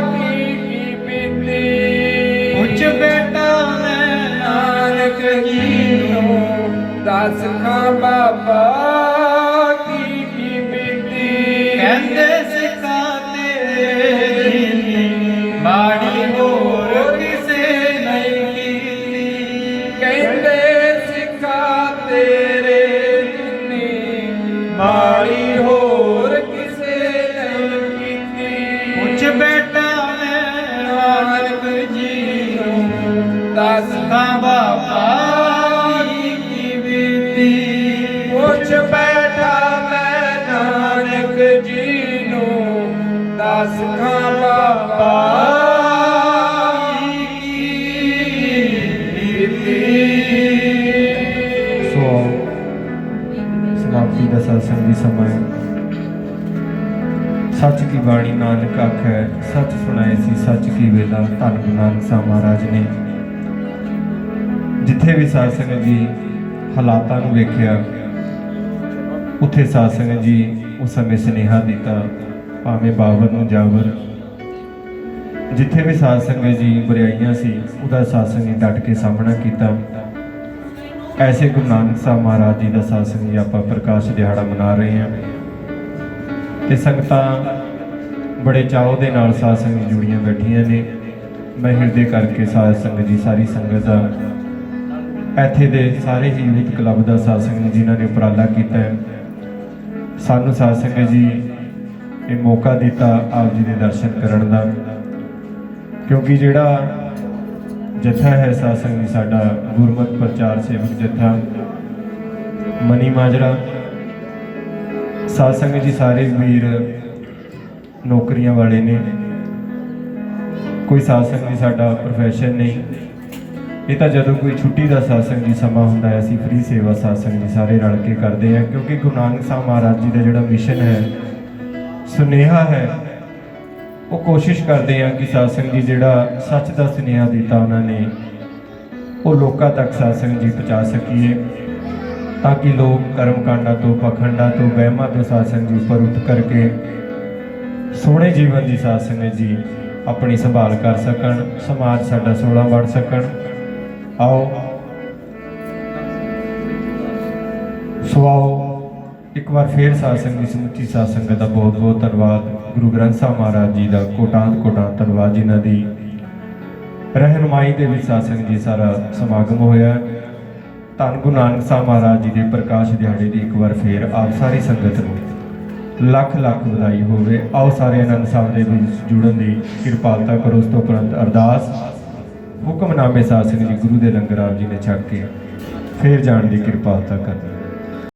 की बीती ਪੁੱਛ ਬੇਟਾ ਮੈਂ नानक जी दास खां बाबा की बीती ਕਹਿੰਦੇ ਸਿੱਖਾ ਤੇਰੇ ਜਿੰਨੀ ਮਾੜੀ ਹੋਰ ਕਿਸੇ ਨਹੀਂ ਕੀਤੀ ਕਹਿੰਦੇ ਸਿੱਖਾ ਤੇਰੇ ਜਿੰਨੀ ਮਾੜੀ ਹੋਰ ਕਿਸੇ ਨਹੀਂ ਕੀਤੀ ਪੁੱਛ ਬੇਟਾ ਮੈਂ ਨਾਨਕ ਜੀ ਨੂੰ ਦੱਸਦਾ ਬਾਬਾ ਕੀ ਬੀਤੀ ਪੁੱਛ ਬੈਠਾ ਮੈਂ ਨਾਨਕ ਜੀ ਨੂੰ ਦੱਸ ਖਾਂ ਬਾਬਾ ਕੀ ਬੀਤੀ ਸੋ ਸਮਾਪਤੀ ਦਾ ਸਤਸੰਗ ਦੀ ਸਮਾਂ ਹੈ। ਸੱਚ ਕੀ ਬਾਣੀ ਨਾਨਕ ਆਖੈ ਸੱਚ ਸੁਣਾਏ ਸੀ ਸੱਚ ਕੀ ਵੇਲਾ ਧੰਨ ਗੁਰੂ ਨਾਨਕ ਸਾਹਿਬ ਮਹਾਰਾਜ ਨੇ ਜਿੱਥੇ ਵੀ ਸਾਧ ਸੰਗਤ ਜੀ ਹਾਲਾਤਾਂ ਨੂੰ ਵੇਖਿਆ ਉੱਥੇ ਸਾਧ ਸੰਗਤ ਜੀ ਉਸ ਸਮੇਂ ਸੁਨੇਹਾ ਦਿੱਤਾ ਭਾਵੇਂ ਬਾਬਰ ਨੂੰ ਜਾਵਰ ਜਿੱਥੇ ਵੀ ਸਾਧ ਸੰਗਤ ਜੀ ਬੁਰਾਈਆਂ ਸੀ ਉਹਦਾ ਸਾਧ ਸੰਗਤ ਜੀ ਡਟ ਕੇ ਸਾਹਮਣਾ ਕੀਤਾ। ਐਸੇ ਗੁਰੂ ਨਾਨਕ ਸਾਹਿਬ ਮਹਾਰਾਜ ਜੀ ਦਾ ਸਾਧ ਸੰਗਤ ਜੀ ਆਪਾਂ ਪ੍ਰਕਾਸ਼ ਦਿਹਾੜਾ ਮਨਾ ਰਹੇ ਹਾਂ ਤੇ ਸੰਗਤਾਂ ਬੜੇ ਚਾਅ ਦੇ ਨਾਲ ਸਾਧ ਸੰਗਤ ਜੀ ਜੁੜੀਆਂ ਬੈਠੀਆਂ ਨੇ। ਮੈਂ ਹਿਰਦੇ ਕਰਕੇ ਸਾਧ ਸੰਗਤ ਜੀ ਸਾਰੀ ਸੰਗਤ ਦਾ ਇੱਥੇ ਦੇ ਸਾਰੇ ਹੀ ਯੂਥ ਕਲੱਬ ਦਾ ਸਾਧ ਸੰਗਤ ਜੀ ਜਿਨ੍ਹਾਂ ਨੇ ਉਪਰਾਲਾ ਕੀਤਾ ਹੈ, ਸਾਨੂੰ ਸਾਧ ਸੰਗਤ ਜੀ ਇਹ ਮੌਕਾ ਦਿੱਤਾ ਆਪ ਜੀ ਦੇ ਦਰਸ਼ਨ ਕਰਨ ਦਾ, ਕਿਉਂਕਿ ਜਿਹੜਾ ਜੱਥਾ ਹੈ ਸਾਧ ਸੰਗਤ ਜੀ ਸਾਡਾ ਗੁਰਮਤਿ ਪ੍ਰਚਾਰ ਸੇਵਕ ਜੱਥਾ ਮਨੀ ਮਾਜਰਾ, ਸਾਧ ਸੰਗਤ ਜੀ ਸਾਰੇ ਵੀਰ ਨੌਕਰੀਆਂ ਵਾਲੇ ਨੇ, ਕੋਈ ਸਾਧ ਸੰਗਤ ਜੀ ਸਾਡਾ ਪ੍ਰੋਫੈਸ਼ਨ ਨਹੀਂ। ਇਹ ਤਾਂ ਜਦੋਂ ਕੋਈ ਛੁੱਟੀ ਦਾ ਸਾਧ ਸੰਗਤ ਜੀ ਸਮਾਂ ਹੁੰਦਾ ਹੈ ਅਸੀਂ ਫ੍ਰੀ ਸੇਵਾ ਸਾਧ ਸੰਗਤ ਜੀ ਸਾਰੇ ਰਲ ਕੇ ਕਰਦੇ ਹਾਂ, ਕਿਉਂਕਿ ਗੁਰੂ ਨਾਨਕ ਸਾਹਿਬ ਮਹਾਰਾਜ ਜੀ ਦਾ ਜਿਹੜਾ ਮਿਸ਼ਨ ਹੈ, ਸੁਨੇਹਾ ਹੈ, ਉਹ ਕੋਸ਼ਿਸ਼ ਕਰਦੇ ਹਾਂ ਕਿ ਸਾਧ ਸੰਗਤ ਜੀ ਜਿਹੜਾ ਸੱਚ ਦਾ ਸੁਨੇਹਾ ਦਿੱਤਾ ਉਹਨਾਂ ਨੇ ਉਹ ਲੋਕਾਂ ਤੱਕ ਸਾਧ ਸੰਗਤ ਜੀ ਪਹੁੰਚਾ ਸਕੀਏ, ਤਾਂ ਕਿ ਲੋਕ ਕਰਮ ਕਾਂਡਾਂ ਤੋਂ, ਪਖੰਡਾਂ ਤੋਂ, ਵਹਿਮਾਂ ਤੋਂ ਸਾਧ ਸੰਗਤ ਜੀ ਉੱਪਰ ਉੱਠ ਕਰਕੇ ਸੋਹਣੇ ਜੀਵਨ ਦੀ ਸਾਧ ਸੰਗਤ ਜੀ ਆਪਣੀ ਸੰਭਾਲ ਕਰ ਸਕਣ, ਸਮਾਜ ਸਾਡਾ ਸੋਹਣਾ ਬਣ ਸਕਣ। ਆਓ ਇੱਕ ਵਾਰ ਫੇਰ ਸਾਧ ਸੰਗਤ ਦੀ ਸਮੁੱਚੀ ਸਾਧ ਸੰਗਤ ਦਾ ਬਹੁਤ ਬਹੁਤ ਧੰਨਵਾਦ। ਗੁਰੂ ਗ੍ਰੰਥ ਸਾਹਿਬ ਮਹਾਰਾਜ ਜੀ ਦਾ ਕੋਟਾਂ ਧੰਨਵਾਦ, ਜਿਨ੍ਹਾਂ ਦੀ ਰਹਿਨੁਮਾਈ ਦੇ ਵਿੱਚ ਸਾਧ ਸੰਗਤ ਜੀ ਸਾਰਾ ਸਮਾਗਮ ਹੋਇਆ। ਧੰਨ ਗੁਰੂ ਨਾਨਕ ਸਾਹਿਬ ਮਹਾਰਾਜ ਜੀ ਦੇ ਪ੍ਰਕਾਸ਼ ਦਿਹਾੜੇ ਦੀ ਇੱਕ ਵਾਰ ਫੇਰ ਆਪ ਸਾਰੀ ਸੰਗਤ ਨੂੰ ਲੱਖ ਲੱਖ ਵਧਾਈ ਹੋਵੇ। ਆਓ ਸਾਰੇ ਆਨੰਦ ਸਾਹਿਬ ਦੇ ਵਿੱਚ ਜੁੜਨ ਦੀ ਕਿਰਪਾਲਤਾ ਕਰੋ। ਉਸ ਤੋਂ ਉਪਰੰਤ ਅਰਦਾਸ ਹੁਕਮਨਾਮੇ ਸਾਧ ਸੰਗਤ ਜੀ ਗੁਰੂ ਦੇ ਲੰਗਰ ਆਪ ਜੀ ਨੇ ਛਕ ਕੇ ਫੇਰ ਜਾਣ ਦੀ ਕਿਰਪਾਲਤਾ ਕਰਨੀ।